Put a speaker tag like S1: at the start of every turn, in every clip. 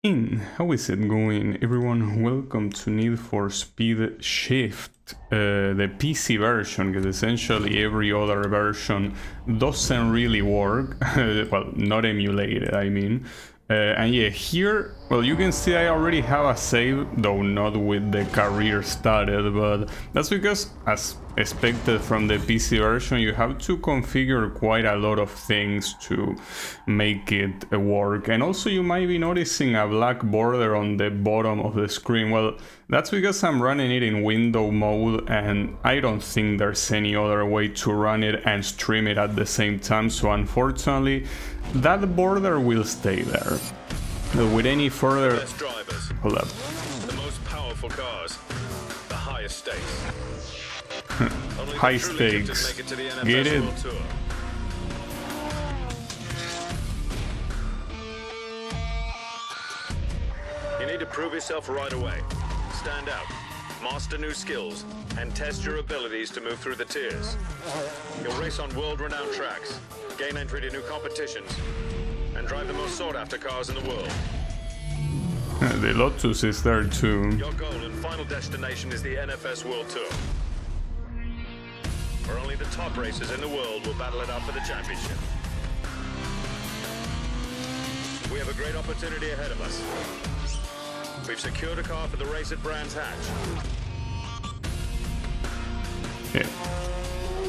S1: How is it going, everyone? Welcome to Need for Speed Shift, the PC version, because essentially every other version doesn't really work. Well, not emulated, I mean. And yeah, here, well, you can see I already have a save, though not with the career started, but that's because, as expected from the PC version, you have to configure quite a lot of things to make it work. And also you might be noticing a black border on the bottom of the screen. Well, that's because I'm running it in window mode, and I don't think there's any other way to run it and stream it at the same time, so unfortunately that border will stay there. With any further...
S2: Best drivers.
S1: Hold up.
S2: The most powerful cars. The highest stakes. Only
S1: High
S2: the truly gifted
S1: stakes.
S2: make it to the NFS
S1: Get it?
S2: World Tour. You need to prove yourself right away. Stand out, master new skills, and test your abilities to move through the tiers. You'll race on world-renowned tracks, gain entry to new competitions, and drive the most sought-after cars in the world.
S1: The Lotus is there too.
S2: Your goal and final destination is the NFS World Tour, where only the top racers in the world will battle it out for the championship. We have a great opportunity ahead of us. We've secured a car for the race at Brands Hatch.
S1: Yeah.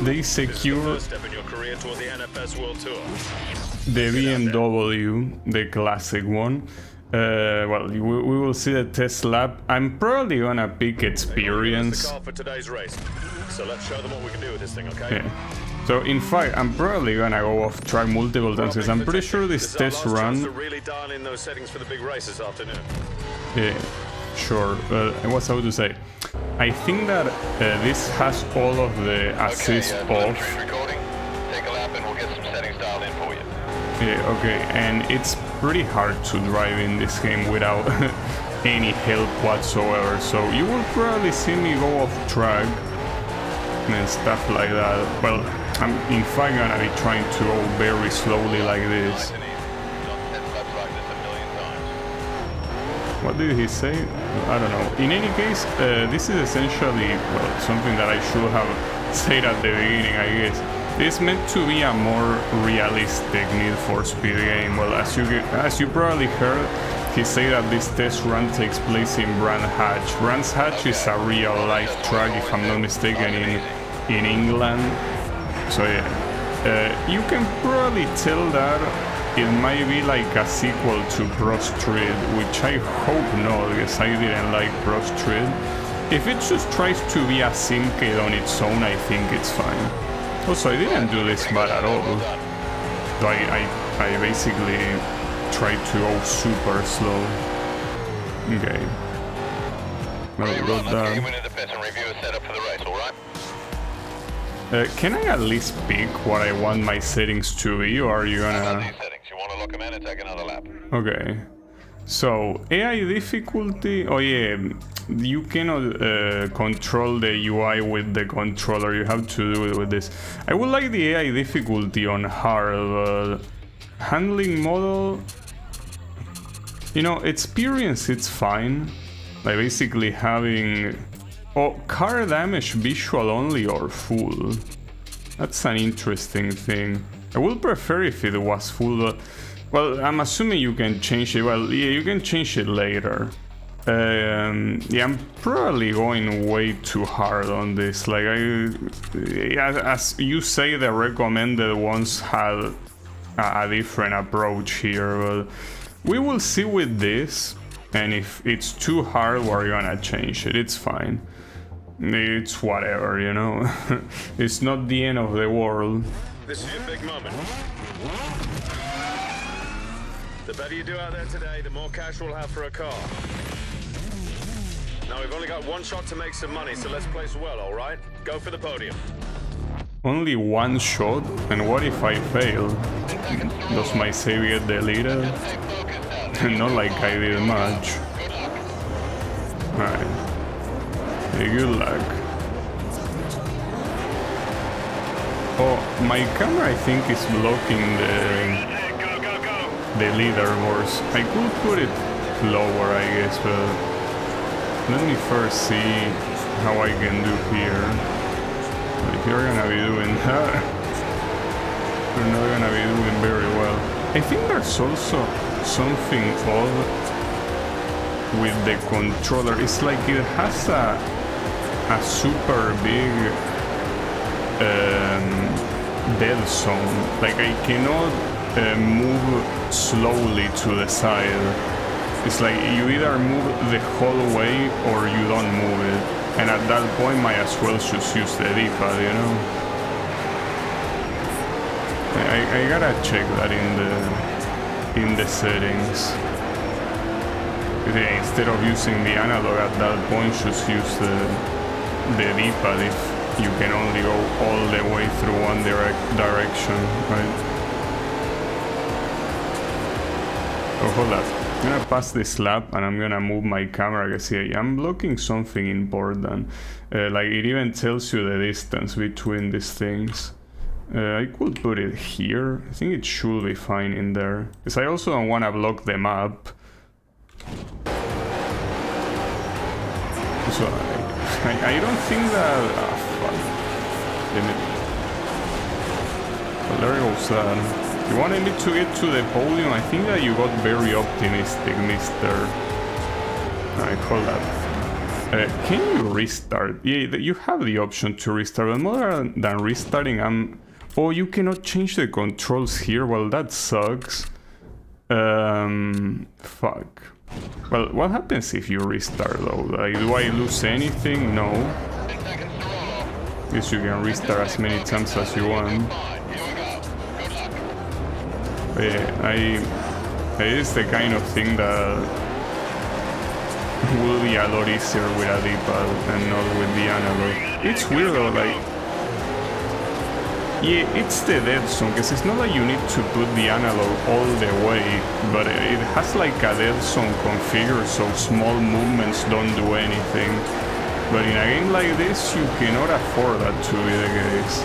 S1: They
S2: This is the
S1: secure
S2: first step in your career toward the NFS World Tour.
S1: the BMW, the classic one. Well, we will see the test lap. I'm probably gonna pick
S2: They want to give us
S1: experience.
S2: the car for today's race. So let's show them what we can do with this thing, okay?
S1: Yeah. So in fact, I'm probably gonna go off track multiple times because I'm pretty sure this test
S2: This is our last chance to
S1: run.
S2: really dial in those settings for the big race this afternoon.
S1: Yeah, sure. I was about to say, I think that this has all of the assist off.
S3: ProStreet recording. Take a lap and we'll get some settings dialed in for you.
S1: Yeah, okay, and it's pretty hard to drive in this game without any help whatsoever. So you will probably see me go off track and stuff like that. Well, I'm in fact gonna be trying to go very slowly like this. What did he say? I don't know. In any case, this is essentially, well, something that I should have said at the beginning, I guess. It's meant to be a more realistic Need for Speed game. Well, as you probably heard, he said that this test run takes place in Brands Hatch. Brands Hatch is a real-life track, if I'm not mistaken, in England. So yeah, you can probably tell that it might be like a sequel to ProStreet, which I hope not, because I didn't like ProStreet. If it just tries to be a simcade on its own, I think it's fine. Also, I didn't do this bad at all. So I basically tried to go super slow. Okay. Well, we got that. Can I at least pick what I want my settings to be, or are you gonna...
S3: You want to look them in and take another lap.
S1: Okay. So, AI difficulty... Oh yeah, you cannot control the UI with the controller, you have to do it with this. I would like the AI difficulty on hard, but... Handling model... You know, experience, it's fine. Like basically having... Oh, car damage visual only or full? That's an interesting thing. I would prefer if it was full, but... Well, I'm assuming you can change it. Well, yeah, you can change it later. Yeah, I'm probably going way too hard on this. Like, as you say, the recommended ones had a different approach here, but we will see with this. And if it's too hard, we're gonna change it. It's fine. It's whatever, you know. It's not the end of the world.
S2: This is your big moment. The better you do out there today, the more cash we'll have for a car. Now we've only got one shot to make some money, so let's place well, all right? Go for the podium.
S1: Only one shot? And what if I fail? Does my save get deleted? Not like I did much. Alright. Hey, good luck. Oh, my camera I think is blocking the leaderboards. I could put it lower, I guess, but let me first see how I can do here. But if you're gonna be doing that, you're not gonna be doing very well. I think there's also something odd with the controller. It's like it has a super big dead zone. Like I cannot move slowly to the side. It's like you either move the whole way or you don't move it. And at that point, might as well just use the D-pad, you know? I gotta check that in the settings. Yeah, instead of using the analog at that point, just use the D-pad if you can only go all the way through one direction, right? Oh, hold up. I'm gonna pass this lap and I'm gonna move my camera because yeah, I'm blocking something important. Like it even tells you the distance between these things. I could put it here. I think it should be fine in there. Because I also don't want to block the map. So I don't think that... Ah, fuck. Damn it. Well, there goes that. You wanted me to get to the podium? I think that you got very optimistic, mister. Alright, hold up. Can you restart? Yeah, you have the option to restart, but more than restarting, Oh, you cannot change the controls here? Well, that sucks. Fuck. Well, what happens if you restart though? Like, do I lose anything? No. Guess you can restart as many times as you want. But yeah, it is the kind of thing that will be a lot easier with a D-pad and not with the analog. It's weird though, like... Yeah, it's the dead zone, because it's not that you need to put the analog all the way, but it has like a dead zone configured so small movements don't do anything. But in a game like this, you cannot afford that to be the case.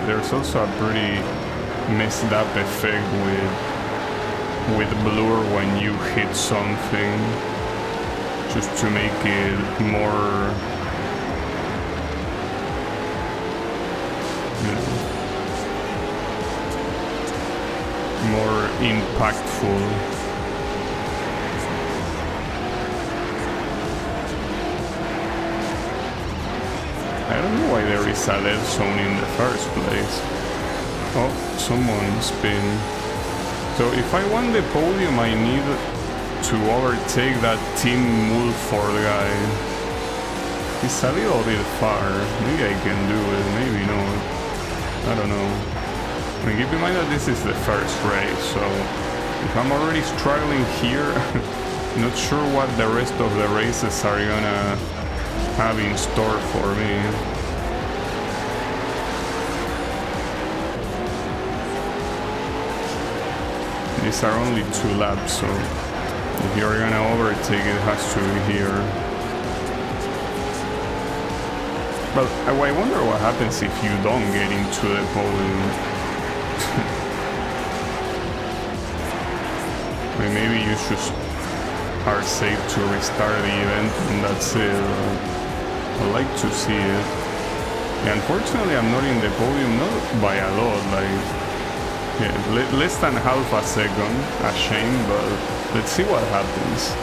S1: There's also a pretty messed up effect with blur when you hit something, just to make it more, you know, more impactful. I don't know why there is a dead zone in the first place. Oh, someone's been... So if I want the podium, I need to overtake that Team Mulford guy. He's a little bit far. Maybe I can do it, maybe not. I don't know. I mean, keep in mind that this is the first race, so if I'm already struggling here, not sure what the rest of the races are gonna have in store for me. These are only 2 laps, so if you're gonna overtake, it has to be here. But I wonder what happens if you don't get into the podium. I mean, maybe you just are safe to restart the event and that's it. I'd like to see it. Yeah, unfortunately, I'm not in the podium, not by a lot, like, yeah, less than half a second. A shame, but let's see what happens.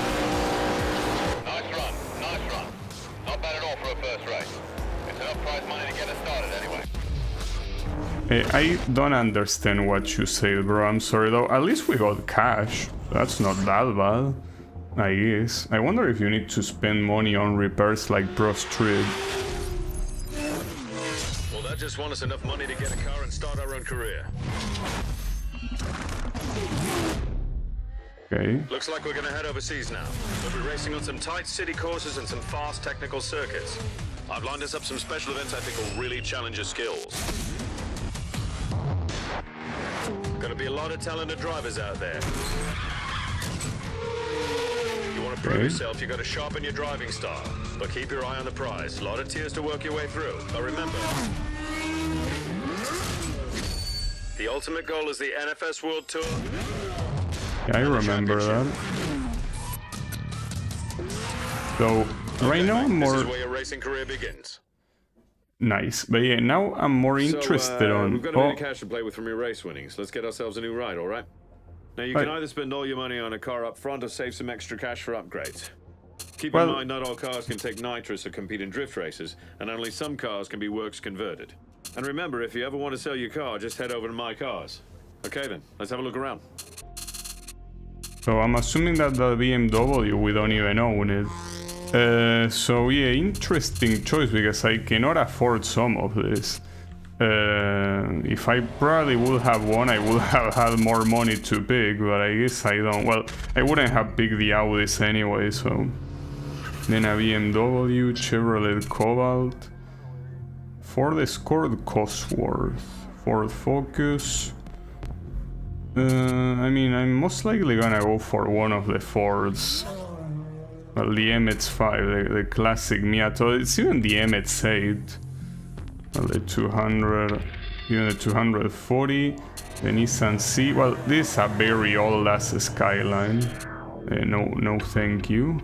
S3: Nice run. Not bad at all for a first race. It's enough prize money to get us started anyway.
S1: I don't understand what you say, bro. I'm sorry, though. At least we got cash. That's not that bad, I guess. I wonder if you need to spend money on repairs like ProStreet.
S2: Well, that just won us enough money to get a car and start our own career.
S1: Okay.
S2: Looks like we're gonna head overseas now. We'll be racing on some tight city courses and some fast technical circuits. I've lined us up some special events I think will really challenge your skills. Gonna be a lot of talented drivers out there. You want to prove yourself, you gotta sharpen your driving style. But keep your eye on the prize. A lot of tiers to work your way through. But remember, the ultimate goal is the NFS World Tour.
S1: Yeah, I remember that. So right now I'm
S2: This
S1: more
S2: is where your racing career begins.
S1: nice, but yeah, now I'm more interested on.
S2: We've got a bit of cash to play with from your race winnings. Let's get ourselves a new ride, all right? Now you can either spend all your money on a car up front or save some extra cash for upgrades. Keep in mind, not all cars can take nitrous or compete in drift races, and only some cars can be works converted. And remember, if you ever want to sell your car, just head over to My Cars. Okay then, let's have a look around.
S1: So I'm assuming that the BMW, we don't even own it. So yeah, interesting choice because I cannot afford some of this. If I probably would have won, I would have had more money to pick, but I guess I don't. Well, I wouldn't have picked the Audis anyway, so... Then a BMW, Chevrolet Cobalt, Ford Escort Cosworth, Ford Focus. I mean, I'm most likely gonna go for one of the Fords. Well, the MX-5, the classic Miato. It's even the MX-8. Well, the 200, even the 240, the Nissan C. Well, this is a very old-ass Skyline. No, thank you.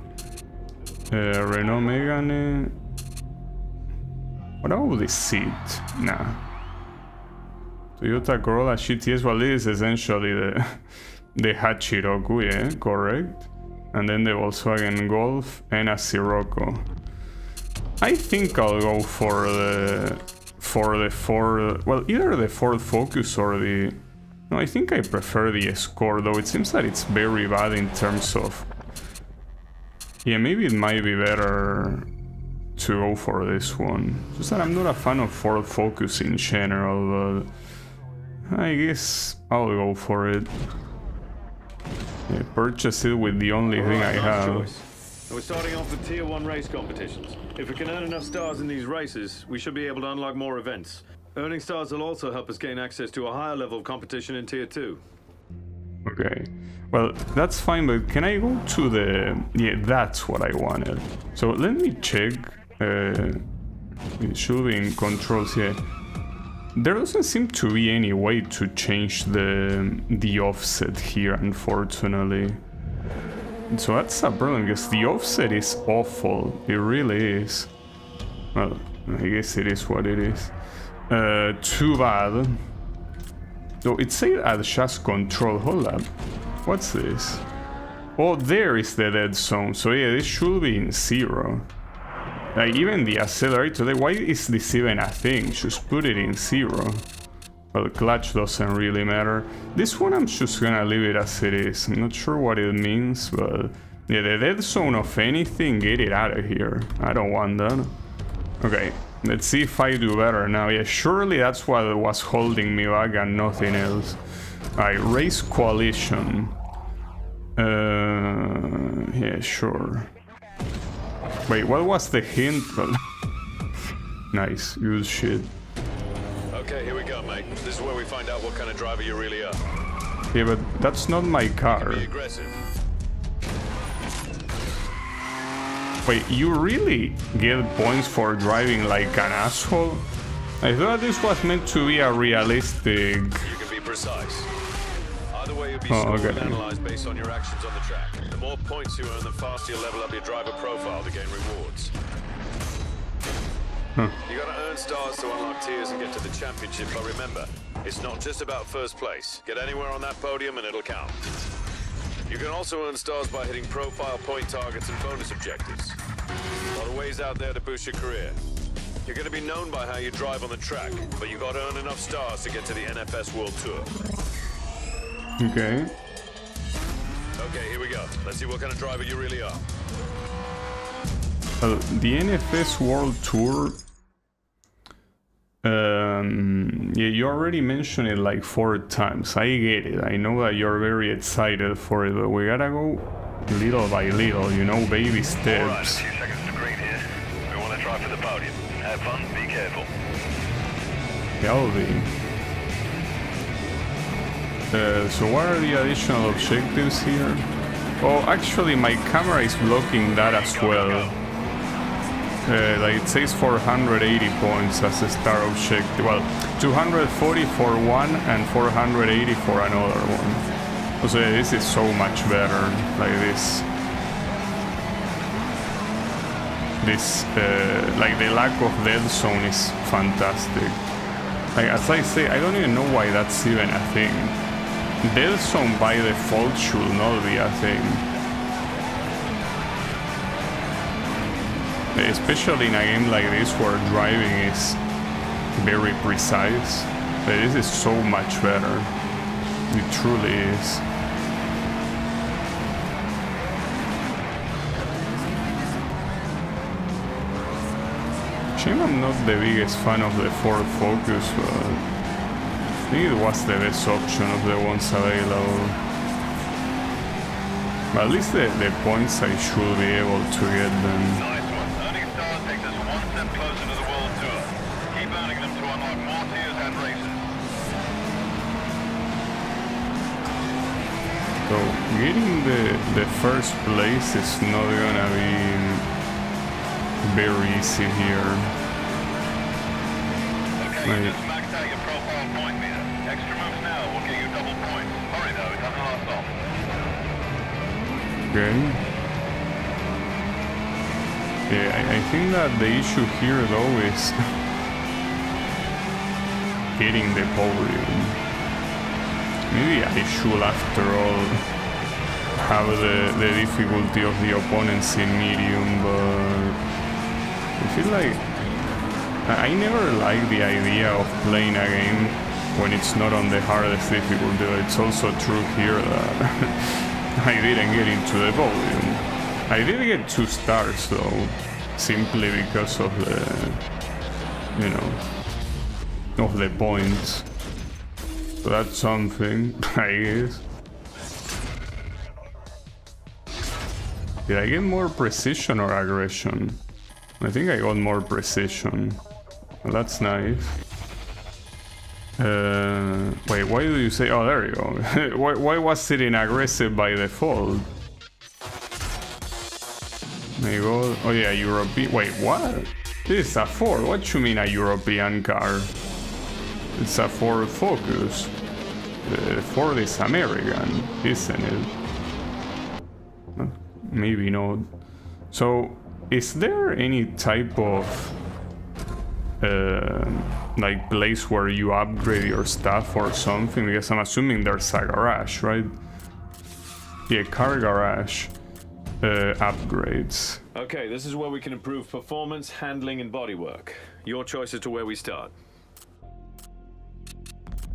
S1: Renault Megane. What about the seat? Nah. Toyota Corolla GTS. Well, this is essentially the Hachiroku, yeah, correct. And then the Volkswagen Golf and a Sirocco. I think I'll go for the Ford. Well, either the Ford Focus or the. No, I think I prefer the Escort, though. It seems that it's very bad in terms of. Yeah, maybe it might be better to go for this one. Just that I'm not a fan of Ford Focus in general, but I guess I'll go for it. Yeah, purchase it with the only thing I have.
S2: We're starting off with Tier 1 race competitions. If we can earn enough stars in these races, we should be able to unlock more events. Earning stars will also help us gain access to a higher level of competition in Tier 2.
S1: Okay. Well, that's fine, but can I go to the... Yeah, that's what I wanted. So let me check. It should be in controls, yeah. There doesn't seem to be any way to change the offset here, unfortunately. So that's a problem, because the offset is awful. It really is. Well, I guess it is what it is. Too bad. So it said adjust control. Hold up. What's this? Oh, there is the dead zone. So yeah, this should be in 0. Like even the accelerator, why is this even a thing? Just put it in 0. Well, clutch doesn't really matter. This one I'm just gonna leave it as it is. I'm not sure what it means, but yeah, the dead zone of anything, get it out of here. I don't want that. Okay, let's see if I do better now. Yeah, surely that's what was holding me back and nothing else. Alright, race coalition. Yeah, sure. Wait, what was the hint? Nice, good shit.
S2: Okay, here we go, mate. This is where we find out what kind of driver you really are.
S1: Yeah, but that's not my car.
S2: Be aggressive.
S1: Wait, you really get points for driving like an asshole? I thought this was meant to be a realistic...
S2: You can be precise. Either way, you'll be scored and analyzed based on your actions on the track. The more points you earn, the faster you level up your driver profile to gain rewards. You gotta earn stars to unlock tiers and get to the championship, but remember, it's not just about first place. Get anywhere on that podium and it'll count. You can also earn stars by hitting profile point targets and bonus objectives. A lot of ways out there to boost your career. You're gonna be known by how you drive on the track, but you gotta earn enough stars to get to the NFS World Tour.
S1: Okay.
S2: Okay, here we go. Let's see what kind of driver you really are.
S1: Well, the NFS World Tour... yeah, you already mentioned it like 4 times. I get it. I know that you're very excited for it, but we gotta go little by little, you know, baby steps.
S3: Alright, a few seconds to green here. We want to try for the podium. Have fun, be careful.
S1: Yeah, I'll be. So what are the additional objectives here? Oh, actually my camera is blocking that as well. Like it says 480 points as a star objective. Well, 240 for one and 480 for another one. Also, this is so much better. Like this, like the lack of dead zone is fantastic. Like as I say, I don't even know why that's even a thing. Dead zone by default should not be a thing. Especially in a game like this where driving is very precise. This is so much better. It truly is. Shame I'm not the biggest fan of the Ford Focus, but I think it was the best option of the ones available. But at least the points I should be able to get them.
S3: Nice one. Earning stars takes us one step closer to the World Tour. Keep earning them to unlock more tiers and races.
S1: So getting the first place is not gonna be very easy here.
S3: Okay, you just maxed out your profile point meter. Extra moves now will get you double points. Hurry though, it doesn't last long.
S1: Okay. Yeah, I think that the issue here though is getting the podium. Maybe I should after all have the difficulty of the opponents in medium, but I feel like I never like the idea of playing a game when it's not on the hardest difficulty. It's also true here that I didn't get into the podium. I did get 2 stars though, simply because of the, you know, of the points. So that's something, I guess. Did I get more precision or aggression? I think I got more precision. Well, that's nice. Wait, why do you say... Oh, there you go. why was it in aggressive by default? There you go. Oh yeah, European... Wait, what? This is a Ford. What you mean a European car? It's a Ford Focus. Ford is American, isn't it? Maybe not. So, is there any type of like place where you upgrade your stuff or something? Because I'm assuming there's a garage, right? Yeah, car garage upgrades.
S2: Okay, this is where we can improve performance, handling, and bodywork. Your choice as to where we start.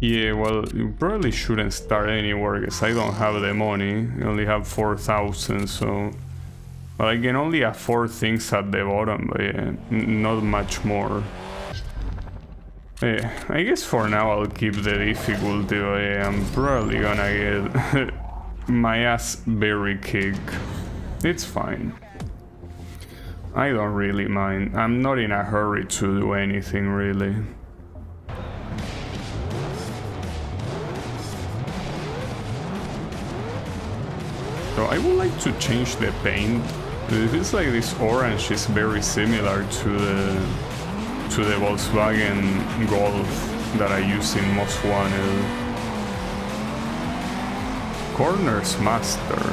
S1: Yeah, well, you probably shouldn't start anywhere because I don't have the money. I only have 4,000, so... Well, I can only afford things at the bottom, but yeah, not much more. Yeah, I guess for now I'll keep the difficulty, but yeah, I'm probably gonna get my ass very kicked. It's fine. I don't really mind. I'm not in a hurry to do anything, really. So I would like to change the paint. It feels like this orange is very similar to the Volkswagen Golf that I use in Most Wanted. Corners master.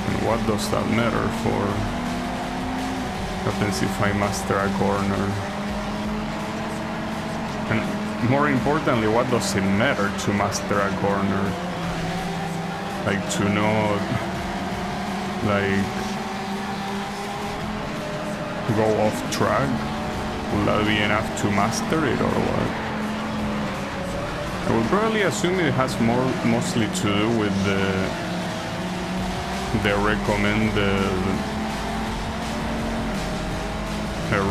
S1: And what does that matter for? Happens if I master a corner. And more importantly, what does it matter to master a corner? Like to not, like, go off track? Will that be enough to master it or what? I would probably assume it has mostly to do with the recommended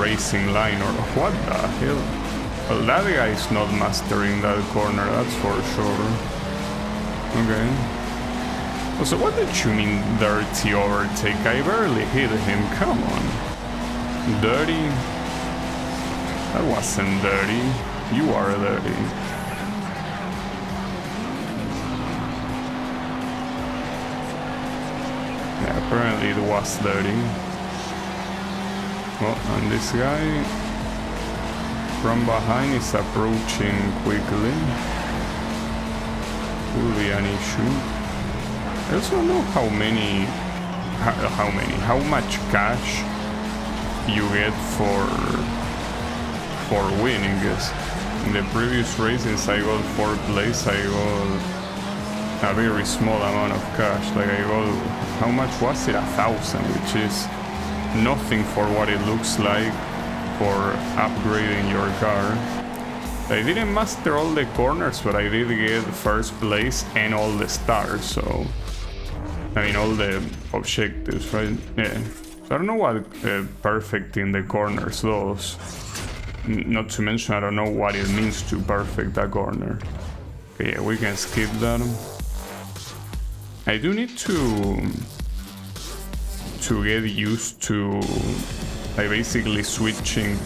S1: racing line or what the hell? Well, that guy is not mastering that corner, that's for sure. Okay. So what did you mean dirty overtake? I barely hit him, come on. Dirty? That wasn't dirty. You are dirty. Yeah, apparently it was dirty. Oh, and this guy from behind is approaching quickly. could be an issue. I also don't know how much cash you get for winning, guess. In the previous races I got 4th place, I got a very small amount of cash. Like I got, how much was it? 1,000, which is nothing for what it looks like for upgrading your car. I didn't master all the corners, but I did get 1st place and all the stars, so I mean all the objectives, right? Yeah. So I don't know what perfect in the corners does. Not to mention I don't know what it means to perfect a corner. Okay, yeah, we can skip that. I do need to get used to basically switching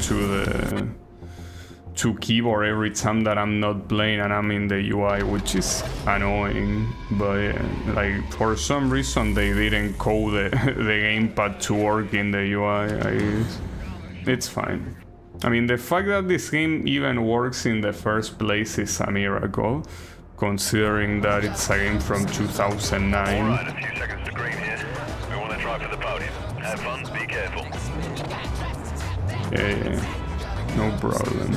S1: to keyboard every time that I'm not playing and I'm in the UI, which is annoying. But yeah, like for some reason they didn't code the gamepad to work in the UI. It's fine. I mean, the fact that this game even works in the first place is a miracle, considering that it's a game from 2009.
S3: Alright, a few seconds to green here. We want to try for the podium. Have fun, be careful.
S1: Yeah, no problem.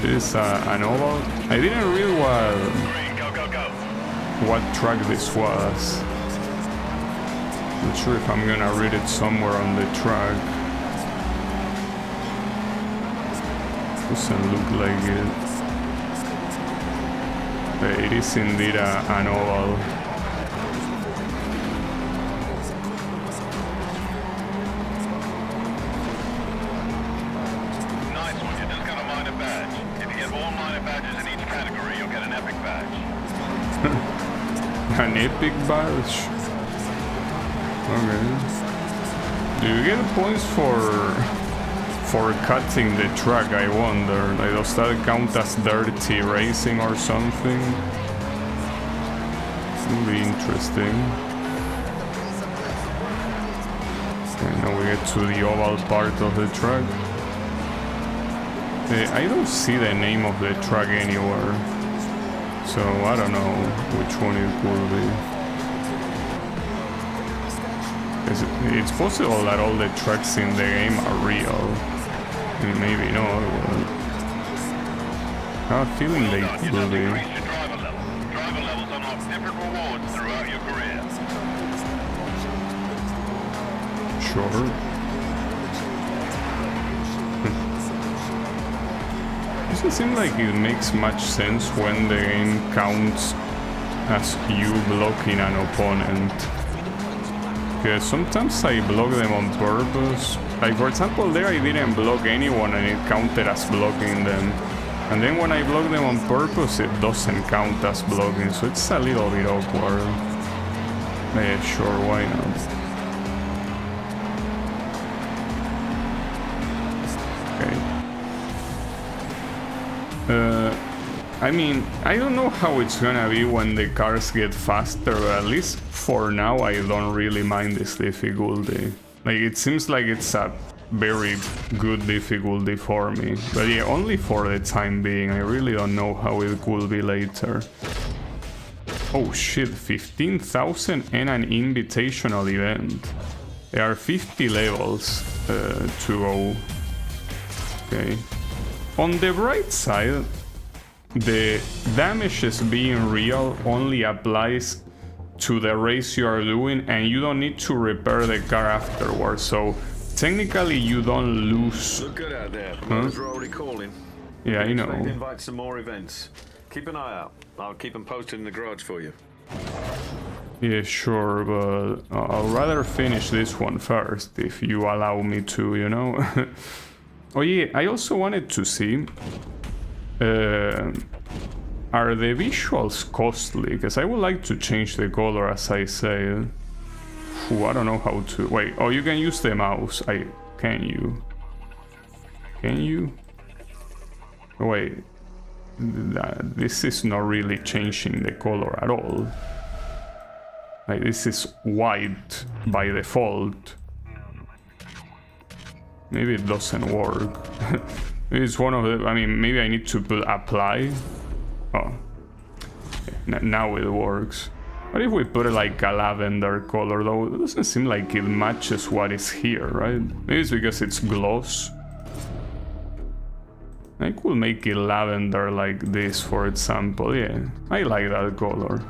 S1: This is an oval. I didn't read
S3: Green, go, go, go.
S1: what track this was. Not sure if I'm gonna read it somewhere on the track. Doesn't look like it. But it is indeed an oval.
S3: Nice one, you just got a minor badge. If you get all minor badges in each category, you'll get an epic badge.
S1: An epic badge? Okay. Do you get points for cutting the track, I wonder? Like, does that count as dirty racing or something? Would be interesting. Okay, now we get to the oval part of the track. I don't see the name of the track anywhere, so I don't know which one it could be. It's possible that all the tracks in the game are real. Maybe not. I have a feeling they will be.
S3: Increase your driver level. Driver levels unlock different rewards throughout your career.
S1: Sure. Doesn't seem like it makes much sense when the game counts as you blocking an opponent. Because sometimes I block them on purpose. Like for example there I didn't block anyone and it counted as blocking them. And then when I block them on purpose it doesn't count as blocking, so it's a little bit awkward. Yeah, sure, why not? Okay. I mean, I don't know how it's gonna be when the cars get faster, but at least for now I don't really mind this difficulty. Like, it seems like it's a very good difficulty for me. But yeah, only for the time being. I really don't know how it could be later. Oh shit, 15,000 and an invitational event. There are 50 levels to go. Okay. On the bright side, the damages being real only applies to the race you are doing and you don't need to repair the car afterwards, so technically you don't lose.
S2: Look good out there. Promoters are already calling.
S1: Yeah, I know.
S2: Expect to invite some more events. Keep an eye out. I'll keep them posted in the garage for you.
S1: Yeah, sure, but I'll rather finish this one first, if you allow me to, you know? Oh yeah, I also wanted to see... are the visuals costly? Because I would like to change the color, as I said. Ooh, I don't know how to... Wait, oh, you can use the mouse. Can you? Can you? Wait. This is not really changing the color at all. Like, this is white by default. Maybe it doesn't work. It's one of the, I mean, maybe I need to put apply. Oh, now it works. What if we put like a lavender color though? It doesn't seem like it matches what is here, right? Maybe it's because it's gloss. I could make it lavender like this, for example. Yeah, I like that color.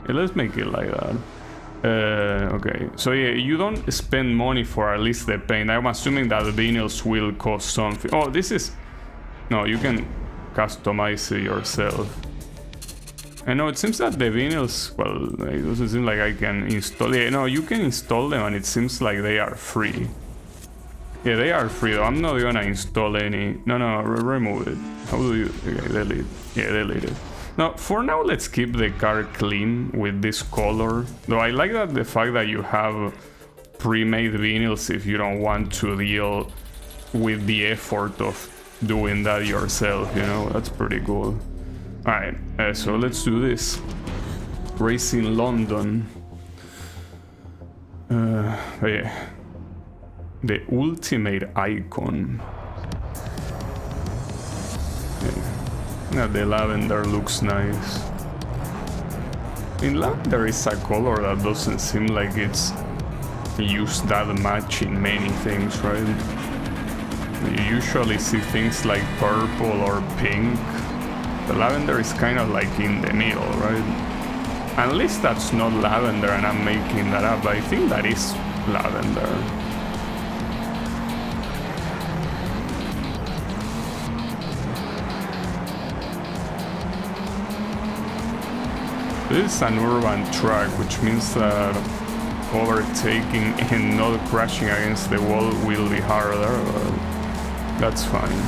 S1: Yeah, let's make it like that. Okay, so yeah, you don't spend money for at least the paint. I'm assuming that the vinyls will cost something. Oh, this is... No, you can customize it yourself. And no, it seems that the vinyls, well, it doesn't seem like I can install. Yeah, no, you can install them and it seems like they are free. Yeah, they are free though. I'm not gonna install any. No, remove it. How do you? Okay, delete. Yeah, delete it. Now, for now, let's keep the car clean with this color. Though I like that the fact that you have pre-made vinyls if you don't want to deal with the effort of doing that yourself. You know, that's pretty cool. Alright, so let's do this. Racing London. Yeah. The ultimate icon. Yeah, the lavender looks nice. In lavender is a color that doesn't seem like it's used that much in many things, right? You usually see things like purple or pink. The lavender is kind of like in the middle, right? At least that's not lavender and I'm making that up, but I think that is lavender. This is an urban track, which means that overtaking and not crashing against the wall will be harder, but that's fine.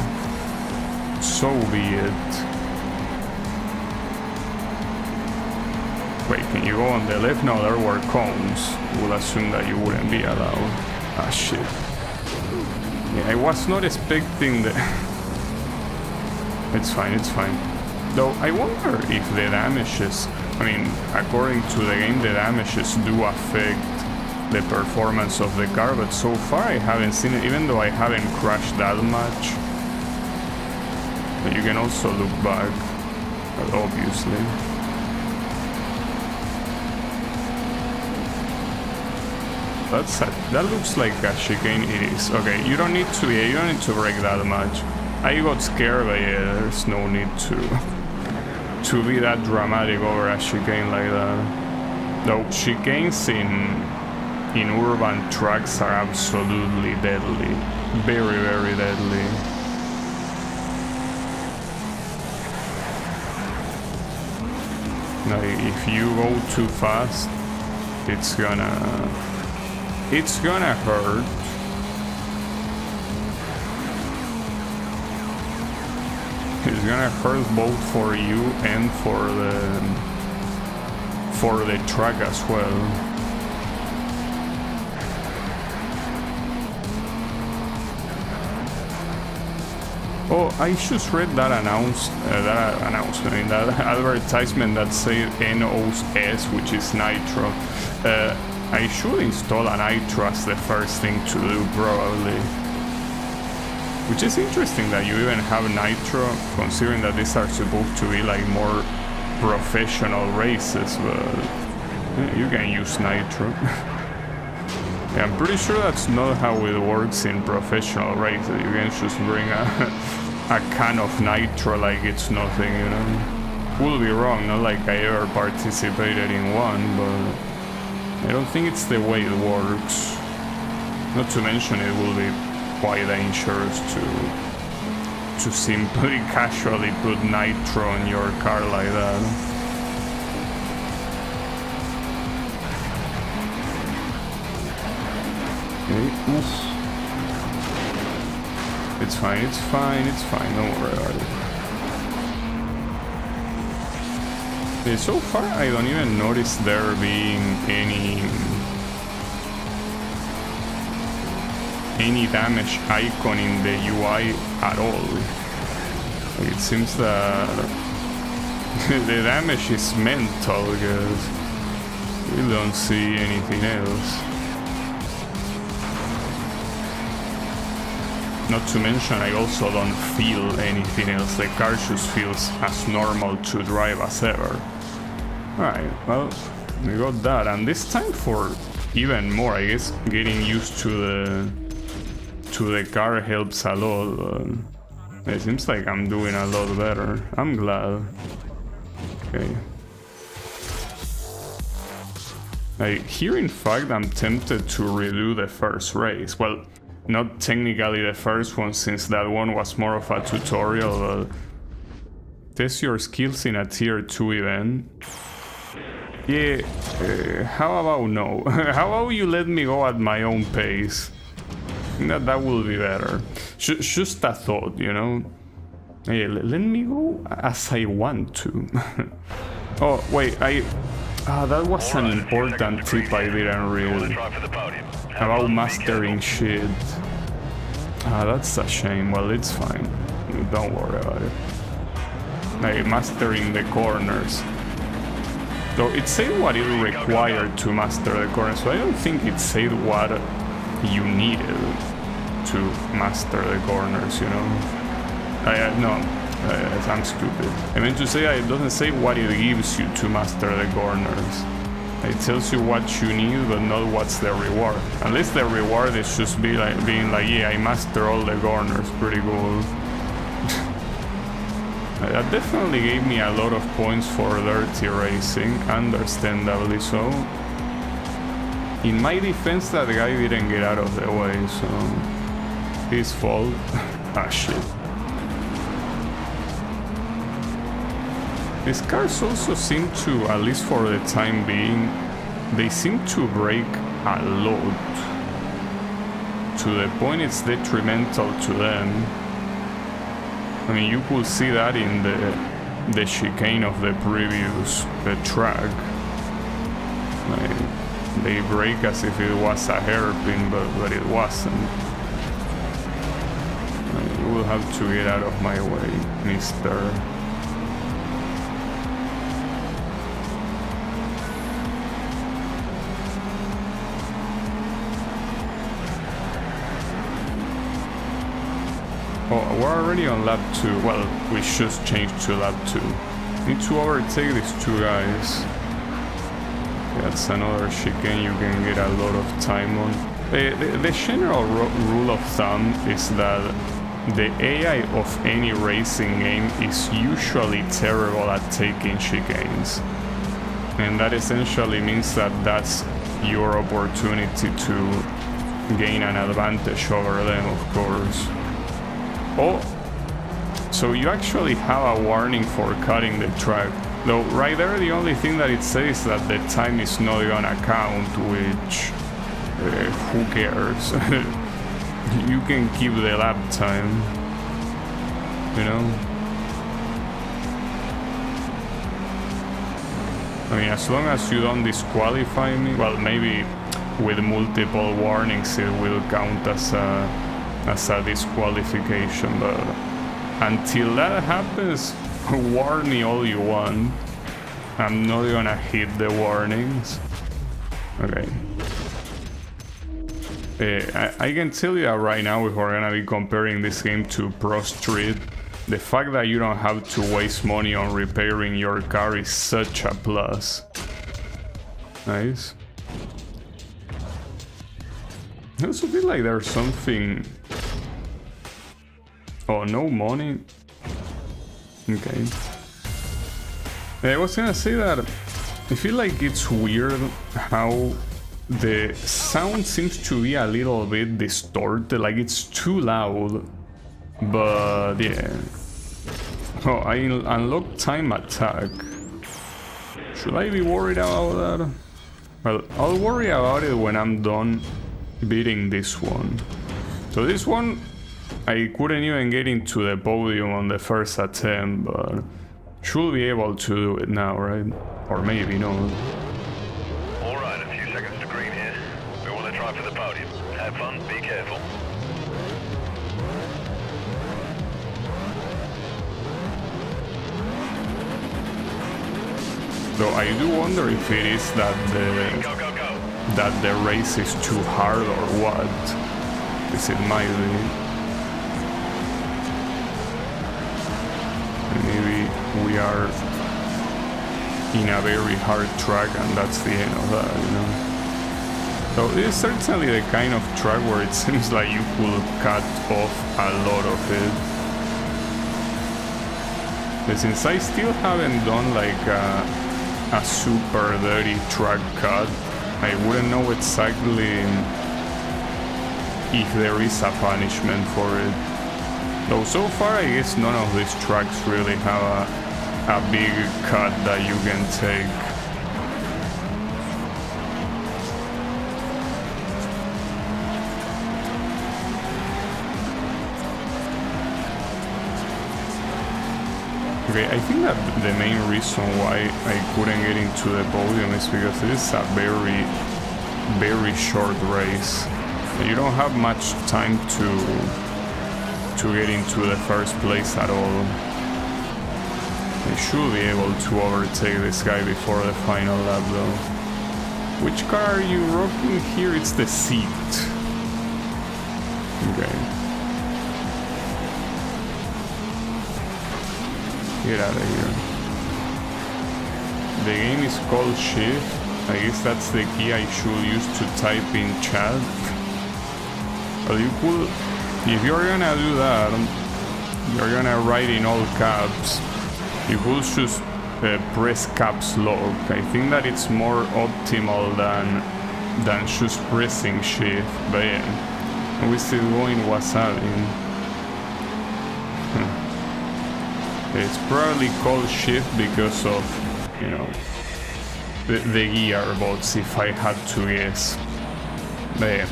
S1: So be it. Wait, can you go on the left? No, there were cones. We'll assume that you wouldn't be allowed. Ah, shit. Yeah, I was not expecting the... It's fine, it's fine. Though, I wonder if the damages... I mean, according to the game, the damages do affect the performance of the car, but so far I haven't seen it, even though I haven't crashed that much. But you can also look back, obviously. That looks like a chicane. It is. Okay, you don't need to break that much. I got scared, but yeah, there's no need to be that dramatic over a chicane like that. Though chicanes in urban tracks are absolutely deadly. Very, very deadly. Like, if you go too fast, it's gonna hurt. It's gonna hurt both for you and for the track as well. Oh, I just read that that advertisement that said NOS, which is nitro. I should install a nitro as the first thing to do, probably. Which is interesting that you even have nitro, considering that these are supposed to be like more professional races, but you can use nitro. Yeah, I'm pretty sure that's not how it works in professional races. You can just bring a can of nitro like it's nothing, you know. Could be wrong, not like I ever participated in one, but I don't think it's the way it works. Not to mention it will be quite dangerous to simply casually put nitro on your car like that. Okay, oof. It's fine, don't worry about it. Okay, so far I don't even notice there being any damage icon in the UI at all. Like, it seems that the damage is mental because we don't see anything else. Not to mention, I also don't feel anything else. The car just feels as normal to drive as ever. Alright, well, we got that, and this time for even more, I guess getting used to the car helps a lot. It seems like I'm doing a lot better. I'm glad. Okay. Here in fact I'm tempted to redo the first race. Well, not technically the first one, since that one was more of a tutorial, but test your skills in a tier 2 event. Yeah, how about no? How about you let me go at my own pace? That will be better. Just a thought, you know? Hey, let me go as I want to. Oh, wait, that was an important tip I didn't read. About mastering shit. That's a shame. Well, it's fine. Don't worry about it. Like, mastering the corners. Though it said what it required to master the corners, so I don't think it said what you needed to master the corners, you know? No, I'm stupid. I meant to say it doesn't say what it gives you to master the corners. It tells you what you need, but not what's the reward. Unless the reward is just being like, yeah, I master all the corners, pretty cool. That definitely gave me a lot of points for dirty racing, understandably so. In my defense, that guy didn't get out of the way, so his fault. Ah, shit. These cars also seem to, at least for the time being, they seem to brake a lot. To the point it's detrimental to them. I mean, you could see that in the chicane of the previous track. Like, they brake as if it was a hairpin, but it wasn't. You will have to get out of my way, mister. Oh, we're already on lap 2. Well, we just changed to lap 2. Need to overtake these two guys. That's another chicane you can get a lot of time on. The general rule of thumb is that the AI of any racing game is usually terrible at taking chicanes. And that essentially means that that's your opportunity to gain an advantage over them, of course. Oh, so you actually have a warning for cutting the track. Though right there the only thing that it says is that the time is not gonna count, which who cares? You can keep the lap time, you know? I mean, as long as you don't disqualify me, well, maybe with multiple warnings it will count as a disqualification, but until that happens, warn me all you want. I'm not gonna hit the warnings. Okay. I can tell you that right now, if we're gonna be comparing this game to ProStreet, the fact that you don't have to waste money on repairing your car is such a plus. Nice. I also feel like there's something... Oh, no money? Okay. I was gonna say that I feel like it's weird how the sound seems to be a little bit distorted, like it's too loud, but yeah. Oh, I unlocked time attack. Should I be worried about that? Well, I'll worry about it when I'm done beating this one. So this one, I couldn't even get into the podium on the first attempt, but should be able to do it now, right? Or maybe not.
S3: Alright, a few seconds to green here. We want to try for the podium. Have fun, be careful.
S1: Though I do wonder if it is that the race is too hard or what. Because it might be. we are in a very hard track, and that's the end of that, you know. So it is certainly the kind of track where it seems like you could cut off a lot of it. But since I still haven't done like a super dirty track cut, I wouldn't know exactly if there is a punishment for it. Though so far I guess none of these tracks really have a big cut that you can take. Okay, I think that the main reason why I couldn't get into the podium is because this is a very, very short race. You don't have much time to get into the first place at all. I should be able to overtake this guy before the final lap though. Which car are you rocking here? It's the seat. Okay. Get out of here. The game is called Shift. I guess that's the key I should use to type in chat. Well, you could, if you're gonna do that, you're gonna write in all caps, you could just press caps lock. I think that it's more optimal than just pressing shift, but yeah, we're still going wasabi. It's probably called shift because of, you know, the gearbox, if I had to guess. But yeah.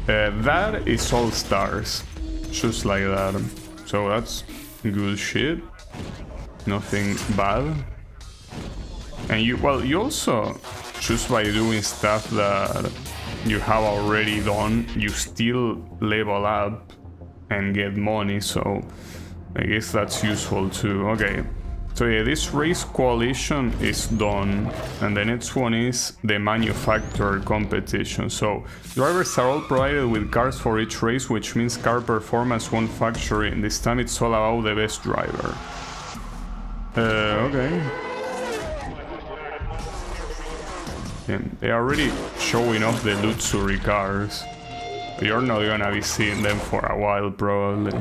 S1: That is all stars, just like that. So that's good shit, nothing bad. And you also, just by doing stuff that you have already done, you still level up and get money, so I guess that's useful too. Okay, so yeah, this race coalition is done, and the next one is the manufacturer competition. So drivers are all provided with cars for each race, which means car performance won't factor in. This time it's all about the best driver. Okay. Yeah, they're already showing off the luxury cars. You're not gonna be seeing them for a while, probably.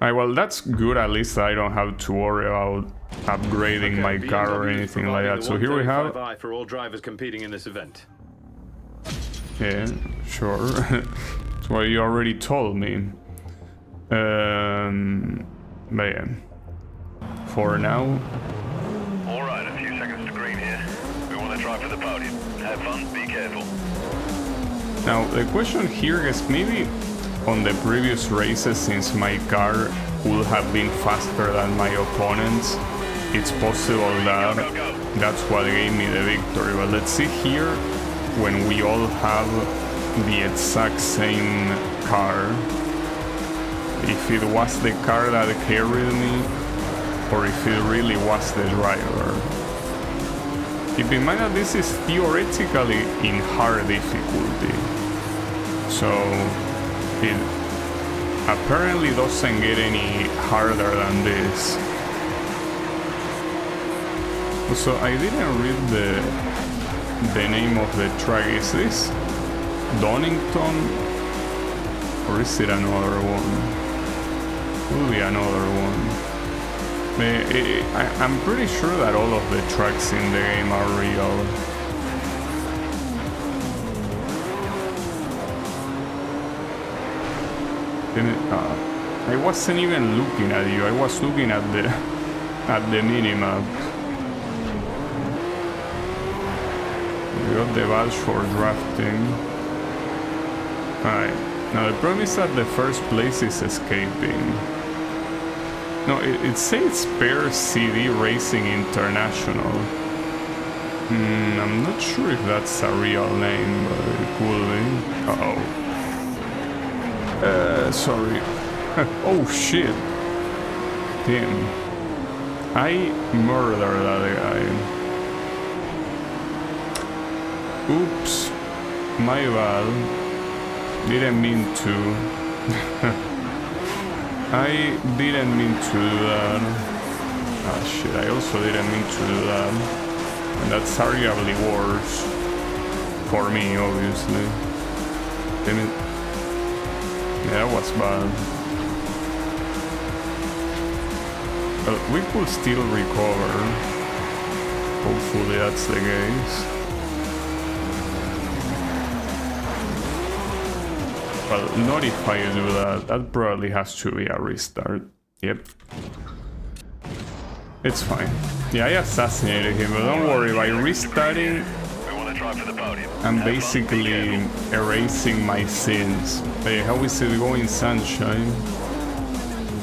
S1: Alright, well, that's good. At least I don't have to worry about upgrading my car or anything like that. So here we have
S2: for all drivers competing in this event.
S1: Yeah, sure. That's what you already told me. But yeah. For now.
S3: Alright, a few seconds to green here. We want to try for the podium. Have fun, be careful.
S1: Now the question here is, maybe on the previous races, since my car would have been faster than my opponents, it's possible that that's what gave me the victory. But let's see here, when we all have the exact same car, if it was the car that carried me, or if it really was the driver. Keep in mind that this is theoretically in hard difficulty, so it apparently doesn't get any harder than this. Also, I didn't read the name of the track. Is this Donington? Or is it another one? Will be another one. I'm pretty sure that all of the tracks in the game are real. I wasn't even looking at you. I was looking at the minimap. We got the badge for drafting. Alright. Now the problem is that the first place is escaping. No, it says Spare CD Racing International. I'm not sure if that's a real name, but it could be. Uh-oh. Sorry. Oh shit. Damn. I murdered that guy. Oops. My bad. Didn't mean to. I didn't mean to do that. Ah shit, I also didn't mean to do that. And that's arguably worse. For me, obviously. Damn it. Yeah, that was bad. But we could still recover. Hopefully that's the case. Well, not if I do that. That probably has to be a restart. Yep. It's fine. Yeah, I assassinated him, but don't worry, by restarting, I'm basically erasing my sins. Hey, how is it going, sunshine?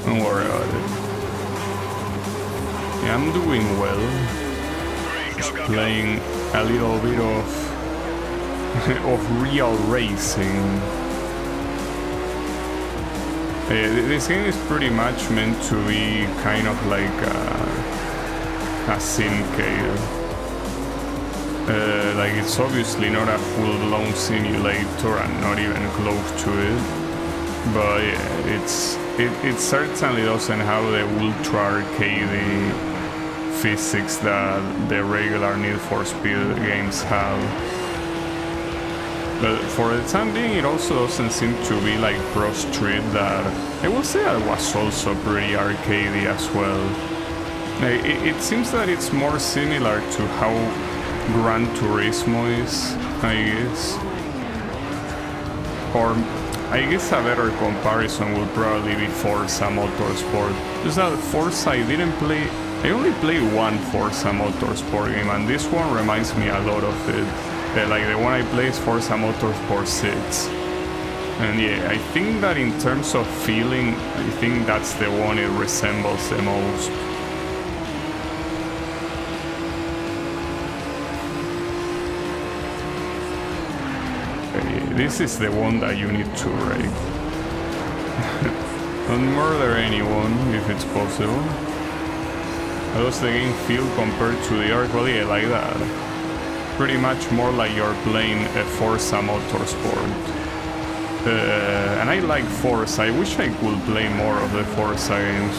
S1: Don't worry about it. Yeah, I'm doing well. Just playing a little bit of real racing. This game is pretty much meant to be kind of like a simcade. Like it's obviously not a full-blown simulator and not even close to it, but yeah, it certainly doesn't have the ultra arcade physics that the regular Need for Speed games have. But for the time being, it also doesn't seem to be like ProStreet that I will say that was also pretty arcadey as well. It seems that it's more similar to how Gran Turismo is, I guess. Or I guess a better comparison would probably be Forza Motorsport. Just that Forza I only played one Forza Motorsport game, and this one reminds me a lot of it. Like the one I play is Forza Motorsport 6. And yeah, I think that in terms of feeling, I think that's the one it resembles the most. Okay, this is the one that you need to rape. Don't murder anyone if it's possible. How does the game feel compared to the other? Well, yeah, like that. Pretty much more like you're playing a Forza Motorsport. And I like Forza. I wish I could play more of the Forza games.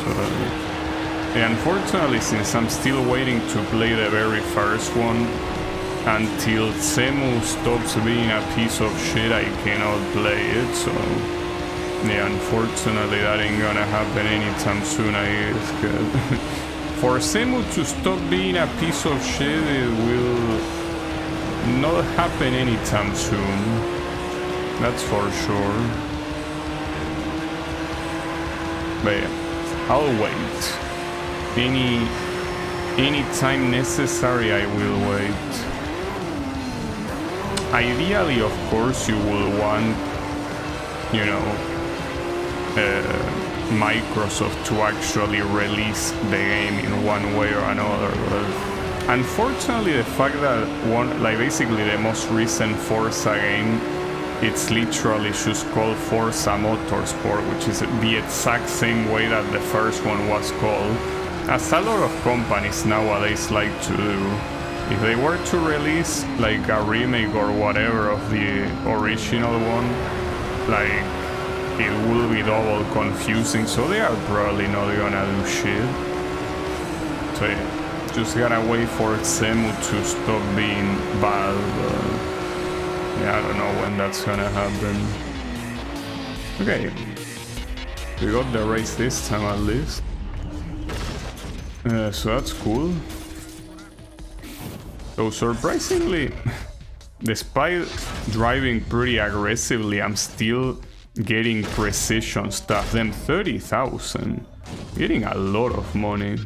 S1: Unfortunately, since I'm still waiting to play the very first one, until Semu stops being a piece of shit, I cannot play it. So, yeah, unfortunately, that ain't gonna happen anytime soon, I guess. For Semu to stop being a piece of shit, it will not happen anytime soon, that's for sure. But yeah, I'll wait. Any time necessary, I will wait. Ideally, of course, you will want, you know, Microsoft to actually release the game in one way or another, but unfortunately, the fact that basically the most recent Forza game, it's literally just called Forza Motorsport, which is the exact same way that the first one was called, as a lot of companies nowadays like to do. If they were to release like a remake or whatever of the original one, like it will be double confusing, so they are probably not gonna do shit. So yeah. Just gotta wait for Semu to stop being bad. Yeah, I don't know when that's gonna happen. Okay. We got the race this time at least. So that's cool. So surprisingly, despite driving pretty aggressively, I'm still getting precision stuff. Then 30,000. Getting a lot of money.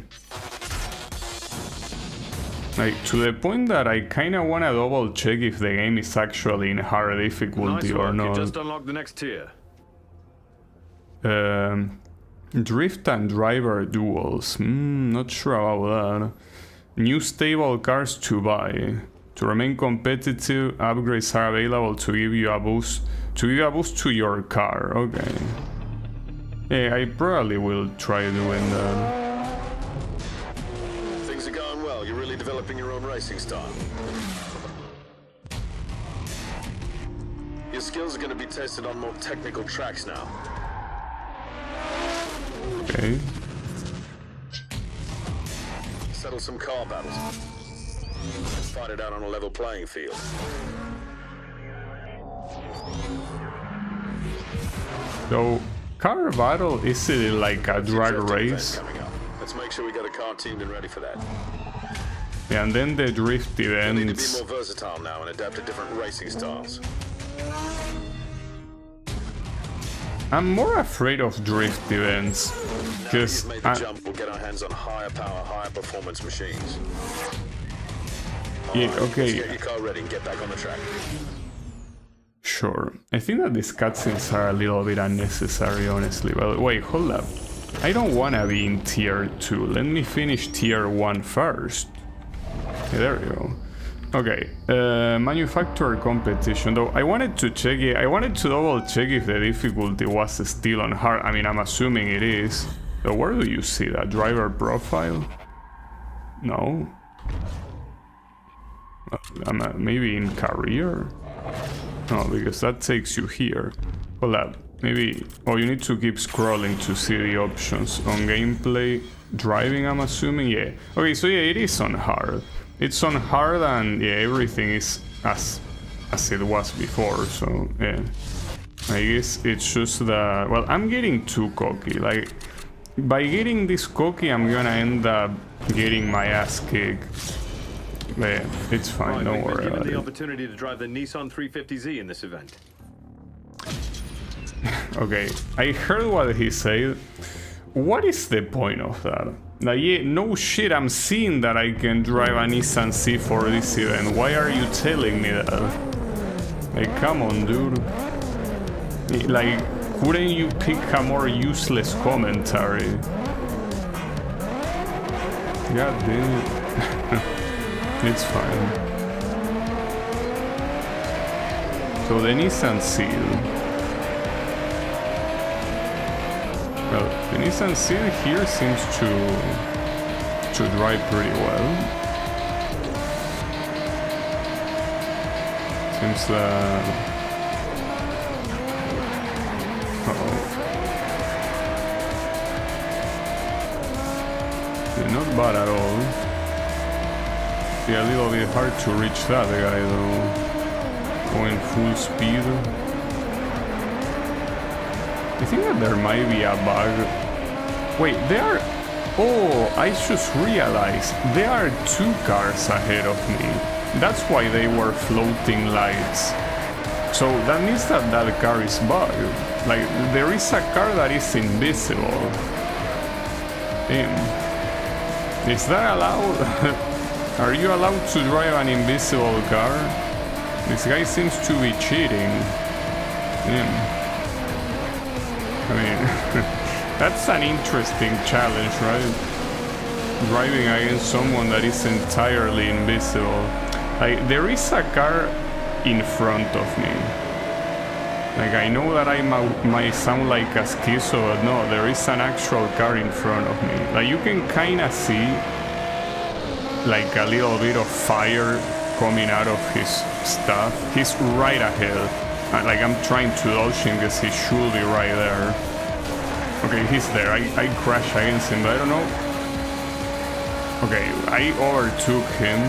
S1: Like, to the point that I kinda wanna double check if the game is actually in hard difficulty or not.
S2: You just unlocked the next tier.
S1: Drift and driver duels. Not sure about that. New stable cars to buy. To remain competitive, upgrades are available to give you a boost to your car. Okay. Yeah, I probably will try doing that.
S2: You're really developing your own racing style. Your skills are going to be tested on more technical tracks now.
S1: Okay.
S2: settle some car battles. Let's fight it out on a level playing field.
S1: So, car battle, is it like a drag race?
S2: Coming up. Let's make sure we got a car teamed and ready for that.
S1: Yeah, and then the drift
S2: We need to be
S1: events.
S2: more versatile now and adapt to different racing styles.
S1: I'm more afraid of drift events.
S2: Now that
S1: Because
S2: you've made the jump, we'll get our hands on higher power, higher performance machines.
S1: yeah,
S2: Let's
S1: okay,
S2: get your car ready and get back on the track.
S1: sure. I think that these cutscenes are a little bit unnecessary, honestly. Well, wait, hold up. I don't wanna be in tier 2. Let me finish tier 1 first. Okay, there we go. Okay, manufacturer competition. Though I wanted to check it. I wanted to double check if the difficulty was still on hard. I mean, I'm assuming it is. So where do you see that? Driver profile? No. Maybe in career? No, because that takes you here. Hold up. Maybe... Oh, you need to keep scrolling to see the options. On gameplay, driving, I'm assuming? Yeah. Okay, so yeah, it is on hard. It's on hard and yeah, everything is as it was before, so yeah. I guess it's just that... Well, I'm getting too cocky. Like, by getting this cocky, I'm gonna end up getting my ass kicked. But yeah, it's fine, don't worry about
S2: the
S1: it.
S2: opportunity to drive the Nissan 350Z in this event.
S1: Okay, I heard what he said. What is the point of that? Like, yeah, no shit, I'm seeing that I can drive a Nissan C for this event. Why are you telling me that? Like, come on, dude. Like, couldn't you pick a more useless commentary? God damn it. It's fine. So the Nissan Seal. Well, the Nissan Seal here seems to drive pretty well. Seems that... Uh-oh. Yeah, not bad at all. Yeah, a little bit hard to reach that guy though. Going full speed. I think that there might be a bug. Wait, there are... Oh, I just realized there are 2 cars ahead of me. That's why they were floating lights. So that means that that car is bugged. Like, there is a car that is invisible. Damn. Is that allowed? Are you allowed to drive an invisible car? This guy seems to be cheating. Damn. I mean, that's an interesting challenge, right? Driving against someone that is entirely invisible. Like, there is a car in front of me. Like, I know that I might sound like a schizo, but no, there is an actual car in front of me. Like, you can kinda see, like, a little bit of fire coming out of his stuff. He's right ahead. Like, I'm trying to dodge him because he should be right there. Okay, he's there. I crashed against him, but I don't know. Okay, I overtook him.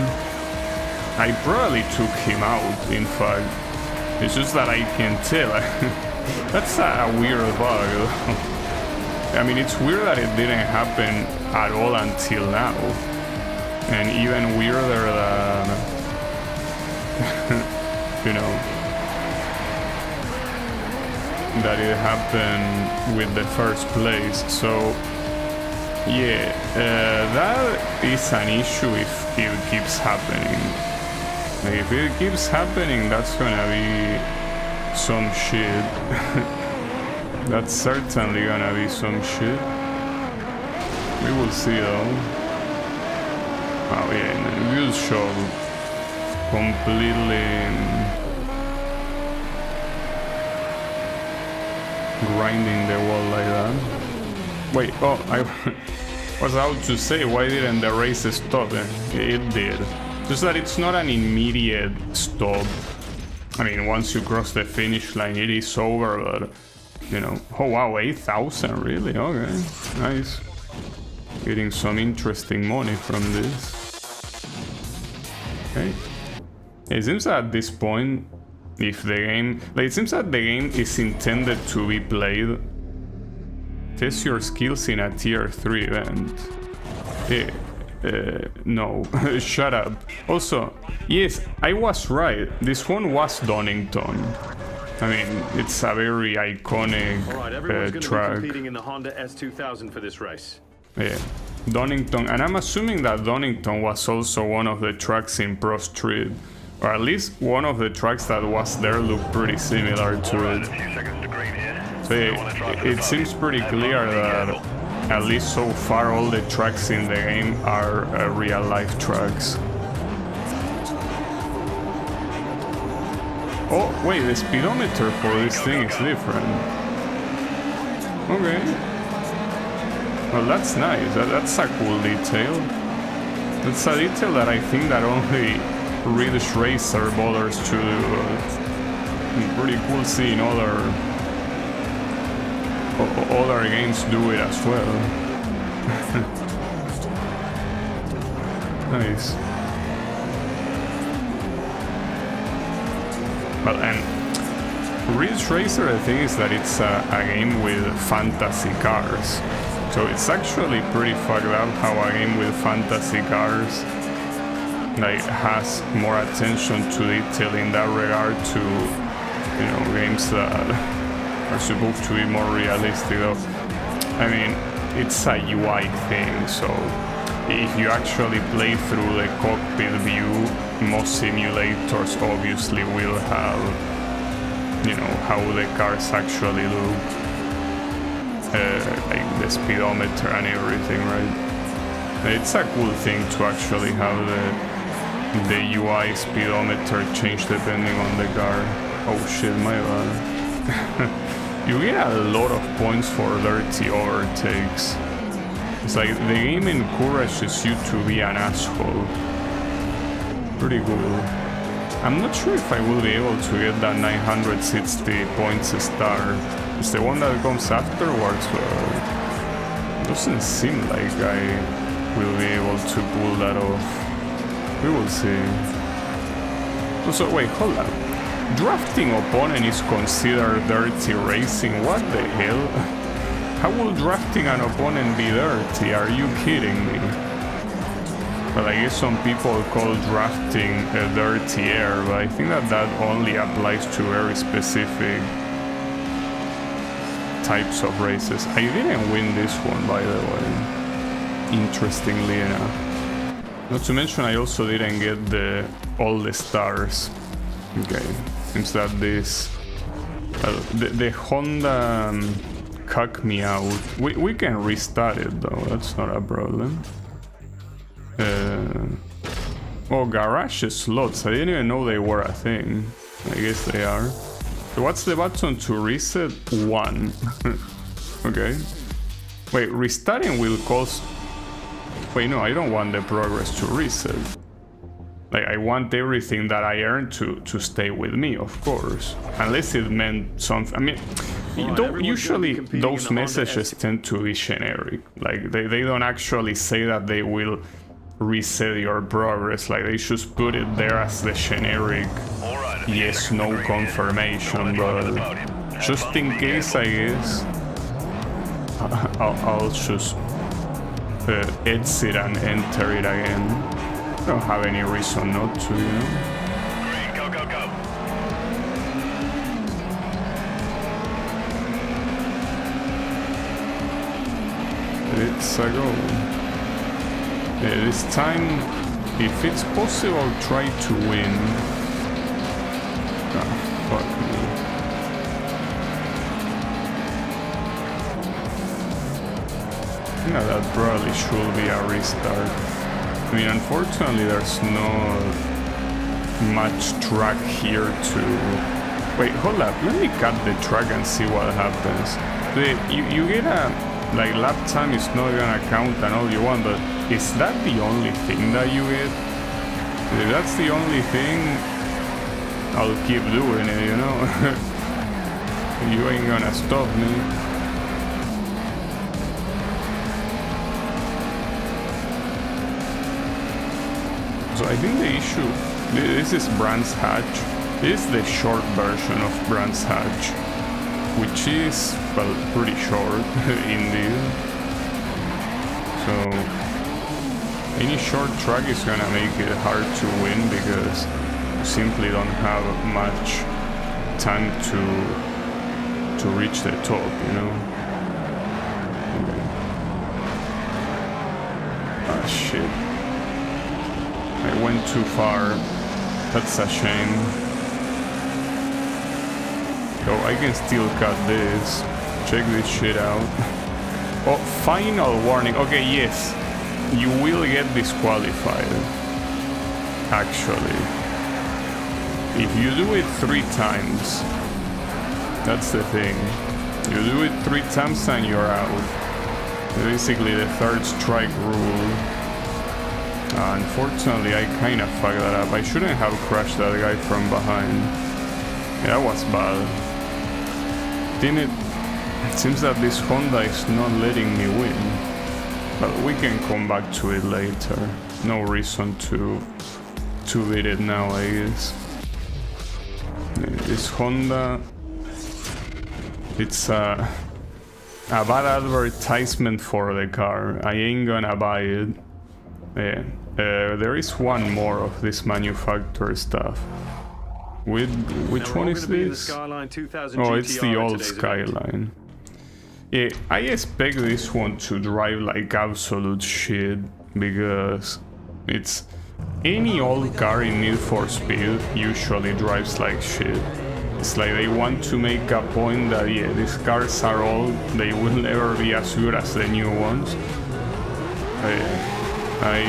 S1: I probably took him out, in fact. It's just that I can tell. That's a weird bug. I mean, it's weird that it didn't happen at all until now. And even weirder than... you know... that it happened with the first place. So yeah, that is an issue if it keeps happening. Like, if it keeps happening, that's gonna be some shit. That's certainly gonna be some shit. We will see though. Oh yeah, we'll show completely grinding the wall like that. Wait, oh, I was about to say, why didn't the race stop? It did. Just that it's not an immediate stop. I mean, once you cross the finish line, it is over, but, you know. Oh wow, 8,000, really? Okay, nice. Getting some interesting money from this. Okay. It seems that at this point, if the game... Like, it seems that the game is intended to be played. Test your skills in a tier 3 event. No. Shut up. Also, yes, I was right. This one was Donington. I mean, it's a very iconic
S2: All right, everyone's going to be
S1: track.
S2: competing in the Honda S2000 for this race.
S1: Yeah, Donington, and I'm assuming that Donington was also one of the tracks in ProStreet, or at least one of the tracks that was there looked pretty similar to it. So yeah, it seems pretty clear that at least so far all the tracks in the game are real life tracks. Oh wait, the speedometer for this thing is different. Okay. Well, that's nice. That's a cool detail. That's a detail that I think that only Ridge Racer bothers to do. Pretty cool seeing other games do it as well. Nice. Well, and Ridge Racer, the thing is that it's a game with fantasy cars. So it's actually pretty fucked up how a game with fantasy cars like has more attention to detail in that regard to, you know, games that are supposed to be more realistic. I mean, it's a UI thing, so if you actually play through the cockpit view, most simulators obviously will have, you know, how the cars actually look. Like the speedometer and everything, right? It's a cool thing to actually have the UI speedometer change depending on the car. Oh shit, my bad. You get a lot of points for dirty overtakes. It's like the game encourages you to be an asshole. Pretty cool. I'm not sure if I will be able to get that 960 points star. It's the one that comes afterwards, but doesn't seem like I will be able to pull that off. We will see. So wait, hold up. Drafting opponent is considered dirty racing? What the hell? How will drafting an opponent be dirty? Are you kidding me? But I guess some people call drafting a dirty air, but I think that only applies to very specific types of races. I didn't win this one, by the way, interestingly enough. Not to mention I also didn't get all the stars. Okay, seems that this... the Honda cucked me out. We can restart it though, that's not a problem. Oh, garage slots, I didn't even know they were a thing. I guess they are. So what's the button to reset? 1. Okay. Wait, restarting will cost... Wait, no, I don't want the progress to reset. Like, I want everything that I earned to stay with me, of course. Unless it meant something... I mean, usually those messages tend to be generic. Like, they don't actually say that they will reset your progress. Like, they just put it there as the generic yes, no confirmation, but just in case, I guess, I'll just exit and enter it again. I don't have any reason not to, you know?
S3: Go, go, go.
S1: It's a go. This time, if it's possible, try to win. Ah, fuck me. Yeah, that probably should be a restart. I mean, unfortunately, there's not much track here to... Wait, hold up. Let me cut the track and see what happens. You get a... Like, lap time is not gonna count and all you want, but is that the only thing that you get? If that's the only thing, I'll keep doing it, you know? You ain't gonna stop me. So I think the issue, this is Brands Hatch. This is the short version of Brands Hatch, which is, well, pretty short indeed. So any short track is gonna make it hard to win because you simply don't have much time to reach the top, you know? Okay. Ah, shit. I went too far. That's a shame. Oh, I can still cut this. Check this shit out. Oh, final warning. Okay, yes. You will get disqualified. Actually. If you do it 3 times. That's the thing. You do it 3 times and you're out. Basically the 3rd strike rule. Unfortunately, I kind of fucked that up. I shouldn't have crashed that guy from behind. Yeah, that was bad. Didn't it seems that this Honda is not letting me win. But we can come back to it later. No reason to beat it now, I guess. This Honda, it's a bad advertisement for the car. I ain't gonna buy it. Yeah. There is one more of this manufacturer stuff. Which one is this? Oh, it's the old Skyline. Yeah, I expect this one to drive like absolute shit because it's any old car in Need for Speed usually drives like shit. It's like they want to make a point that yeah, these cars are old, they will never be as good as the new ones. I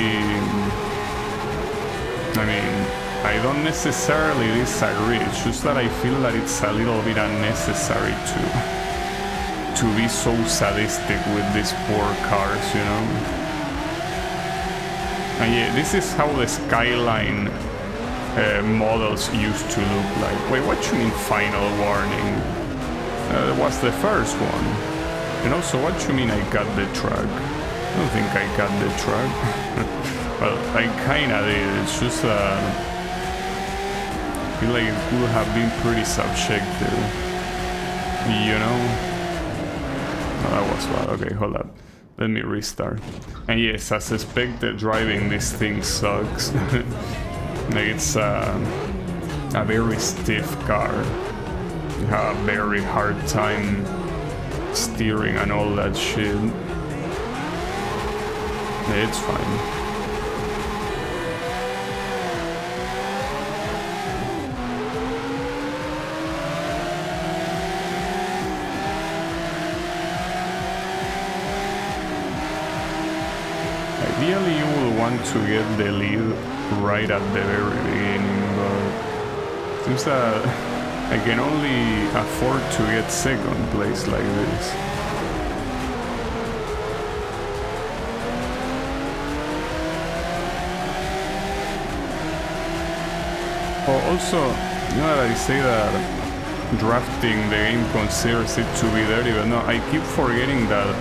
S1: mean, I don't necessarily disagree, it's just that I feel that it's a little bit unnecessary to be so sadistic with these poor cars, you know? And yeah, this is how the Skyline models used to look like. Wait, what you mean final warning? That was the first one. And also, what you mean I got the truck? I don't think I got the truck. Well, I kinda did, it's just I feel like it could have been pretty subjective, you know? Oh, that was bad. Okay, hold up. Let me restart. And yes, as expected, driving this thing sucks. Like it's a very stiff car. You have a very hard time steering and all that shit. It's fine. Ideally, you will want to get the lead right at the very beginning, but it seems that I can only afford to get second place like this. Oh, also, you know that I say that drafting the game considers it to be dirty, but no, I keep forgetting that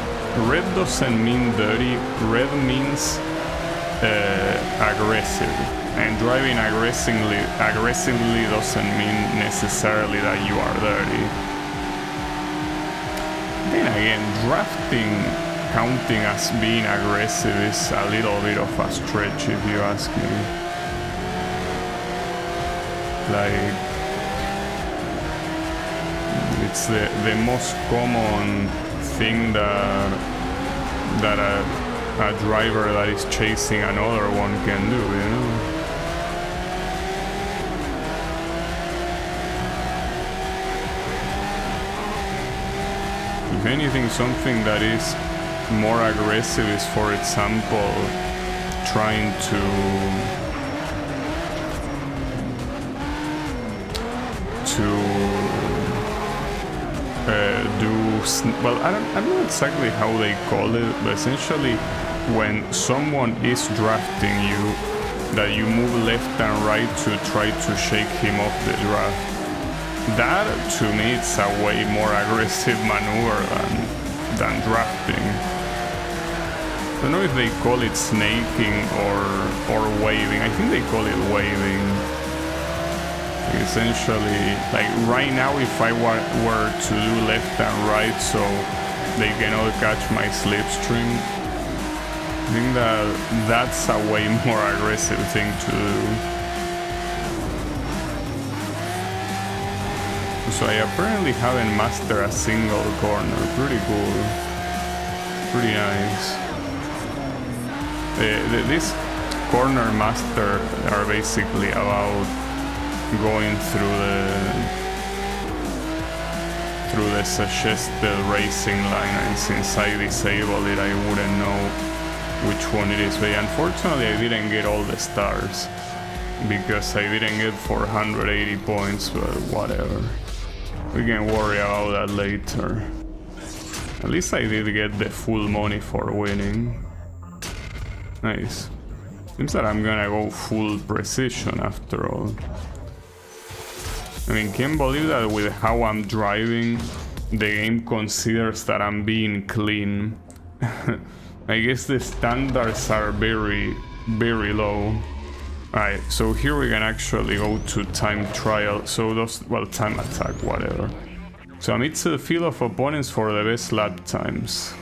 S1: red doesn't mean dirty, red means aggressive, and driving aggressively doesn't mean necessarily that you are dirty. Then again, drafting counting as being aggressive is a little bit of a stretch if you ask me. Like, it's the most common thing that a driver that is chasing another one can do, you know? If anything, something that is more aggressive is, for example, trying to well, I don't know exactly how they call it, but essentially when someone is drafting you, that you move left and right to try to shake him off the draft. That, to me, it's a way more aggressive maneuver than drafting. don't know if they call it snaking or waving. I think they call it waving. Essentially, like right now, if I were to do left and right so they cannot catch my slipstream, I think that's a way more aggressive thing to do. So I apparently haven't mastered a single corner. Pretty cool. Pretty nice. These corner master are basically about going through the suggested racing line, and since I disabled it, I wouldn't know which one it is. But unfortunately, I didn't get all the stars because I didn't get 480 points. But whatever, we can worry about that later. At least I did get the full money for winning. Nice. Seems that I'm gonna go full precision after all. I mean, can't believe that with how I'm driving, the game considers that I'm being clean. I guess the standards are very, very low. Alright, so here we can actually go to time trial. So those, well, time attack, whatever. So amidst the field of opponents for the best lap times.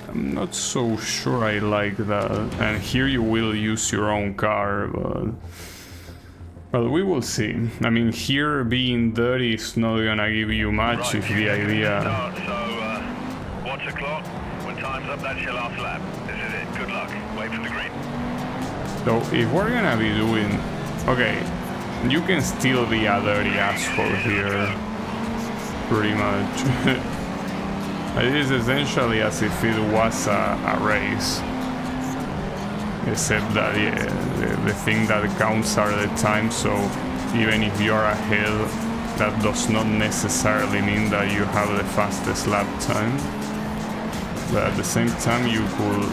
S1: I'm not so sure I like that. And here you will use your own car, but... well, we will see. I mean, here being dirty is not gonna give you much if the idea...
S3: So, watch the clock. When time's up, that's your last lap. This is it. Good luck. Wait for the green.
S1: So, if we're gonna be doing... okay, you can still be a dirty asshole here. Pretty much. It is essentially as if it was a race. Except that, yeah, the thing that counts are the times, so even if you're ahead, that does not necessarily mean that you have the fastest lap time. But at the same time, you could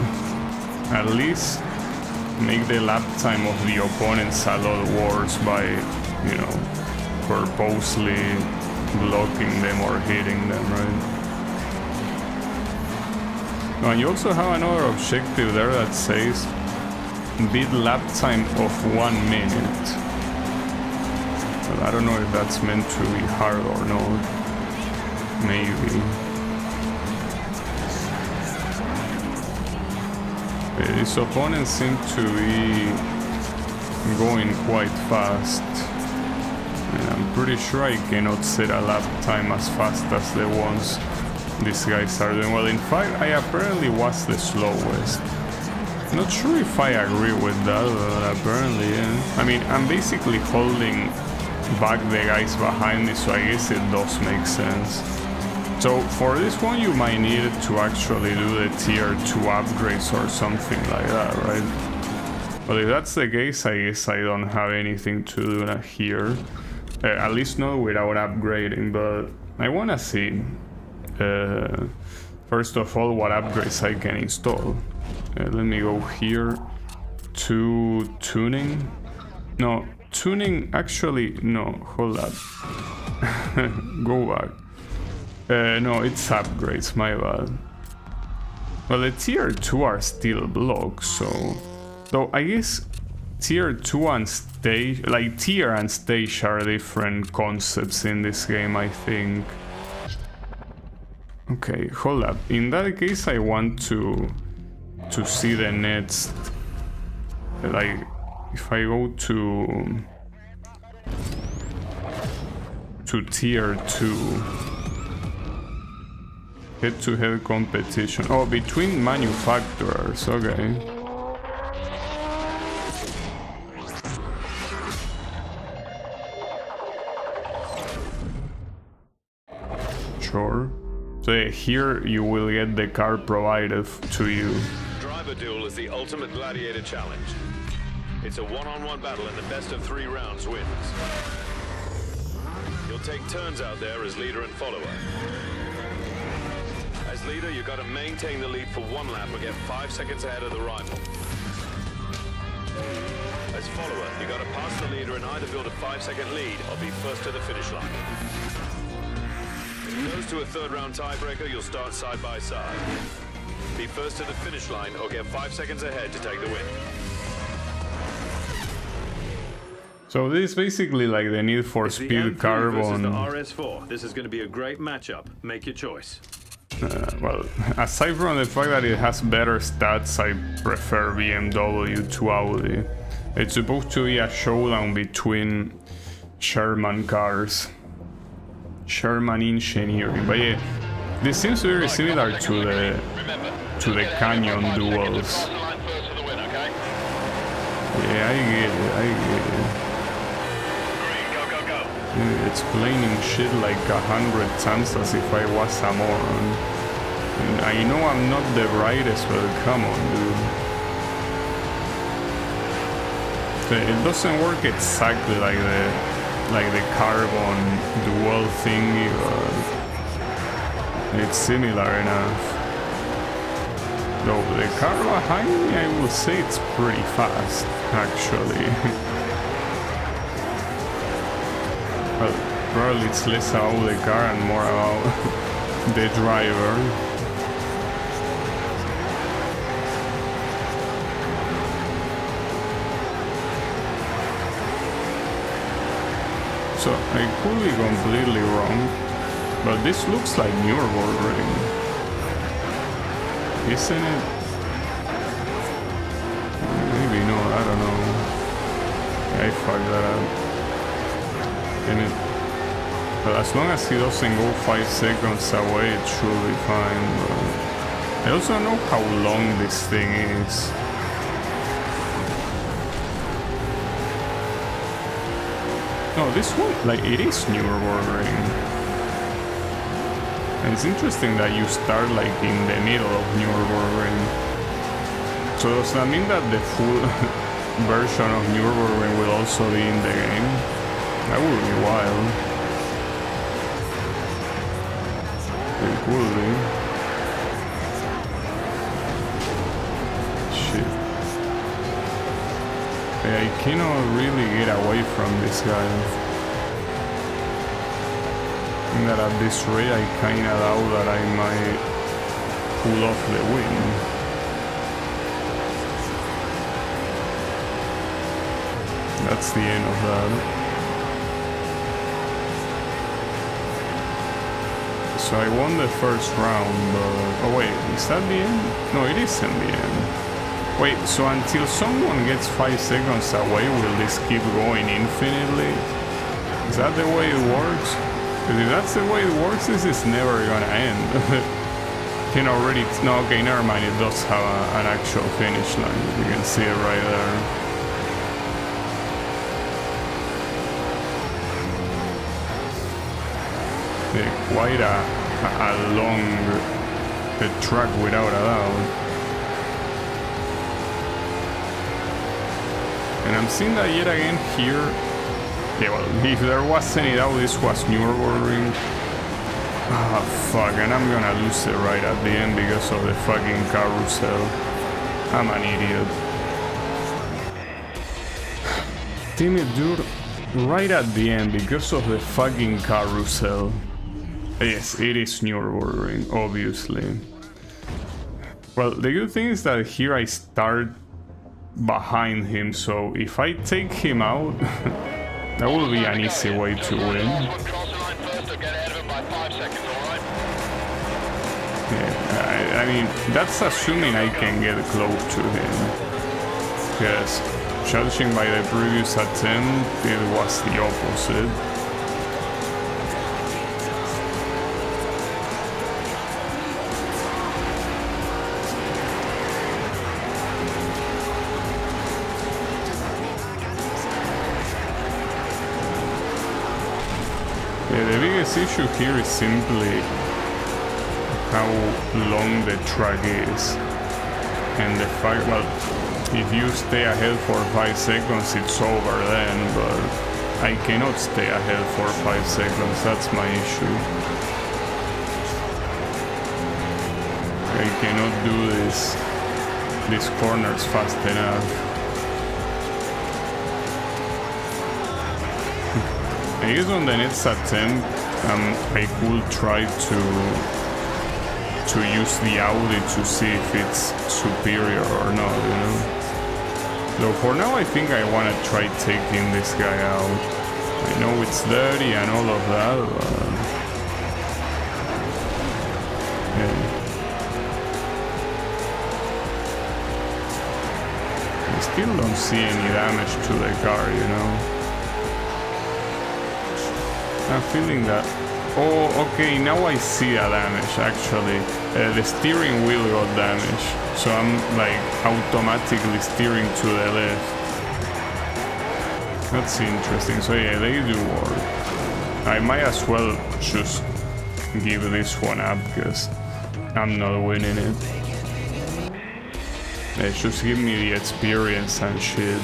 S1: at least make the lap time of the opponents a lot worse by, you know, purposely blocking them or hitting them, right? And you also have another objective there that says beat lap time of 1 minute. But I don't know if that's meant to be hard or not. Maybe. These opponents seem to be going quite fast. And I'm pretty sure I cannot set a lap time as fast as the ones these guys are doing. Well, in fact, I apparently was the slowest. Not sure if I agree with that, but apparently, yeah. I mean, I'm basically holding back the guys behind me, so I guess it does make sense. So for this one, you might need to actually do the tier 2 upgrades or something like that, right? But if that's the case, I guess I don't have anything to do here. At least not without upgrading, but I wanna see, first of all, what upgrades I can install. Let me go here to tuning. No, tuning, actually, no, hold up. Go back. No, it's upgrades, my bad. Well, the tier 2 are still blocks, so... though I guess tier 2 and stage... like, tier and stage are different concepts in this game, I think. Okay, hold up. In that case, I want to see the next... like, if I go to tier 2... head-to-head competition. Oh, between manufacturers, okay. Sure. So yeah, here you will get the car provided to you.
S2: Driver Duel is the ultimate gladiator challenge. It's a one-on-one battle and the best of 3 rounds wins. You'll take turns out there as leader and follower. As leader, you gotta maintain the lead for 1 lap or get 5 seconds ahead of the rival. As follower, you gotta pass the leader and either build a 5-second lead or be first to the finish line. If it goes to a third round tiebreaker, you'll start side by side. Be first to the finish line or get 5 seconds ahead to take the win.
S1: So this is basically like the Need for
S2: It's the
S1: Speed
S2: M3
S1: Carbon.
S2: versus the RS4. This is going to be a great matchup. Make your choice.
S1: Well, aside from the fact that it has better stats, I prefer BMW to Audi. It's supposed to be a showdown between Sherman cars. Sherman engineering. But yeah, this seems very similar to the Canyon duels. Yeah, I get it. Dude, explaining shit like 100 times as if I was a moron. And I know I'm not the brightest, but come on, dude. It doesn't work exactly like the carbon dual thingy, but it's similar enough. Though the car behind me, I will say it's pretty fast, actually. Well, probably it's less about the car and more about the driver. So I could be completely wrong, but this looks like Nürburgring, isn't it? Maybe no, I don't know. I fucked that up. But as long as he doesn't go 5 seconds away, it should be fine. But I also know how long this thing is. No, this one, like, it is Nürburgring. And it's interesting that you start, like, in the middle of Nürburgring. So does that mean that the full version of Nürburgring will also be in the game? That would be wild. It could be. Shit. I cannot really get away from this guy. And that at this rate I kinda doubt that I might pull off the win. That's the end of that. So I won the first round, but... Oh wait, is that the end? No, it isn't the end. Wait, so until someone gets 5 seconds away, will this keep going infinitely? Is that the way it works? Because if that's the way it works, this is never gonna end. Can already... No, okay, never mind, it does have an actual finish line. You can see it right there. Quite a long track without a doubt. And I'm seeing that yet again here. Yeah, well, if there was any doubt, this was Nürburgring. Ah, fuck, and I'm gonna lose it right at the end because of the fucking carousel. I'm an idiot. Damn it, dude. Right at the end because of the fucking carousel. Yes, it is Nürburgring, obviously. Well, the good thing is that here I start behind him, so if I take him out, that will be an easy way to win. Yeah, I mean, that's assuming I can get close to him. Because, judging by the previous attempt, it was the opposite. The biggest issue here is simply how long the track is, and the fact, well, if you stay ahead for 5 seconds, it's over then, but I cannot stay ahead for 5 seconds, that's my issue. I cannot do these corners fast enough. I guess on the next attempt I could try to use the Audi to see if it's superior or not, you know. So for now I think I want to try taking this guy out. I know it's dirty and all of that, but yeah. I still don't see any damage to the car, you know. I'm feeling that. Oh, okay, now I see a damage actually. The steering wheel got damaged, so I'm like automatically steering to the left. That's interesting. So yeah, they do work. I might as well just give this one up because I'm not winning it. They just give me the experience and shit.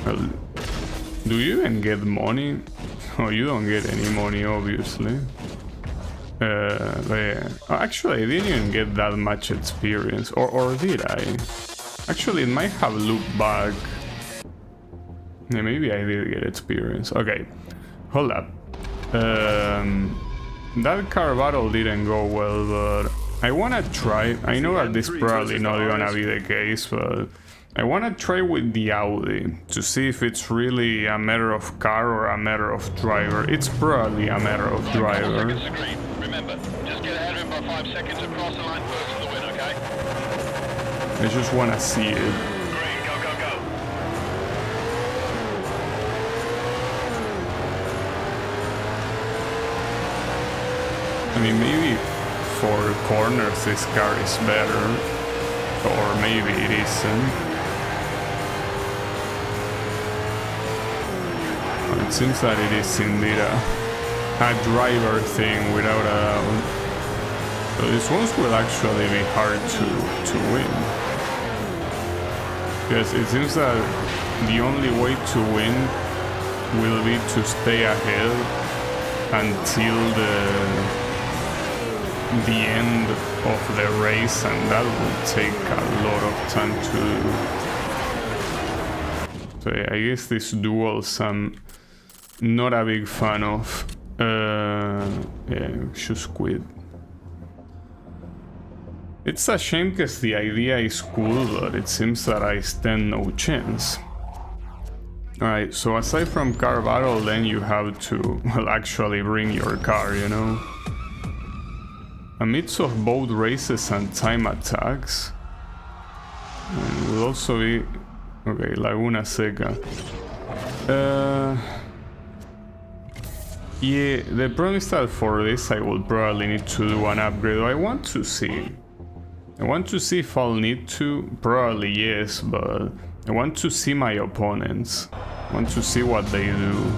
S1: Well, do you even get money? Oh, you don't get any money, obviously. Yeah. Actually, I didn't even get that much experience. Or did I? Actually, it might have looked back. Yeah, maybe I did get experience. Okay, hold up. That car battle didn't go well, but I wanna try. I know that this probably not gonna be the case, but I wanna try with the Audi to see if it's really a matter of car or a matter of driver. It's probably a matter of driver.
S3: Remember, just get ahead of him by 5 seconds across the line first for the win, okay?
S1: I just wanna see it.
S3: Green, go, go, go.
S1: I mean, maybe for corners this car is better, or maybe it isn't. It seems that it is indeed a driver thing without a doubt. So these ones will actually be hard to win. Yes, it seems that the only way to win will be to stay ahead until the end of the race, and that will take a lot of time to do. So yeah, I guess these duels I'm not a big fan of. Yeah, just quit. It's a shame because the idea is cool, but it seems that I stand no chance. Alright, so aside from car battle, then you have to, well, actually bring your car, you know? A mix of both races and time attacks. And will also be... Okay, Laguna Seca. Yeah, the problem is that for this I will probably need to do an upgrade. I want to see if I'll need to. Probably yes, but I want to see my opponents. I want to see what they do.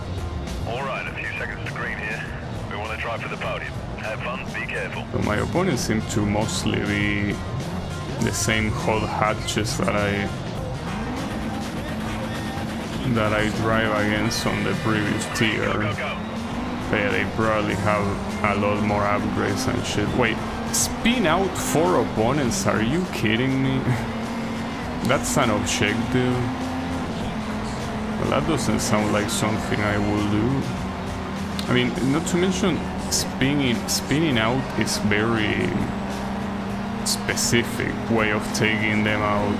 S3: Alright, a few seconds to green here. We want to try for the podium. Have fun, be careful.
S1: So my opponents seem to mostly be the same hot hatches that I drive against on the previous tier.
S3: Go, go, go.
S1: Yeah, they probably have a lot more upgrades and shit. Wait, spin out 4 opponents? Are you kidding me? That's an objective. Well, that doesn't sound like something I will do. I mean, not to mention spinning out is very specific way of taking them out.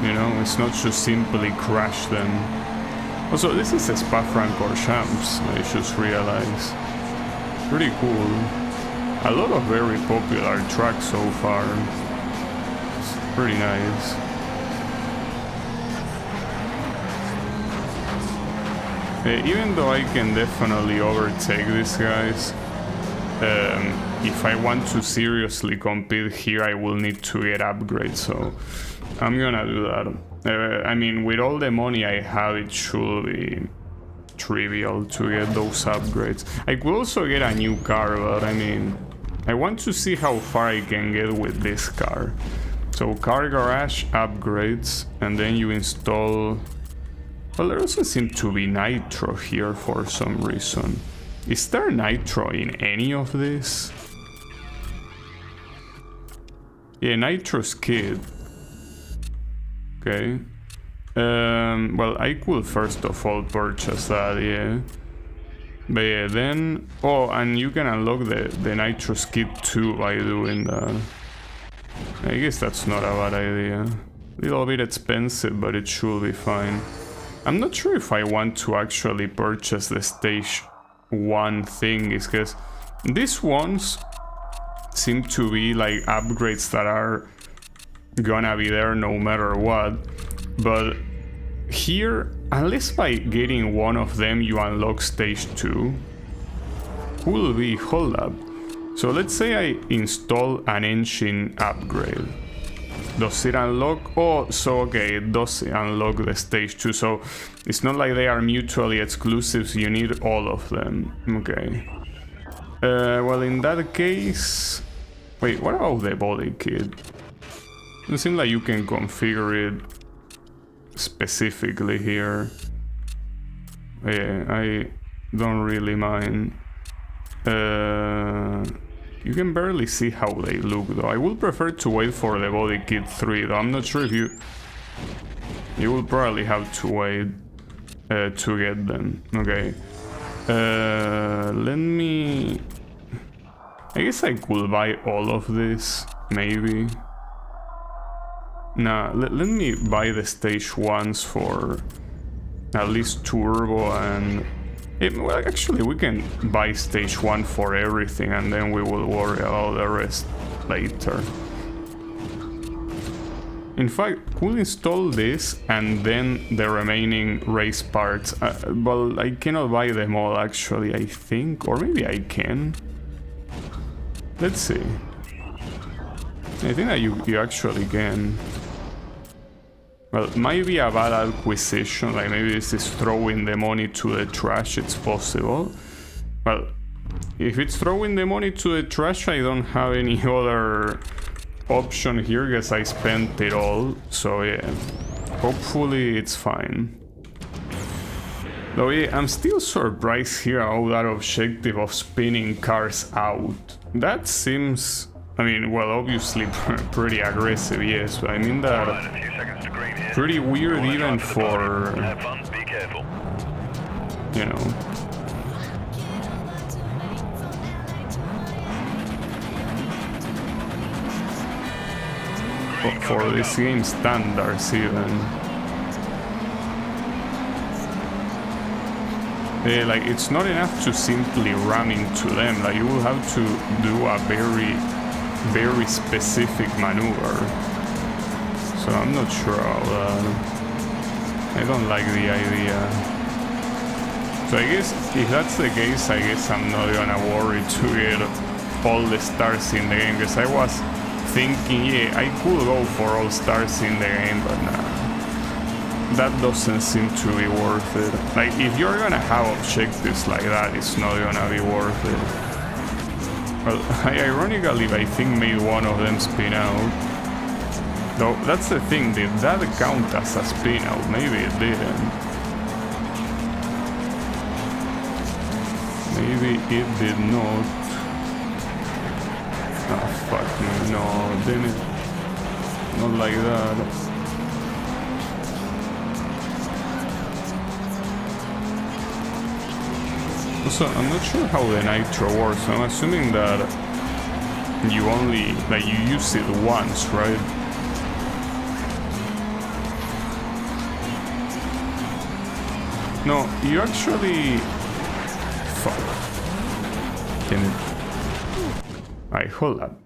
S1: You know, it's not just simply crash them. Also, this is a Spa-Francorchamps, I just realized. Pretty cool. A lot of very popular tracks so far. It's pretty nice. Even though I can definitely overtake these guys, if I want to seriously compete here, I will need to get upgrades, so I'm gonna do that. I mean, with all the money I have, it should be trivial to get those upgrades. I could also get a new car, but I mean, I want to see how far I can get with this car. So car garage upgrades, and then you install... Well, there doesn't seem to be nitro here for some reason. Is there nitro in any of this? Yeah, nitro's kid. Okay. Well, I could first of all purchase that, yeah. But yeah, then... Oh, and you can unlock the nitrous kit too by doing that. I guess that's not a bad idea. A little bit expensive, but it should be fine. I'm not sure if I want to actually purchase the stage 1 thing, because these ones seem to be like upgrades that are gonna be there no matter what. But here, unless by getting one of them you unlock stage 2, could be, hold up. So let's say I install an engine upgrade. Does it unlock? Oh, so okay, it does unlock the stage 2. So it's not like they are mutually exclusive, so you need all of them. Okay. Well, in that case... Wait, what about the body kit? It seems like you can configure it specifically here. Yeah, I don't really mind. You can barely see how they look though. I would prefer to wait for the body kit 3 though. I'm not sure if you will probably have to wait to get them. Okay. Let me... I guess I could buy all of this, maybe. Nah, let me buy the stage 1s for at least turbo and... well, actually, we can buy stage 1 for everything and then we will worry about the rest later. In fact, we'll install this and then the remaining race parts. Well, I cannot buy them all actually, I think. Or maybe I can. Let's see. I think that you actually can. Well, it might be a bad acquisition, like maybe this is throwing the money to the trash, it's possible. Well, if it's throwing the money to the trash, I don't have any other option here because I spent it all, so yeah, hopefully it's fine. Though yeah, I'm still surprised here about that objective of spinning cars out. That seems, I mean, well, obviously pretty aggressive, yes, but I mean that pretty weird even for, you know. For this game standards even. Like, it's not enough to simply ram into them, like you will have to do a very specific maneuver. So I'm not sure about that. I don't like the idea. So I guess if that's the case, I guess I'm not gonna worry to get all the stars in the game, because I was thinking, yeah, I could go for all stars in the game, but nah. That doesn't seem to be worth it. Like, if you're gonna have objectives like that, it's not gonna be worth it. Well, ironically, I think made one of them spin out. Though, that's the thing, did that count as a spin out? Maybe it didn't. Maybe it did not. Ah, fuck me, no, damn it. Not like that. Also, I'm not sure how the nitro works. I'm assuming that you only, like, you use it once, right? No, you actually... Fuck. Damn it. Alright, hold up.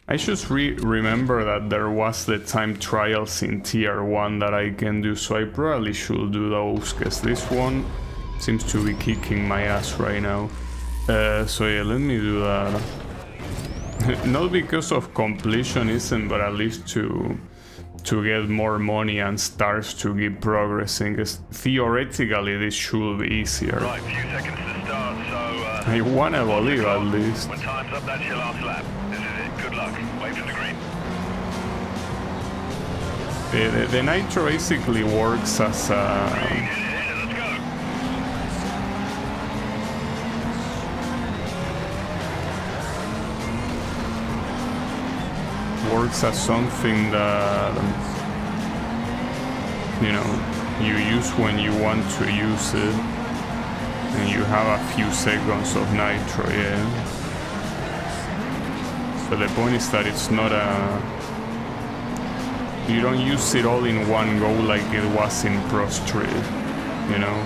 S1: I just remember that there was the time trials in tier 1 that I can do, so I probably should do those, because this one seems to be kicking my ass right now. So yeah, let me do that. Not because of completionism, but at least to get more money and stars to keep progressing, because theoretically this should be easier.
S3: Right, few seconds to start, so...
S1: I wanna believe at least.
S3: When time's up, that's your last lap. This is it. Good luck. Wait for the green.
S1: The nitro basically works as a... works as something that you know, you use when you want to use it, and you have a few seconds of nitro, yeah. So the point is that it's not you don't use it all in one go like it was in ProStreet, you know,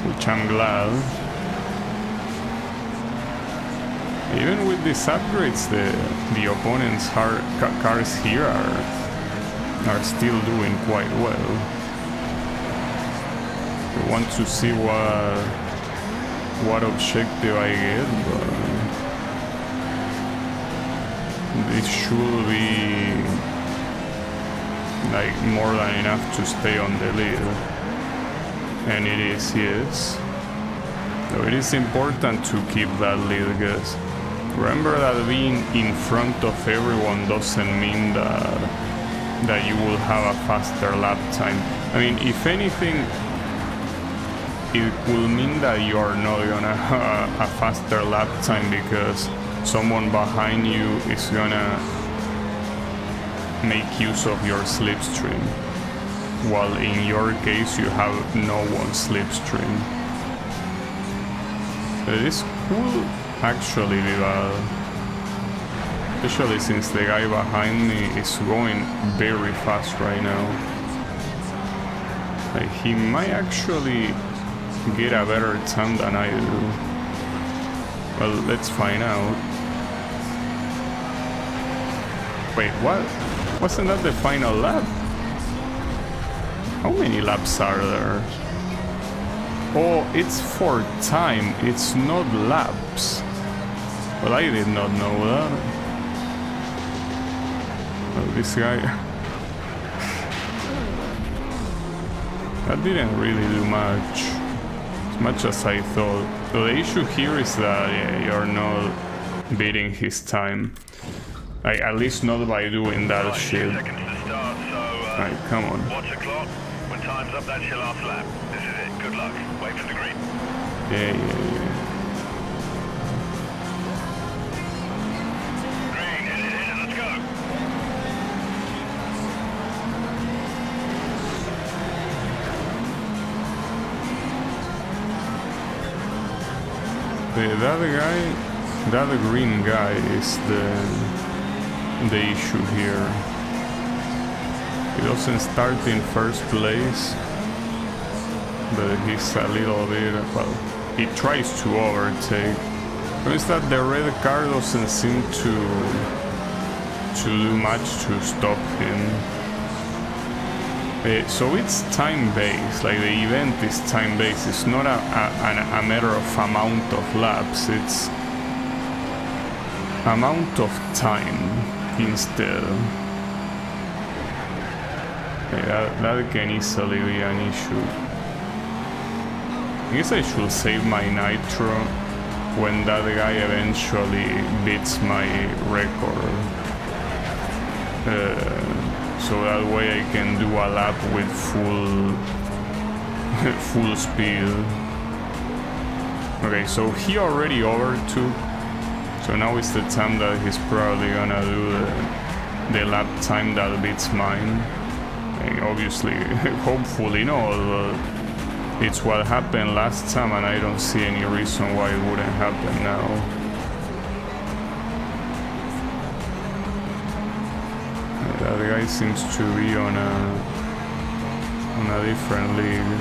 S1: which I'm glad. Even with these upgrades, the opponents' cars here are still doing quite well. I want to see what objective I get, but this should be like more than enough to stay on the lead. And it is, yes. So it is important to keep that lead, guys. Remember that being in front of everyone doesn't mean that you will have a faster lap time. I mean, if anything, it will mean that you are not gonna have a faster lap time because someone behind you is gonna make use of your slipstream, while in your case you have no one slipstream. It is cool actually, especially since the guy behind me is going very fast right now. Like, he might actually get a better time than I do. Well, let's find out. Wait, what? Wasn't that the final lap? How many laps are there? Oh, it's for time, it's not laps. Well, I did not know that. Well, this guy... that didn't really do much as I thought. So the issue here is that you're not beating his time. Like, at least not by doing that
S3: Right,
S1: shit.
S3: 2 seconds to start, so
S1: Alright, come on.
S3: watch the clock. When time's up, that's your last lap. This is it. Good luck. Wait for the green.
S1: Yeah.
S3: Green, hit it, let's go.
S1: That green guy is the issue here. He doesn't start in first place, but he's a little bit, well, he tries to overtake. Notice that the red car doesn't seem to do much to stop him. So it's time-based, like the event is time-based. It's not a matter of amount of laps, it's amount of time instead. That can easily be an issue. I guess I should save my nitro when that guy eventually beats my record. So that way I can do a lap with full speed. Okay, so he already overtook. So now is the time that he's probably gonna do the lap time that beats mine. And obviously, hopefully not, but it's what happened last time and I don't see any reason why it wouldn't happen now. That guy seems to be on a different league.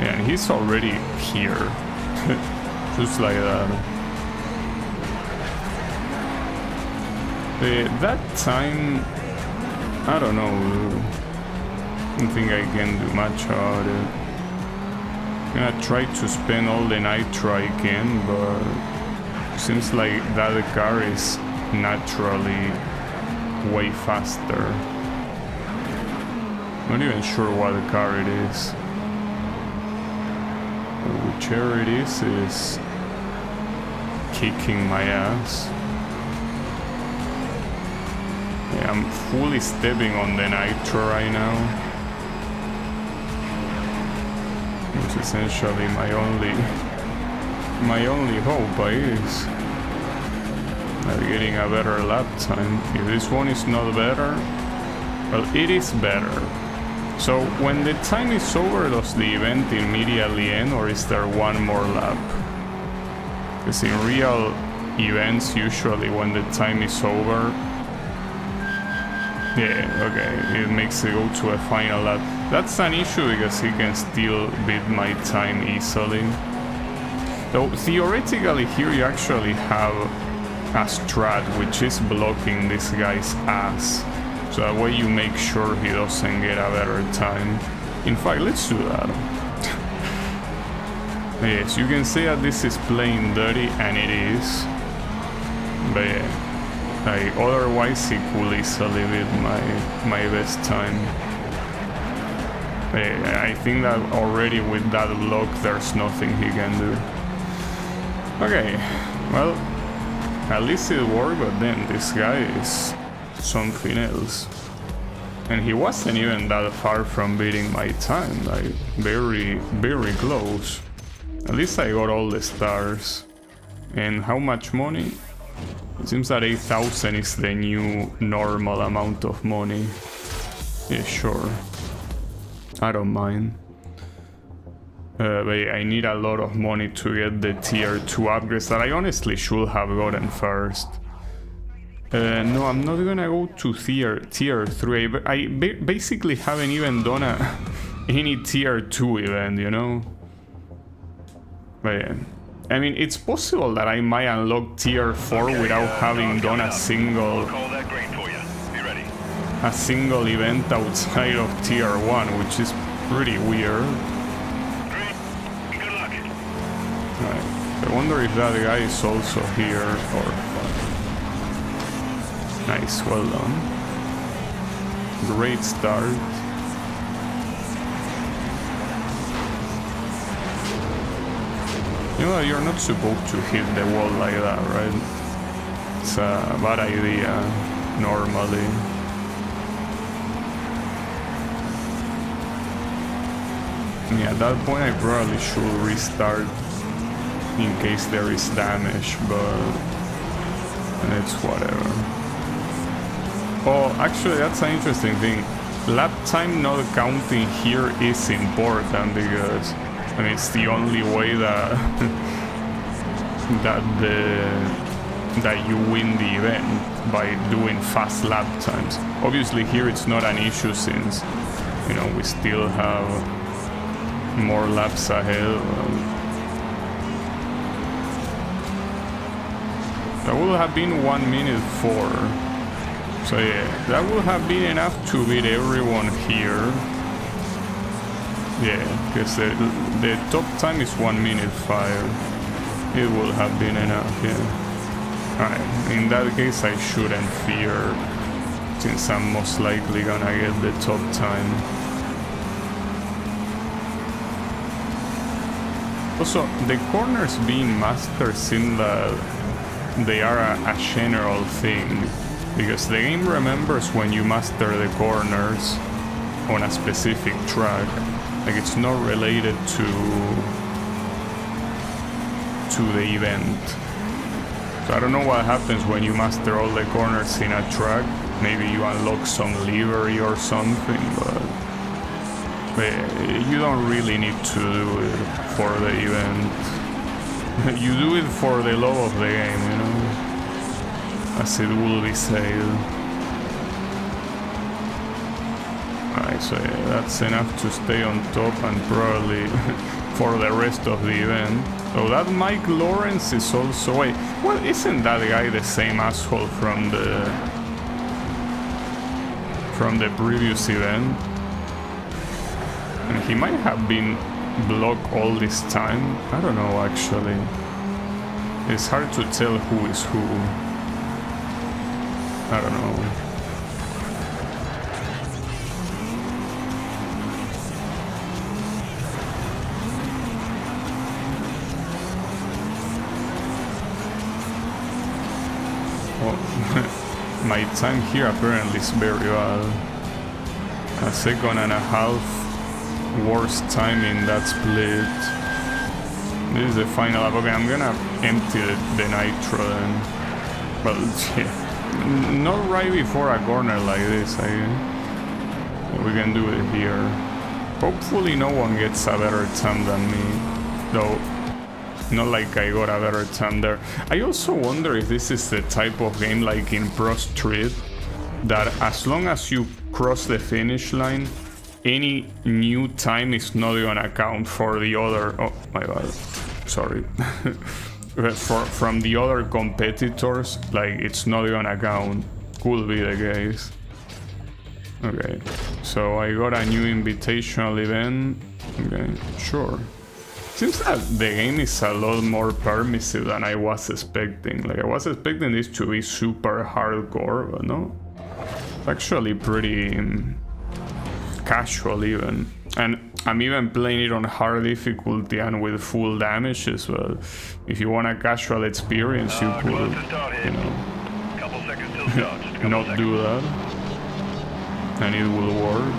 S1: Yeah, and he's already here. Just like that. That time, I don't know. I don't think I can do much about it. I'm gonna try to spend all the nitro I can, but seems like that car is naturally way faster. Not even sure what car it is. But whichever it is kicking my ass. Yeah, I'm fully stepping on the nitro right now. times, essentially my only hope, I guess. Getting a better lap time. If this one is not better, well, it is better. So when the time is over, does the event immediately end, or is there one more lap? Because in real events, usually when the time is over, yeah, okay, it makes it go to a final lap. That's an issue because he can still beat my time easily. So theoretically here you actually have a strat which is blocking this guy's ass. So that way you make sure he doesn't get a better time. In fact, let's do that. Yes, you can say that this is playing dirty, and it is. But yeah, like, otherwise he could easily beat my best time. I think that already with that block there's nothing he can do. Okay, well, at least it worked, but then this guy is something else. And he wasn't even that far from beating my time, like very, very close. At least I got all the stars. And how much money? It seems that 8,000 is the new normal amount of money. Yeah, sure. I don't mind. But I need a lot of money to get the tier 2 upgrades that I honestly should have gotten first. No, I'm not gonna go to tier 3. I basically haven't even done any tier 2 event, you know? But yeah. I mean, it's possible that I might unlock tier 4 without having done a single event outside of tier 1, which is pretty weird. Right. I wonder if that guy is also here or... Nice, well done. Great start. You know, you're not supposed to hit the wall like that, right? It's a bad idea, normally. Yeah, at that point I probably should restart in case there is damage, but it's whatever. Oh, actually that's an interesting thing. Lap time not counting here is important because I mean it's the only way that that you win the event, by doing fast lap times. Obviously here it's not an issue since, you know, we still have more laps ahead. That would have been 1 minute 4. So yeah, that would have been enough to beat everyone here. Yeah, because the top time is 1 minute 5. It would have been enough, yeah. Alright, in that case I shouldn't fear, since I'm most likely gonna get the top time. Also, the corners being mastered seem that they are a general thing, because the game remembers when you master the corners on a specific track. Like, it's not related to the event. So I don't know what happens when you master all the corners in a track. Maybe you unlock some livery or something, but you don't really need to do it for the event. You do it for the love of the game, you know, as it will be said. Alright, so yeah, that's enough to stay on top and probably for the rest of the event. So that Mike Lawrence is also... Wait, well, isn't that guy the same asshole from the previous event? And he might have been blocked all this time. I don't know, actually. It's hard to tell who is who. I don't know. My time here apparently is very bad. 1.5 seconds. worst timing that split. This is the final lap. Okay, I'm gonna empty the nitro then. But yeah, not right before a corner like this. We can do it here. Hopefully no one gets a better time than me, though. Not like I got a better time there. I also wonder if this is the type of game like in ProStreet that as long as you cross the finish line, any new time is not gonna count for the other. Oh my god, sorry. From the other competitors, like it's not gonna count. Could be the case. Okay, so I got a new invitational event. Okay, sure. Seems that the game is a lot more permissive than I was expecting. Like I was expecting this to be super hardcore, but no. It's actually pretty casual even. And I'm even playing it on hard difficulty and with full damage as well. If you want a casual experience, you could, you know, not do that. And it will work.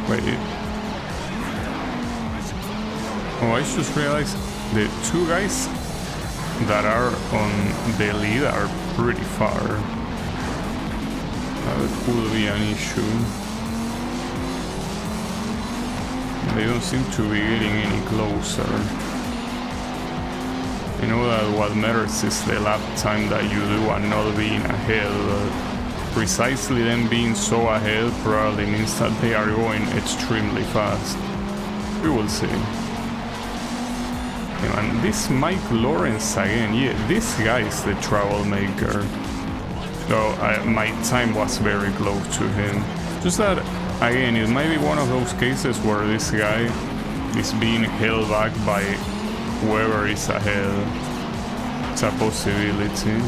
S1: Wait. Oh, I just realized the two guys that are on the lead are pretty far. That could be an issue. They don't seem to be getting any closer. You know that what matters is the lap time that you do and not being ahead. Precisely them being so ahead probably means that they are going extremely fast. We will see. And this Mike Lawrence again, yeah, this guy is the troublemaker. Though my time was very close to him. Just that, again, it might be one of those cases where this guy is being held back by whoever is ahead. It's a possibility.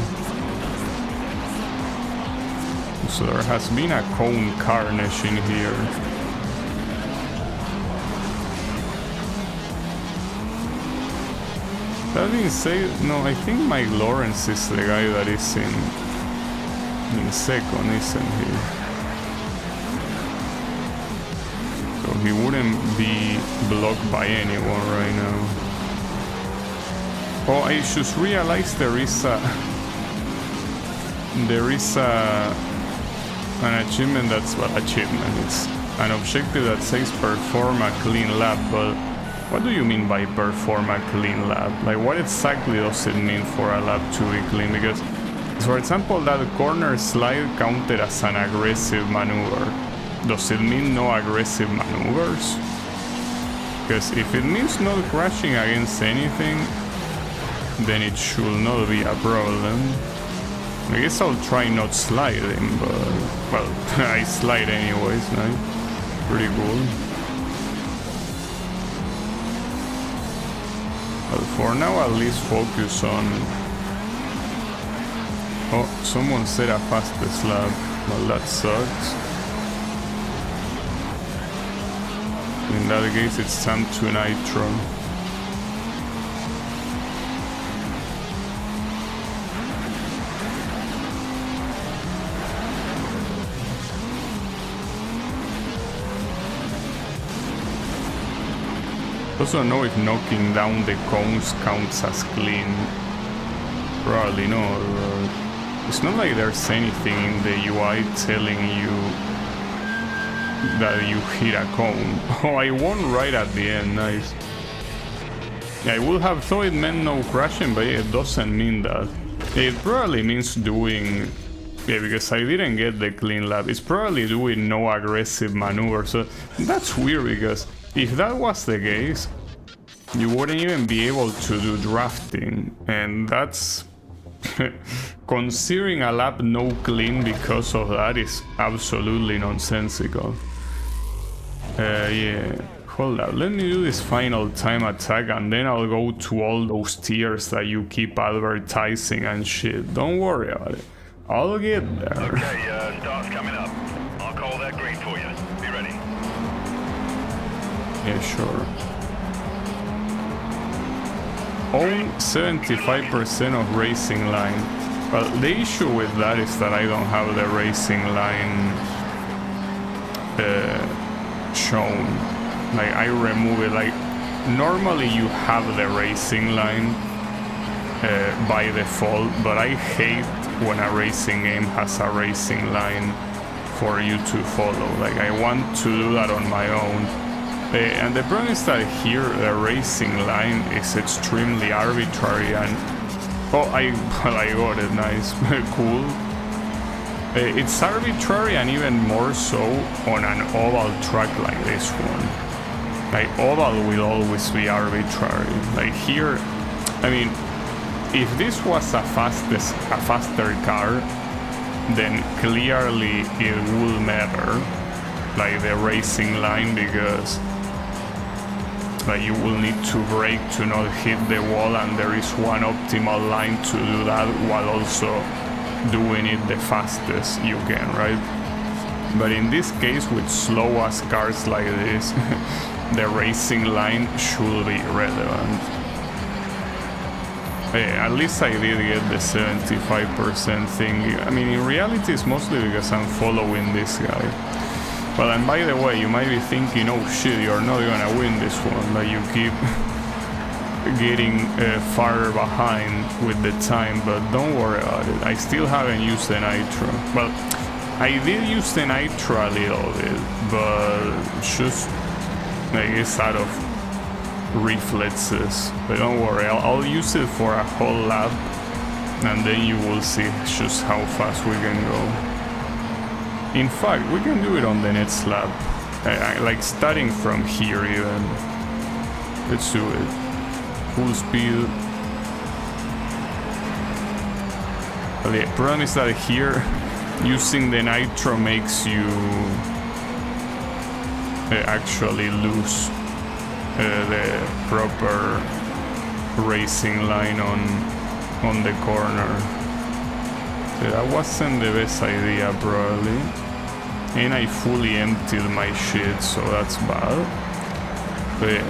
S1: So there has been a cone carnage in here. That being said, no, I think Mike Lawrence is the guy that is in second, isn't he? So he wouldn't be blocked by anyone right now. Oh, I just realized there is an achievement that's, well, achievement. It's an objective that says perform a clean lap, but what do you mean by perform a clean lap? Like, what exactly does it mean for a lap to be clean? Because, for example, that corner slide counted as an aggressive maneuver. Does it mean no aggressive maneuvers? Because if it means not crashing against anything, then it should not be a problem. I guess I'll try not sliding, but, well, I slide anyways, right? Pretty cool. But for now, at least focus on... Oh, someone said a fastest lap. Well, that sucks. In that case, it's time to nitro. I also don't know if knocking down the cones counts as clean. Probably not. It's not like there's anything in the UI telling you that you hit a cone. Oh, I won right at the end, nice. Yeah, I would have thought it meant no crashing, but it doesn't mean that. It probably means doing... Yeah, because I didn't get the clean lap. It's probably doing no aggressive maneuver, so that's weird because... If that was the case, you wouldn't even be able to do drafting, and that's... considering a lap no clean because of that is absolutely nonsensical. Yeah, hold up, let me do this final time attack and then I'll go to all those tiers that you keep advertising and shit. Don't worry about it, I'll get there.
S3: Okay, start's coming up. I'll call that green for you. Be ready.
S1: Yeah, sure. Own 75% of racing line. Well, the issue with that is that I don't have the racing line shown. Like, I remove it. Like, normally you have the racing line by default, but I hate when a racing game has a racing line for you to follow. Like, I want to do that on my own. And the problem is that here the racing line is extremely arbitrary and... Oh, I got it, nice, cool. It's arbitrary and even more so on an oval track like this one. Like, oval will always be arbitrary. Like here, I mean, if this was a faster car, then clearly it will matter, like the racing line, because like you will need to brake to not hit the wall, and there is one optimal line to do that while also doing it the fastest you can, right? But in this case, with slow ass cars like this, the racing line should be relevant. At least I did get the 75% thing. I mean, in reality it's mostly because I'm following this guy. Well, and by the way, you might be thinking, oh shit, you're not gonna win this one, like you keep getting far behind with the time, but don't worry about it. I still haven't used the nitro. Well, I did use the nitro a little bit, but just like it's out of reflexes. But don't worry, I'll use it for a whole lap, and then you will see just how fast we can go. In fact, we can do it on the next lap, like starting from here even. Let's do it. Full speed. But the problem is that here, using the nitro makes you actually lose the proper racing line on the corner. That wasn't the best idea, probably. And I fully emptied my shit, so that's bad. But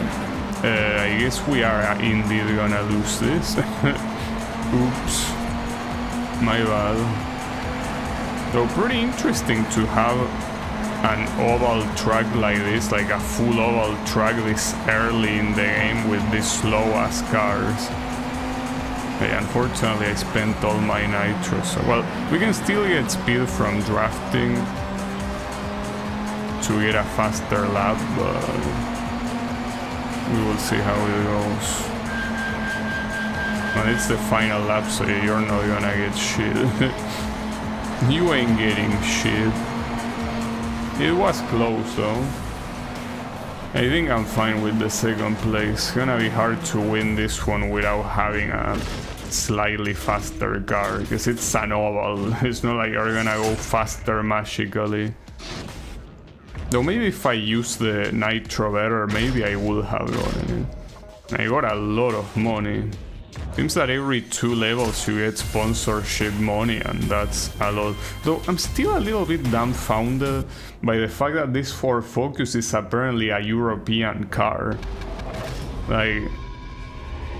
S1: I guess we are indeed gonna lose this. Oops. My bad. So pretty interesting to have an oval track like this, like a full oval track this early in the game with these slow ass cars. Unfortunately, I spent all my nitro, so well, we can still get speed from drafting to get a faster lap, but we will see how it goes. And it's the final lap, so you're not gonna get shit. You ain't getting shit. It was close though. I think I'm fine with the second place. It's gonna be hard to win this one without having a slightly faster car, because it's an oval. It's not like you're gonna go faster magically. Though maybe if I use the nitro better, maybe I would have gotten it. I got a lot of money. Seems that every 2 levels you get sponsorship money, and that's a lot. Though I'm still a little bit dumbfounded by the fact that this Ford Focus is apparently a European car. Like,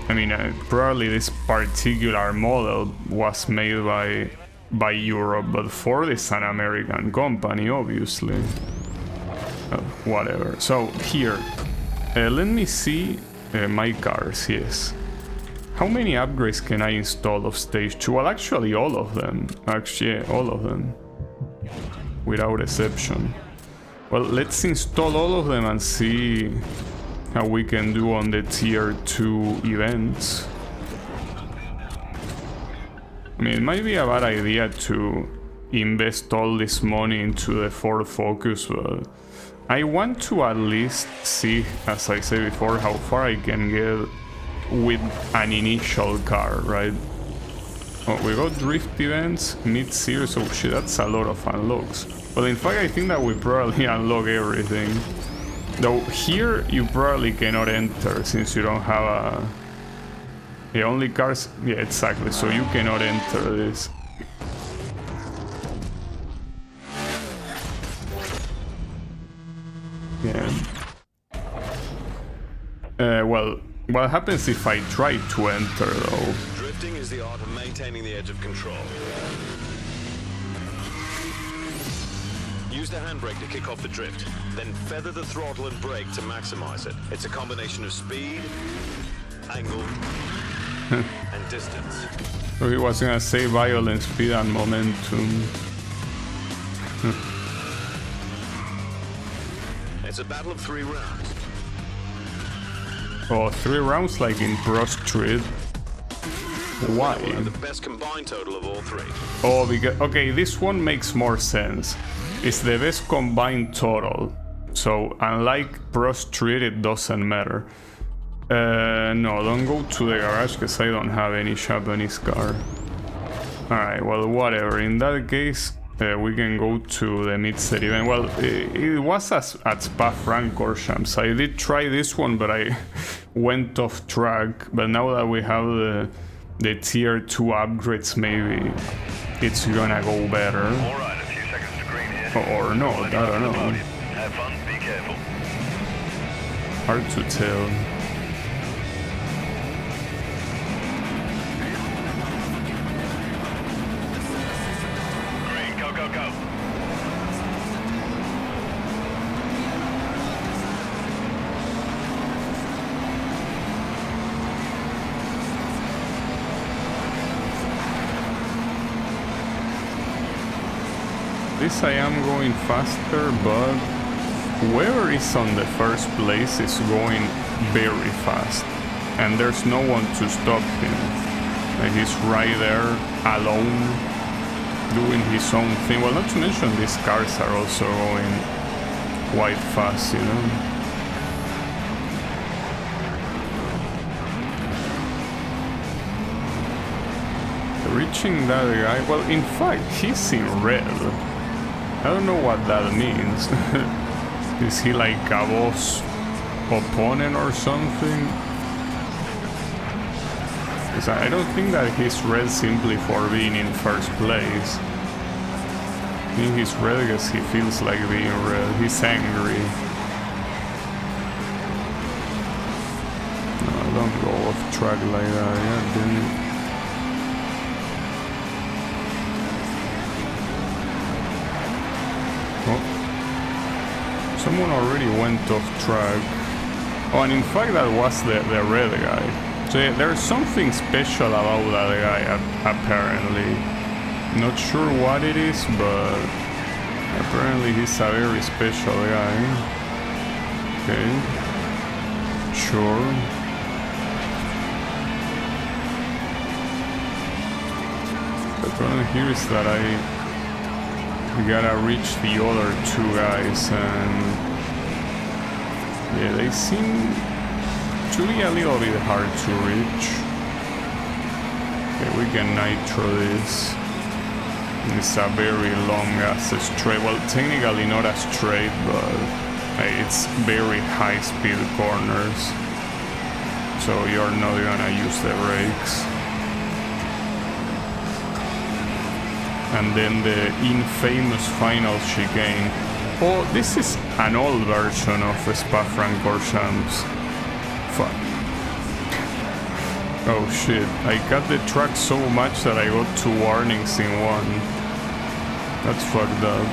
S1: I mean, probably this particular model was made by Europe, but Ford is an American company, obviously. Whatever. So here, let me see my cars. Yes. How many upgrades can I install of stage 2? Well, actually all of them. Actually, all of them. Without exception. Well, let's install all of them and see how we can do on the tier 2 events. I mean, it might be a bad idea to invest all this money into the Ford Focus, but I want to at least see, as I said before, how far I can get with an initial car, right? Oh, we got drift events, mid-series. Oh shit, that's a lot of unlocks. Well, in fact, I think that we probably unlock everything. Though here you probably cannot enter since you don't have a... The only cars... Yeah, exactly, so you cannot enter this. Yeah. Well, what happens if I try to enter though?
S2: Drifting is the art of maintaining the edge of control. Use the handbrake to kick off the drift, then feather the throttle and brake to maximize it. It's a combination of speed, angle, and distance.
S1: So he was gonna say violence, speed, and momentum.
S2: It's a battle of 3 rounds.
S1: Oh, 3 rounds like in ProStreet. Why?
S2: We'll have the best combined total of all 3.
S1: Oh, because okay, this one makes more sense. It's the best combined total. So unlike ProStreet, it doesn't matter. No, don't go to the garage because I don't have any Japanese car. Alright, well, whatever. In that case, we can go to the mid-city event. Well, it was at Spa-Francorchamps. I did try this one, but I went off track. But now that we have the tier 2 upgrades, maybe it's gonna go better.
S3: Alright, a few seconds to green here.
S1: Or not, I don't know.
S3: Have fun, be careful.
S1: Hard to tell.
S3: Green, go, go, go.
S1: This I am going faster, but whoever is on the first place is going very fast. And there's no one to stop him. Like he's right there, alone, doing his own thing. Well, not to mention these cars are also going quite fast, you know? Reaching that guy, well, in fact, he's in red. I don't know what that means. Is he like a boss opponent or something? Because I don't think that he's red simply for being in first place. I think he's red because he feels like being red. He's angry. No, don't go off track like that. Yeah, then... Someone already went off track. Oh, and in fact that was the red guy. So yeah, there's something special about that guy, apparently. Not sure what it is, but apparently he's a very special guy. Okay. Sure. The problem here is that we gotta reach the other 2 guys, and yeah, they seem to be a little bit hard to reach. Okay, we can nitro this. It's a very long ass straight. Well, technically not a straight, but it's very high speed corners, so you're not gonna use the brakes. And then the infamous final chicane. Oh, this is an old version of Spa-Francorchamps. Fuck. Oh shit, I cut the track so much that I got 2 warnings in one. That's fucked up.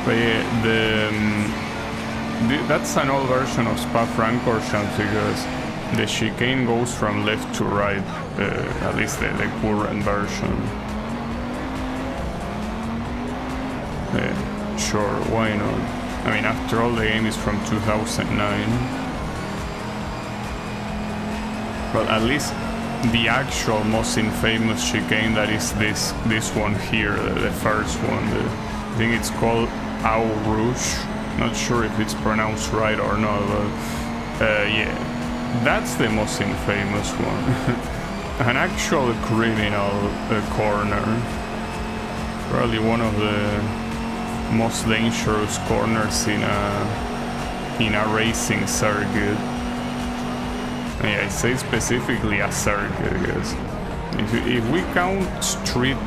S1: But yeah, that's an old version of Spa-Francorchamps because the chicane goes from left to right, at least the current version. Sure, why not? I mean, after all, the game is from 2009. But at least the actual most infamous chicane, that is this one here, the first one. I think it's called Au Rouge. Not sure if it's pronounced right or not, but yeah, that's the most infamous one. An actual criminal corner. Probably one of the most dangerous corners in a racing circuit. Yeah, I say specifically a circuit, because if we count street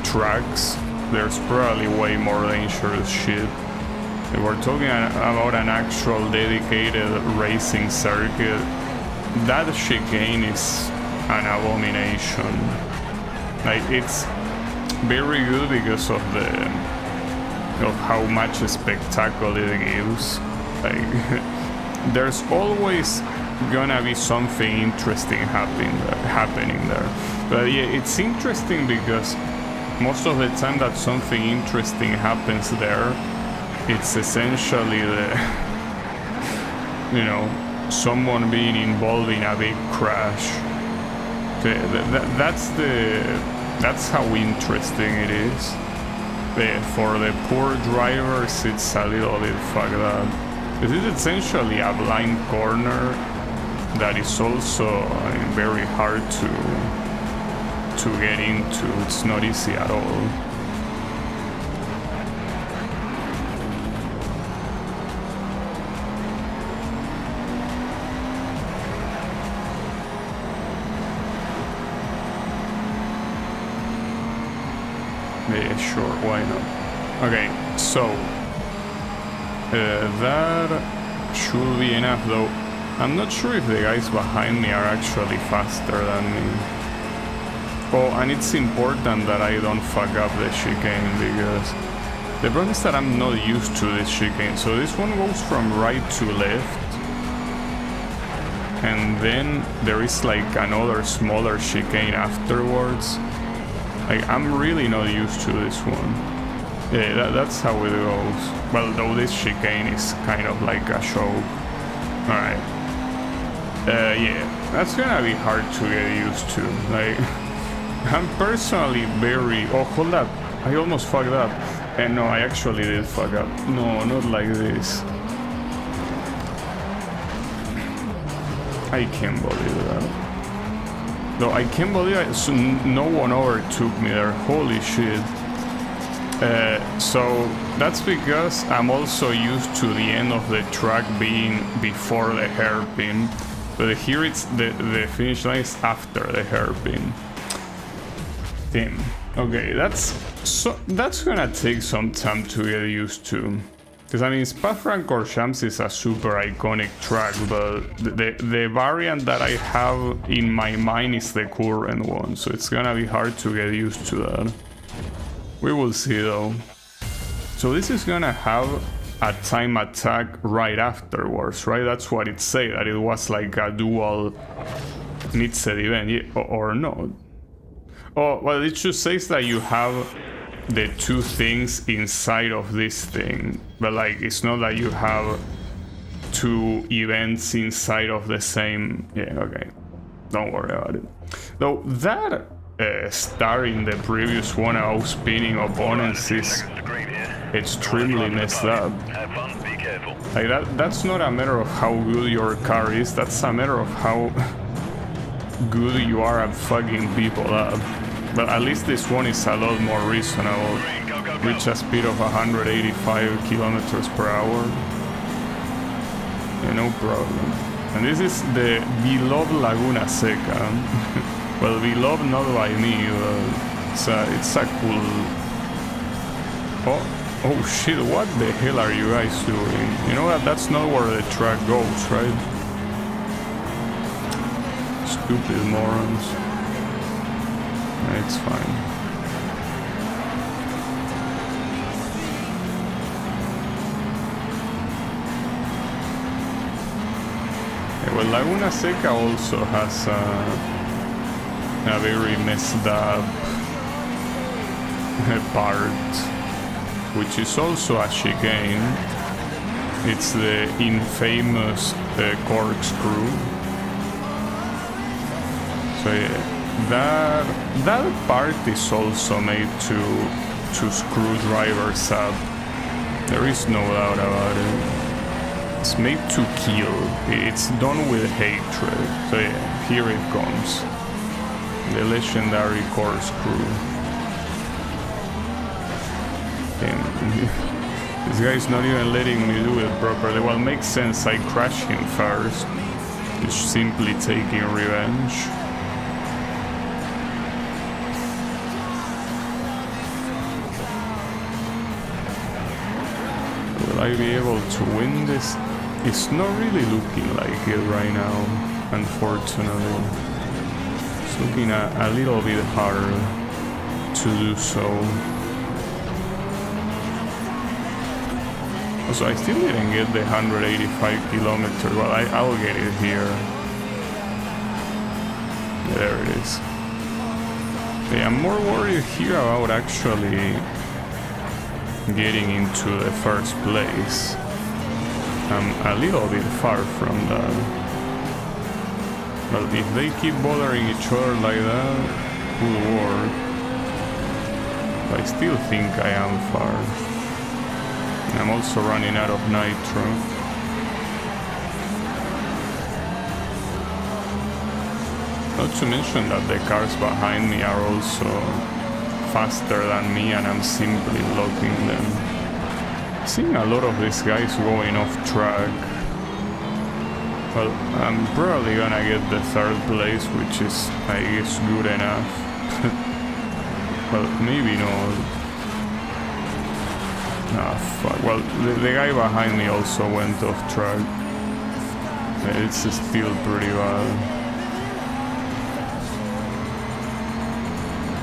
S1: tracks, there's probably way more dangerous shit. we're talking about an actual dedicated racing circuit, that chicane is an abomination. Like, it's very good because of how much spectacle it gives. Like, there's always gonna be something interesting happening there. But yeah, it's interesting because most of the time that something interesting happens there, it's essentially someone being involved in a big crash. That's how interesting it is. For the poor drivers, it's a little bit fucked up. This is essentially a blind corner that is also very hard to get into. It's not easy at all. Yeah, sure, why not? Okay, so that should be enough, though. I'm not sure if the guys behind me are actually faster than me. Oh, and it's important that I don't fuck up the chicane, because the problem is that I'm not used to this chicane. So this one goes from right to left, and then there is like another smaller chicane afterwards. Like, I'm really not used to this one. Yeah, that's how it goes. Well, though this chicane is kind of like a show. Alright. Yeah, that's gonna be hard to get used to. Like, I'm personally very... Oh, hold up. I almost fucked up. And no, I actually did fuck up. No, not like this. I can't believe that. Though I can't believe no one overtook me there. Holy shit. So that's because I'm also used to the end of the track being before the hairpin. But here it's the finish line is after the hairpin. Damn. Okay, that's gonna take some time to get used to. Because I mean, Spa-Francorchamps is a super iconic track, but the variant that I have in my mind is the current one, so it's gonna be hard to get used to that. We will see though. So this is gonna have a time attack right afterwards, right? That's what it said, that it was like a dual mid-set event, yeah, or not. Oh, well, it just says that you have the two things inside of this thing, but like it's not that you have two events inside of the same. Yeah, okay, don't worry about it. Though that star in the previous one about spinning opponents is extremely messed up. Like that's not a matter of how good your car is, that's a matter of how good you are at fucking people up. But at least this one is a lot more reasonable. Reach a speed of 185 kilometers per hour. Yeah, no problem. And this is the beloved Laguna Seca. Well, beloved not by me, but it's a cool... Oh shit, what the hell are you guys doing? You know that's not where the track goes, right? Stupid morons. It's fine. Yeah, well, Laguna Seca also has a very messed up part, which is also a chicane. It's the infamous corkscrew. So yeah. That part is also made to screw drivers up. There is no doubt about it. It's made to kill. It's done with hatred. So yeah, here it comes. The legendary corkscrew. This guy's not even letting me do it properly. Well, it makes sense. I crashed him first. It's simply taking revenge. Will I be able to win this? It's not really looking like it right now, unfortunately. It's looking a little bit hard to do so. So I still didn't get the 185 kilometers. Well, I'll get it here. There it is. Okay, I'm more worried here about actually getting into the first place. I'm a little bit far from that. But if they keep bothering each other like that, it will work. I still think I am far. I'm also running out of nitro. Not to mention that the cars behind me are also faster than me and I'm simply blocking them. Seeing a lot of these guys going off track. Well, I'm probably gonna get the third place, which is, I guess, good enough. Well, maybe not. Ah, fuck. Well, the guy behind me also went off track. It's still pretty bad.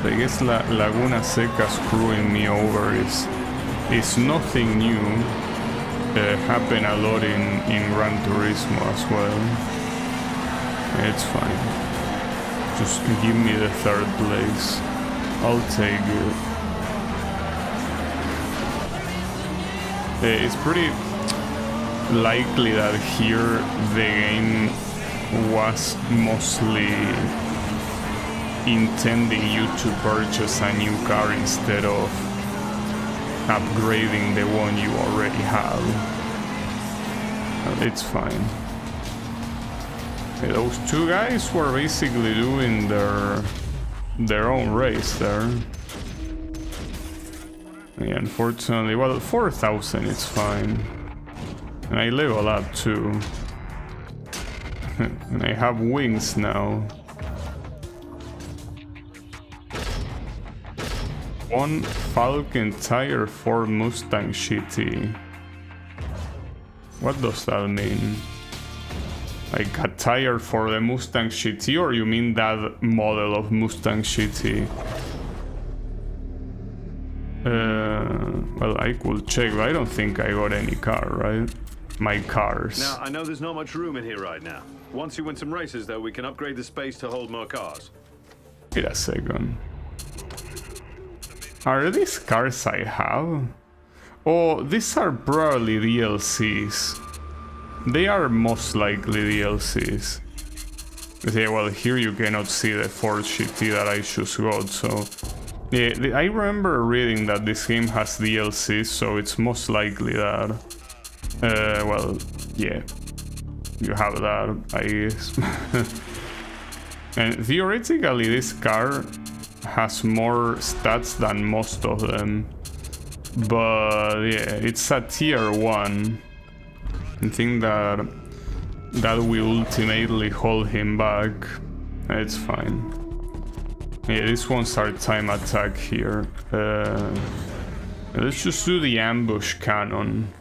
S1: I guess Laguna Seca screwing me over is nothing new. Happened a lot in Gran Turismo as well. It's fine. Just give me the third place. I'll take it. It's pretty likely that here the game was mostly intending you to purchase a new car instead of upgrading the one you already have. It's fine. Okay, those two guys were basically doing their own race there. Yeah, unfortunately, well, 4,000 is fine. And I level up too. And I have wings now. One Falcon tire for Mustang GT. What does that mean? Like a tire for the Mustang GT, or you mean that model of Mustang GT? Well, I could check, but I don't think I got any car, right? My cars.
S2: Now, I know there's not much room in here right now. Once you win some races, though, we can upgrade the space to hold more cars.
S1: Wait a second. Are these cars I have? Oh, these are probably DLCs. They are most likely DLCs. Yeah, well, here you cannot see the Ford GT that I just got, so... Yeah, I remember reading that this game has DLCs, so it's most likely that... well, yeah. You have that, I guess. And theoretically, this car has more stats than most of them. But yeah, it's a tier 1. I think that will ultimately hold him back. It's fine. Yeah, these ones are time attack here. Let's just do the ambush cannon.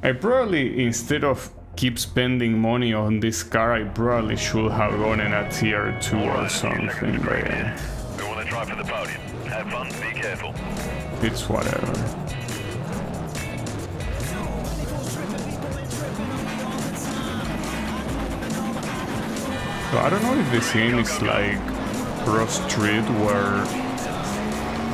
S1: I probably, instead of keep spending money on this car, I probably should have gone in a tier 2 or something. But yeah.
S3: We want to drive to the podium. Have fun, be careful.
S1: It's whatever. So I don't know if this game is like ProStreet, where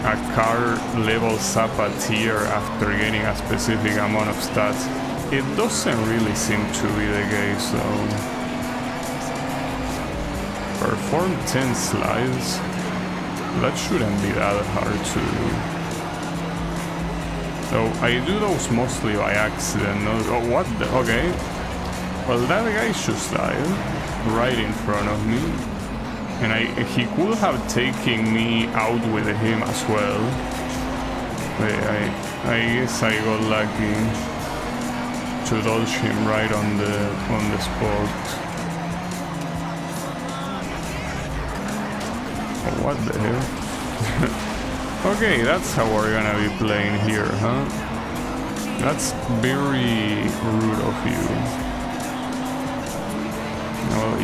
S1: a car levels up a tier after getting a specific amount of stats. It doesn't really seem to be the case though. Perform 10 slides? That shouldn't be that hard to do. So I do those mostly by accident. Oh, what the? Okay. Well, that guy just died right in front of me. And he could have taken me out with him as well. But I guess I got lucky to dodge him right on the spot. Oh, what the hell? Okay, that's how we're gonna be playing here, huh? That's very rude of you. Well,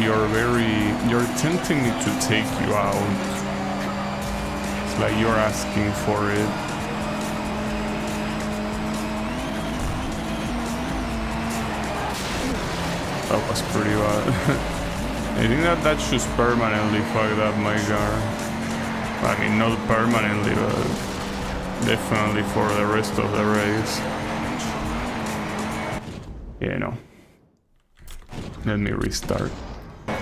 S1: you're tempting me to take you out. It's like you're asking for it. That was pretty bad. I think that should permanently fuck up my car. I mean, not permanently, but definitely for the rest of the race. Yeah, no. Let me restart.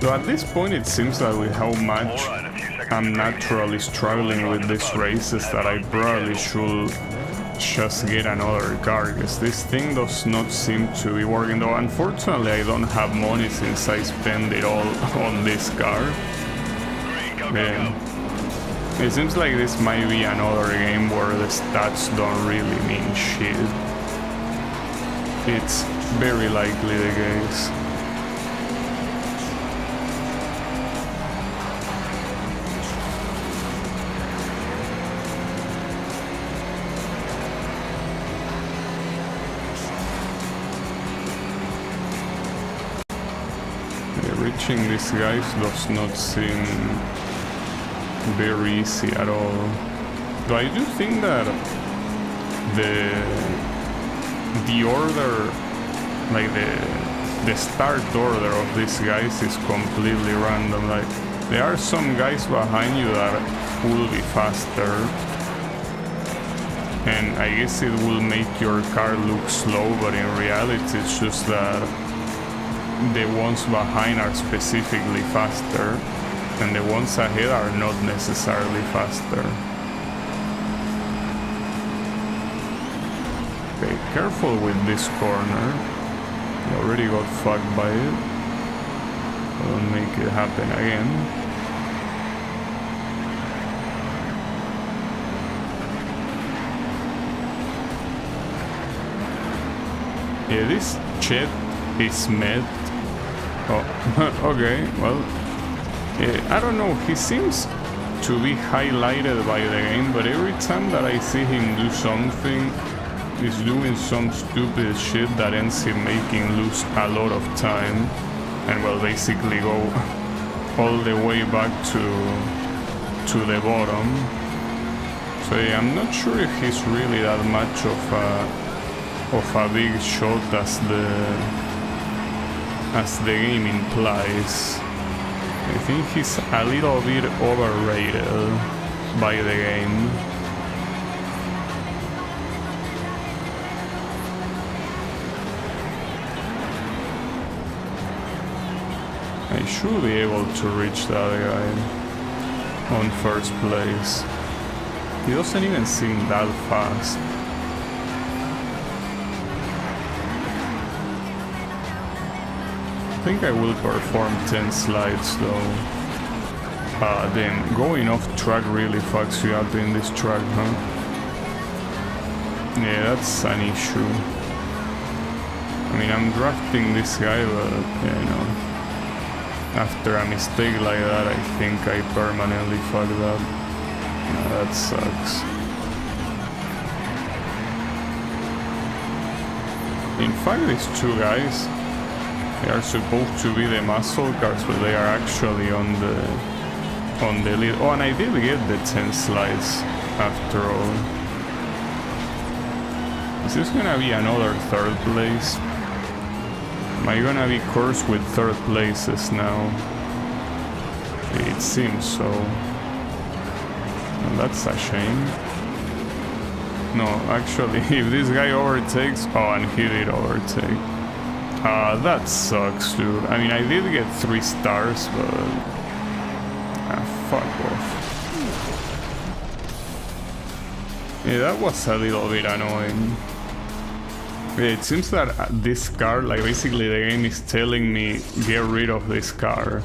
S1: So at this point it seems that with how much I'm naturally struggling with these races that I probably should just get another car, because this thing does not seem to be working, though unfortunately I don't have money since I spend it all on this car. It seems like this might be another game where the stats don't really mean shit. It's very likely the case. Reaching these guys does not seem very easy at all. Though I do think that the order, like the start order of these guys is completely random. Like, there are some guys behind you that will be faster, and I guess it will make your car look slow, but in reality it's just that the ones behind are specifically faster, and the ones ahead are not necessarily faster. Okay, careful with this corner. You already got fucked by it. Don't make it happen again. Yeah, this chat is met. Oh, okay, well, I don't know, he seems to be highlighted by the game, but every time that I see him do something, he's doing some stupid shit that ends him making lose a lot of time, and well, basically go all the way back to the bottom. So yeah, I'm not sure if he's really that much of a big shot as the game implies. I think he's a little bit overrated by the game. I should be able to reach that guy on first place. He doesn't even seem that fast. I think I will perform 10 slides though. Then going off track really fucks you up in this track, huh? Yeah, that's an issue. I mean, I'm drafting this guy, but yeah, you know, after a mistake like that, I think I permanently fucked up. That sucks. In fact, these two guys, they are supposed to be the muscle cars, but they are actually on the lead. Oh, and I did get the 10 slides after all. Is this gonna be another third place? Am I gonna be cursed with third places now? It seems so. And that's a shame. No, actually, if this guy overtakes... Oh, and he did overtake. That sucks, dude. I mean, I did get 3 stars, but... fuck off. Yeah, that was a little bit annoying. It seems that this car, like basically the game is telling me get rid of this car.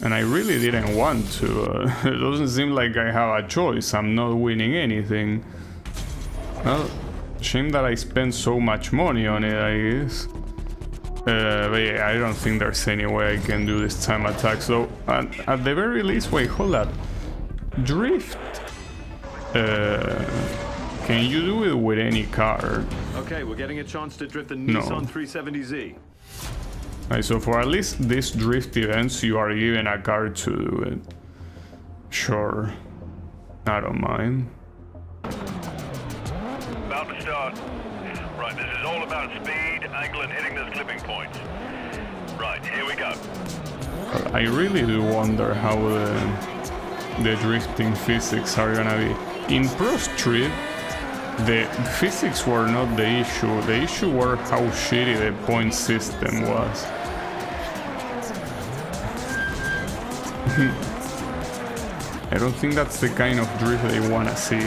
S1: And I really didn't want to. It doesn't seem like I have a choice. I'm not winning anything. Well, shame that I spent so much money on it, I guess. But yeah, I don't think there's any way I can do this time attack. So at the very least, wait, hold up. Drift Can you do it with any car?
S2: Okay, we're getting a chance to drift the
S1: No.
S2: Nissan 370Z.
S1: Alright, so for at least these drift events, you are given a car to do it. Sure. I don't mind.
S3: About to start. Right, this is all about speed, angle, and hitting those clipping points. Right, here we go.
S1: But I really do wonder how the drifting physics are gonna be. In ProStreet, the physics were not the issue. The issue were how shitty the point system was. I don't think that's the kind of drift they wanna see.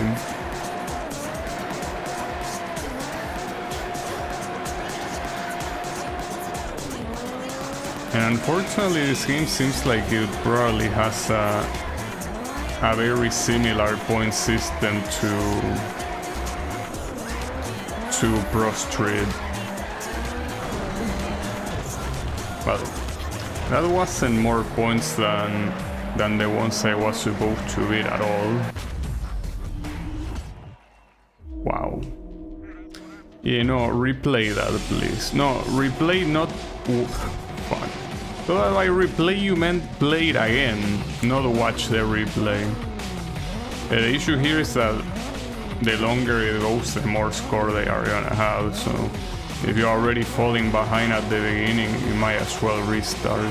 S1: And unfortunately, this game seems like it probably has a very similar point system to ProStreet. But that wasn't more points than the ones I was supposed to beat at all. Wow. Yeah, no, replay that, please. No, replay not... Fuck. So that by replay you meant play it again, not watch the replay. The issue here is that the longer it goes, the more score they are gonna have, so if you're already falling behind at the beginning, you might as well restart.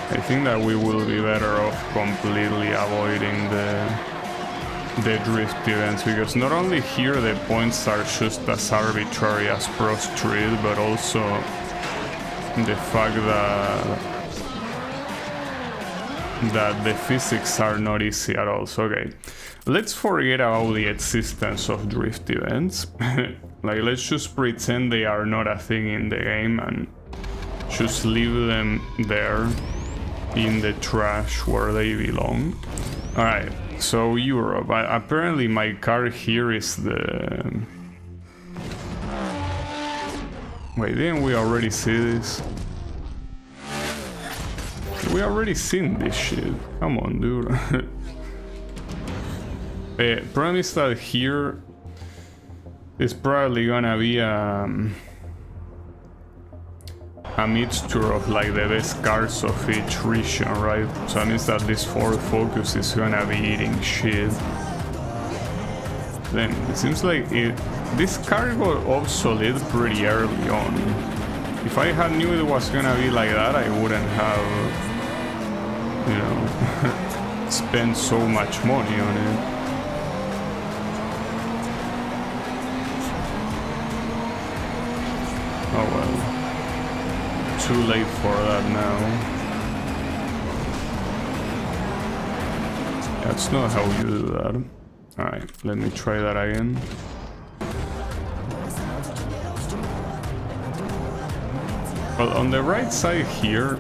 S1: I think that we will be better off completely avoiding the drift events, because not only here the points are just as arbitrary as ProStreet, but also the fact that the physics are not easy at all. So okay, let's forget about the existence of drift events. Like, let's just pretend they are not a thing in the game and just leave them there in the trash where they belong. Alright, so Europe. Apparently my car here is the... Wait, didn't we already see this? We already seen this shit. Come on, dude. Problem is that here is probably gonna be a mixture of like the best cars of each region, right? So that means that this Ford Focus is gonna be eating shit. Then it seems like this car got obsolete pretty early on. If I had knew it was gonna be like that, I wouldn't have, you know, spent so much money on it. Oh well. Too late for that now. That's not how you do that. Alright, let me try that again. Well, on the right side here,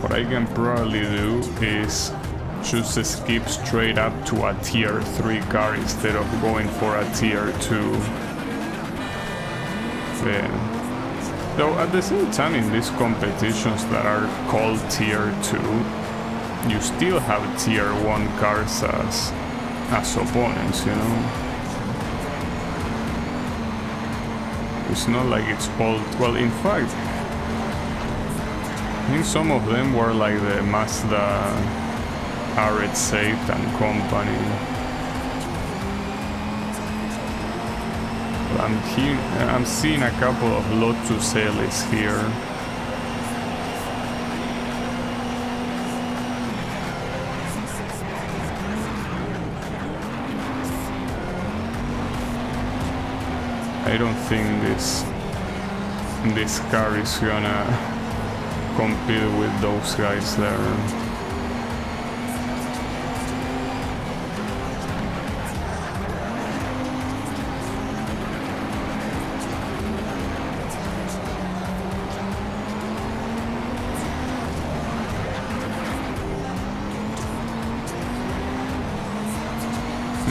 S1: what I can probably do is just skip straight up to a tier 3 car instead of going for a tier 2. Yeah. Though at the same time, in these competitions that are called tier 2, you still have tier 1 cars as opponents, you know? It's not like it's all... Well, in fact, I think some of them were like the Mazda R8 and company. I'm seeing a couple of Lotus Elise here. I don't think this car is gonna compete with those guys there.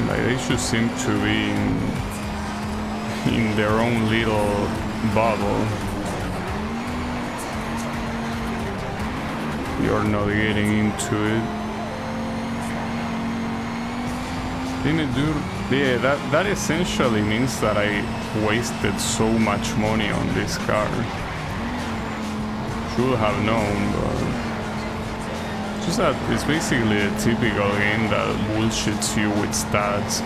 S1: Like, they should seem to be in their own little bubble. You're not getting into it. Didn't do... Yeah, that essentially means that I wasted so much money on this car. Should have known, but... Just that it's basically a typical game that bullshits you with stats.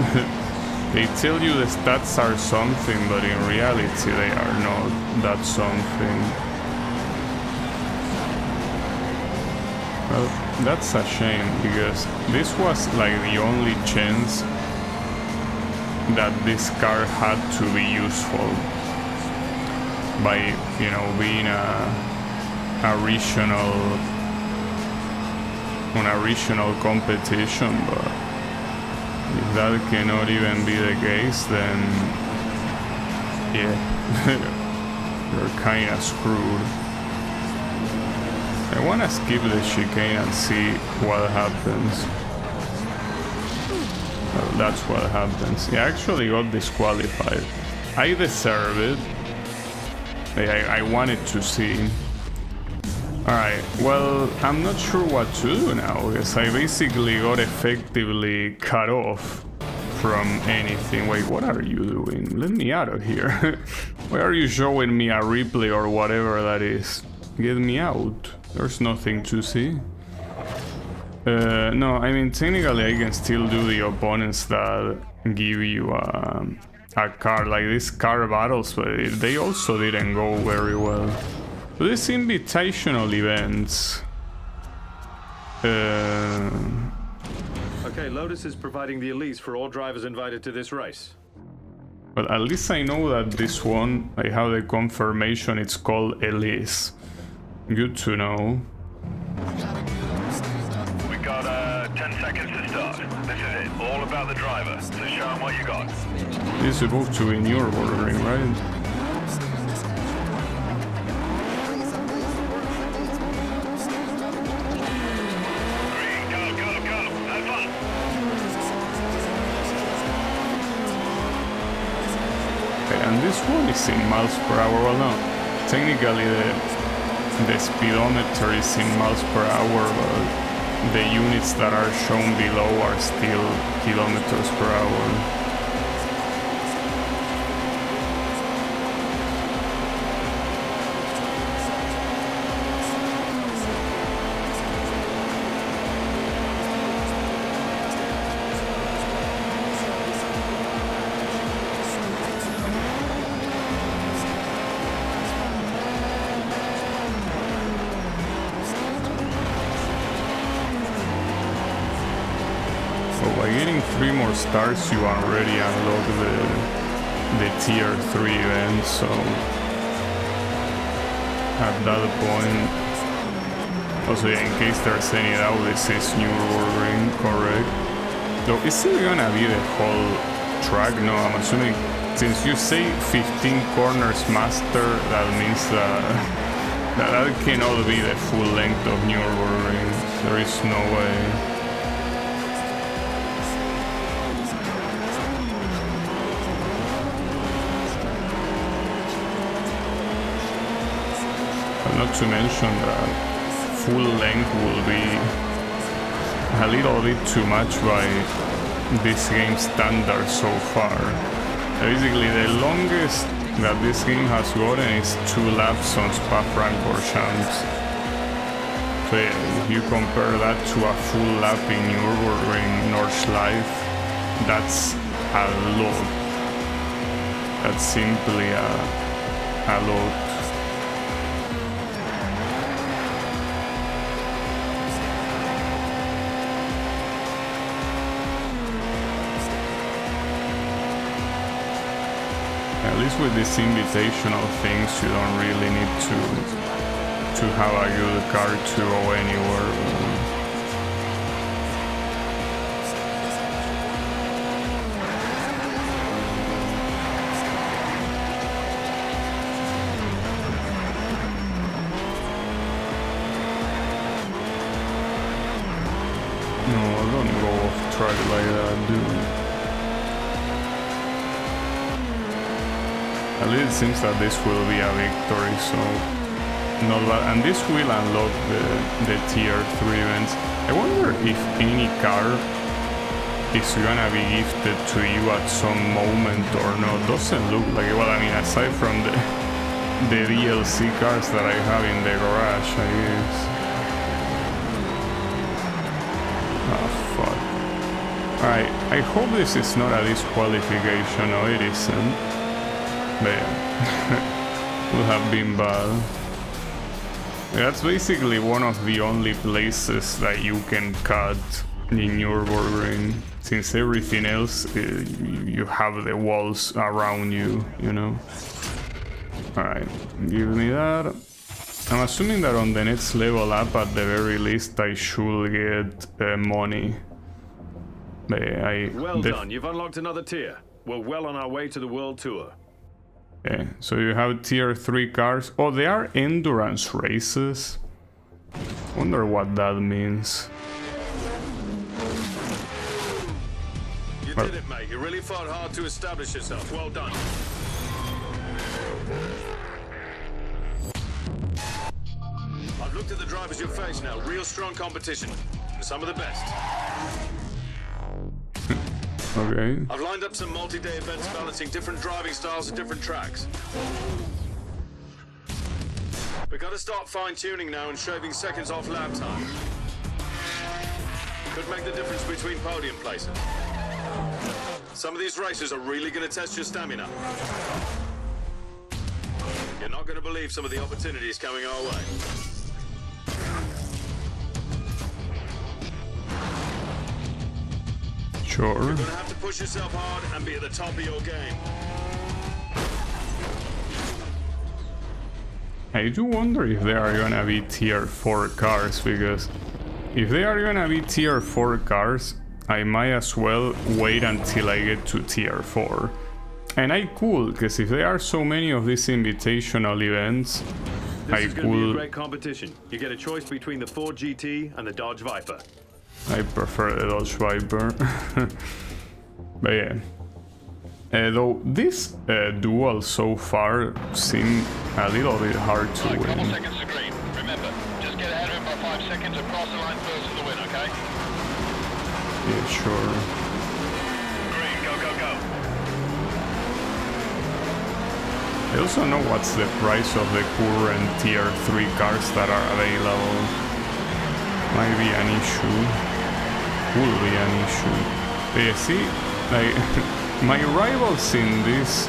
S1: They tell you the stats are something, but in reality they are not that something. Well, that's a shame, because this was like the only chance that this car had to be useful by, you know, being a regional on a regional competition, but if that cannot even be the case, then yeah, you're kinda screwed. I wanna skip the chicane and see what happens. Well, that's what happens. Yeah, I actually got disqualified. I deserve it. I wanted to see. Alright, well, I'm not sure what to do now, because I basically got effectively cut off from anything. Wait, what are you doing? Let me out of here. Why are you showing me a replay or whatever that is? Get me out. There's nothing to see. No, I mean, technically I can still do the opponents that give you a car, like these car battles, but they also didn't go very well. So these invitational events...
S2: Okay, Lotus is providing the Elise for all drivers invited to this race.
S1: But at least I know that this one, I have the confirmation it's called Elise. Good to know.
S3: We got 10 seconds to start. This is it. All about the driver. So show them what you got.
S1: This is supposed to be in your ordering, right? And this one is in miles per hour. Well, no, technically the speedometer is in miles per hour, but the units that are shown below are still kilometers per hour. By getting 3 more stars, you already unlock the tier 3 event, so at that point, also yeah, in case there's any doubt, this is new ordering, correct? Though, is it gonna be the whole track? No, I'm assuming, since you say 15 corners master, that means that cannot be the full length of new ordering. There is no way. Not to mention that full length will be a little bit too much by this game's standards so far. Basically, the longest that this game has gotten is 2 laps on Spa-Francorchamps. So yeah, if you compare that to a full lap in Nürburgring Nordschleife, that's a lot. That's simply a lot. At least with these invitational things, you don't really need to have a good car to go anywhere. No, don't go off track like that, dude. At least it seems that this will be a victory, so not bad. And this will unlock the tier 3 events. I wonder if any car is gonna be gifted to you at some moment or not. Doesn't look like it. Well, I mean, aside from the DLC cars that I have in the garage, I guess. Oh, fuck. Alright, I hope this is not a disqualification. No, it isn't. But yeah, would have been bad. That's basically one of the only places that you can cut in Nürburgring, since everything else, you have the walls around you, you know? Alright, give me that. I'm assuming that on the next level up, at the very least, I should get money.
S2: Well done, you've unlocked another tier. We're well on our way to the world tour.
S1: Okay, so you have tier 3 cars. Oh, they are endurance races. Wonder what that means.
S2: You did it, mate. You really fought hard to establish yourself. Well done. I've looked at the drivers you face now. Real strong competition. And some of the best.
S1: Okay.
S2: I've lined up some multi-day events balancing different driving styles at different tracks. We've got to start fine-tuning now and shaving seconds off lap time. Could make the difference between podium places. Some of these races are really going to test your stamina. You're not going to believe some of the opportunities coming our way.
S1: Sure.
S2: You're going to have to push yourself hard and be at the top of your game.
S1: I do wonder if they are gonna be tier 4 cars, because if they are gonna be tier 4 cars, I might as well wait until I get to tier 4. And I could, because if there are so many of these invitational events,
S2: This is going to be a great competition. You get a choice between the Ford GT and the Dodge Viper.
S1: I prefer the Dodge Viper. But yeah. Though this duel so far seemed a little bit hard to
S3: Right,
S1: win.
S3: couple seconds to green. Remember, just get ahead of him by 5 seconds and cross the line first for the win, okay?
S1: Yeah, sure.
S3: Green, go, go, go.
S1: I also know what's the price of the current tier 3 cars that are available. Might be an issue. Will be an issue. But yeah, see, like, my rivals in these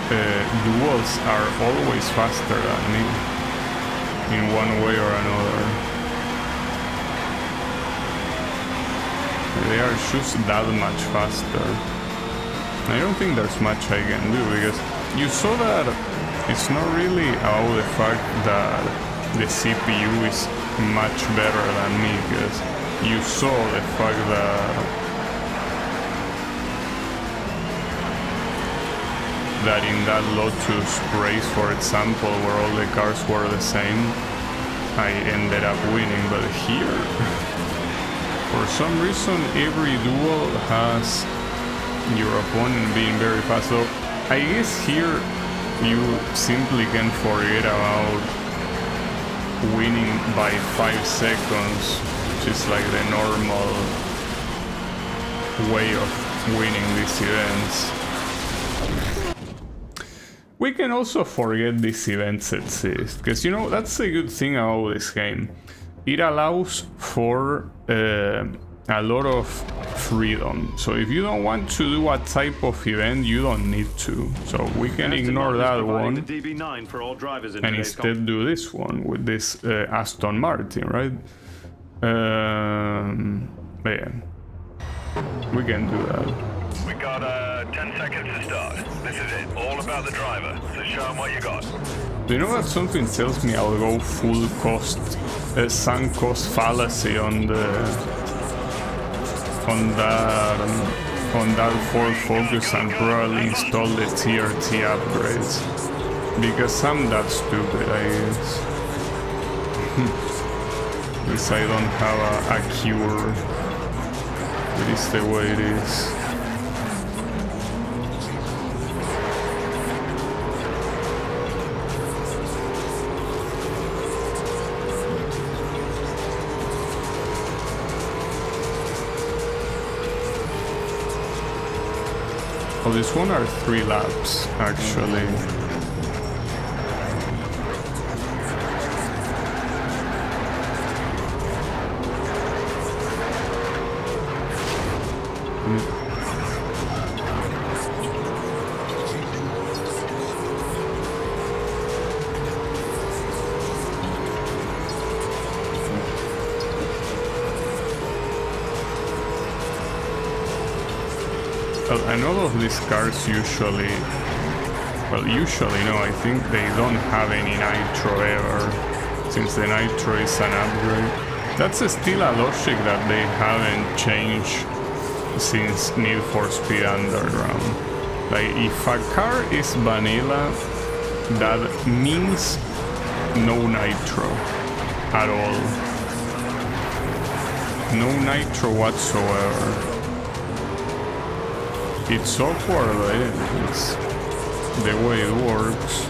S1: duels are always faster than me, in one way or another. They are just that much faster. I don't think there's much I can do, because you saw that it's not really about the fact that the CPU is much better than me, because you saw the fact that in that Lotus race, for example, where all the cars were the same, I ended up winning. But here, for some reason, every duel has your opponent being very fast. So I guess here you simply can forget about winning by 5 seconds, which is like the normal way of winning these events. We can also forget these events exist, because you know, that's a good thing about this game. It allows for a lot of freedom. So if you don't want to do a type of event, you don't need to. So we can ignore that one and instead do this one with this Aston Martin, right? But yeah, we can do that.
S3: We got 10 seconds to start. This is it. All about the driver. So show them what you got.
S1: Do you know that something tells me I'll go full cost, sunk cost fallacy on that Ford Focus and probably install the TRT upgrades, because I'm that stupid, I guess. Because I don't have a cure. It is the way it is. Oh, this one are 3 laps, actually. Well, and all of these cars usually, no, I think they don't have any nitro ever, since the nitro is an upgrade. That's still a logic that they haven't changed since Need for Speed Underground. Like, if a car is vanilla, that means no nitro at all. No nitro whatsoever. It's awkward, right? It's the way it works.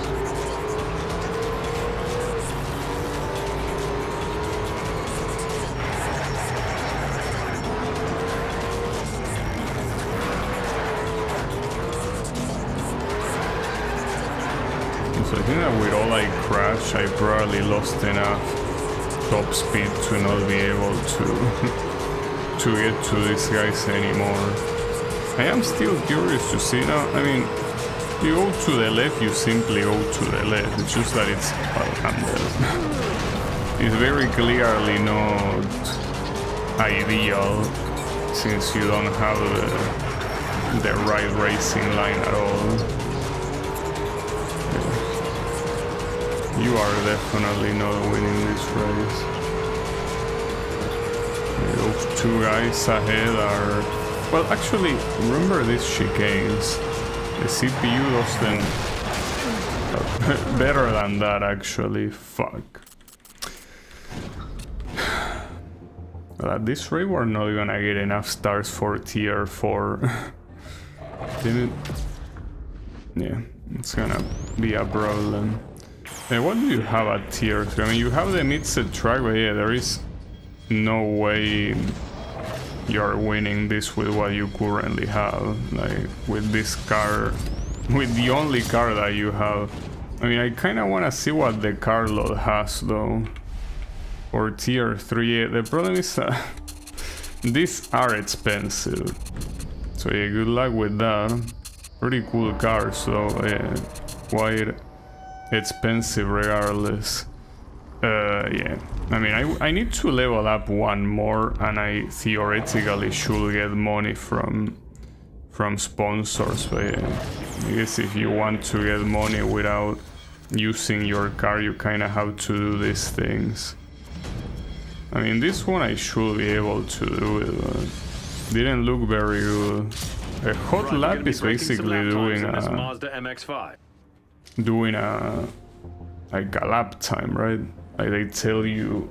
S1: So I think that with all I crash, I probably lost enough top speed to not be able to to get to these guys anymore. I am still curious to see now. I mean, you go to the left, you simply go to the left. It's just that it's it's very clearly not ideal since you don't have the right racing line at all. Yeah. You are definitely not winning this race. Those 2 guys ahead are... Well, actually, remember these chicanes. The CPU doesn't... better than that, actually. Fuck. Well, at this rate, we're not gonna get enough stars for tier 4. Didn't... Yeah, it's gonna be a problem. And what do you have at tier 3? I mean, you have the mid-set track, but yeah, there is no way you're winning this with what you currently have. Like, with this car, with the only car that you have. I mean, I kind of want to see what the car load has, though. For tier 3, the problem is these are expensive. So yeah, good luck with that. Pretty cool cars, though. Yeah, quite expensive regardless. Yeah, I mean, I need to level up 1 more, and I theoretically should get money from sponsors. But yeah, I guess if you want to get money without using your car, you kind of have to do these things. I mean, this one I should be able to do it, but didn't look very good. A hot lap is basically doing a
S2: Mazda MX-5.
S1: Doing a like a lap time, right? Like they tell you,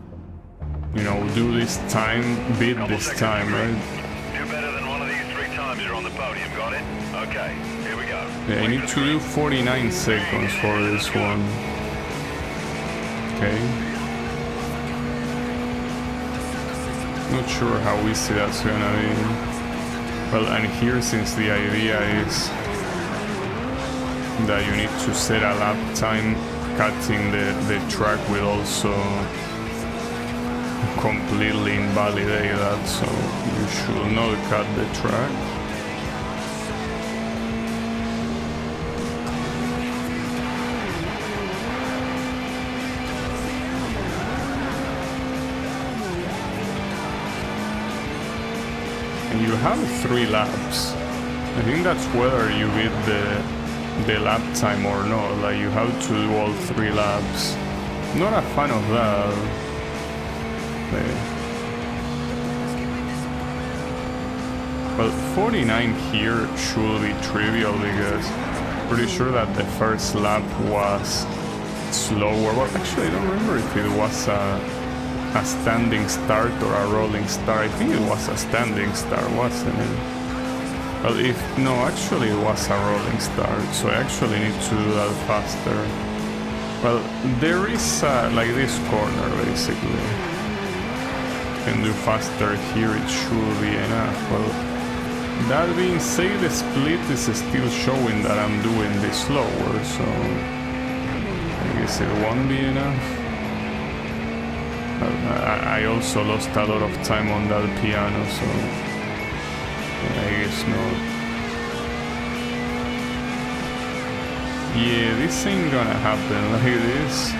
S1: you know, do this time, beat this time, right?
S3: Do better than one of these 3 times you're on the podium, got it? Okay, here we go.
S1: Yeah, I need to do 49 seconds for this one. Okay. Not sure how easy that's gonna be. Well, and here, since the idea is that you need to set a lap time, cutting the track will also completely invalidate that, so you should not cut the track. And you have 3 laps. I think that's whether you beat the lap time or not. Like, you have to do all 3 laps. Not a fan of that. Well, 49 here should be trivial because I'm pretty sure that the first lap was slower. Well, actually, I don't remember if it was a standing start or a rolling start. I think it was a standing start, wasn't it? Well, no, actually it was a rolling start, so I actually need to do that faster. Well, there is like this corner basically. Can do faster here, it should be enough. Well, That being said, the split is still showing that I'm doing this slower, so I guess it won't be enough. I also lost a lot of time on that piano, so I guess not. Yeah, this ain't gonna happen like this.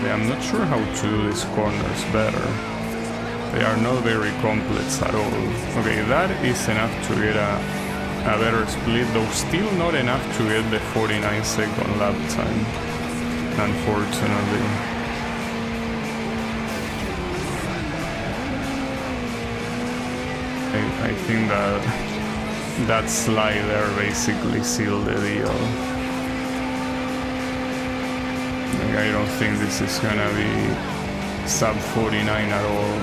S1: Yeah, I'm not sure how to do these corners better. They are not very complex at all. Okay, that is enough to get a better split, though still not enough to get the 49-second lap time, unfortunately. I think that slide there basically sealed the deal. Like, I don't think this is gonna be sub 49 at all.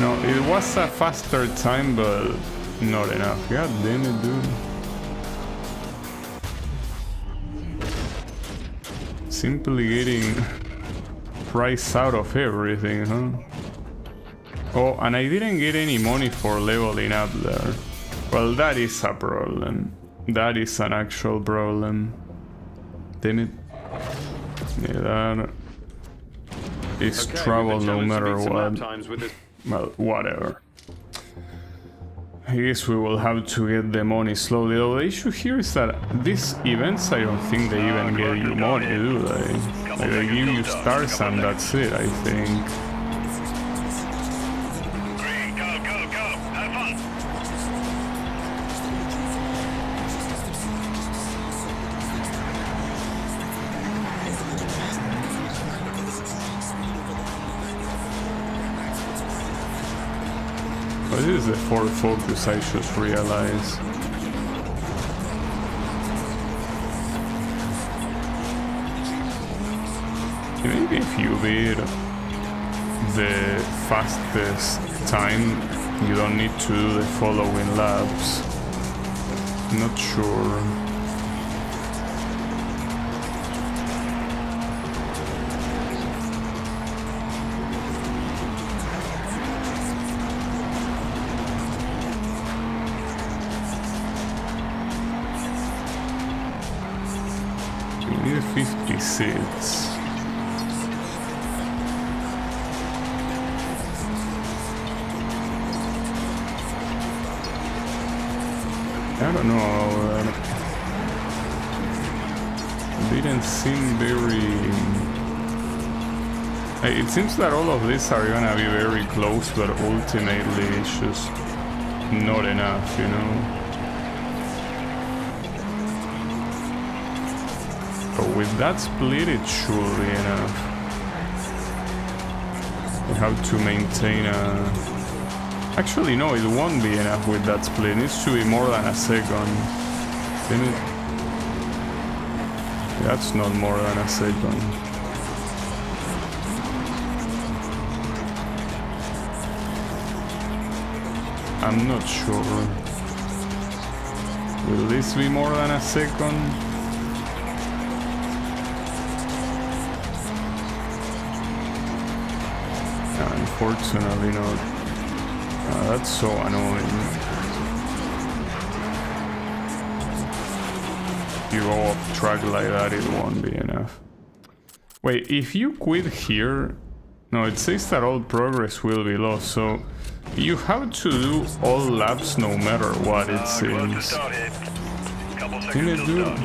S1: No, it was a faster time, but not enough. God damn it, dude. Simply getting price out of everything, huh? Oh, and I didn't get any money for leveling up there. Well, that is a problem. That is an actual problem. Damn it. Yeah, that is trouble no matter what. Well, whatever. I guess we will have to get the money slowly. Though the issue here is that these events, I don't think they even get you money, do they? Like, they give you stars and that's it, I think. This is the Ford Focus, I just realized. Maybe if you beat the fastest time, you don't need to do the following laps. Not sure. You need 56. I don't know, didn't seem very... It seems that all of these are gonna be very close, but ultimately it's just not enough, you know? But with that split it should be enough. We have to maintain a... Actually, no, it won't be enough with that split. It needs to be more than a second. Isn't it? That's not more than a second. I'm not sure. Will this be more than a second? Unfortunately not. That's so annoying. If you go off track like that, it won't be enough. Wait, if you quit here... No, it says that all progress will be lost, so... You have to do all laps no matter what, it seems. Can it do it?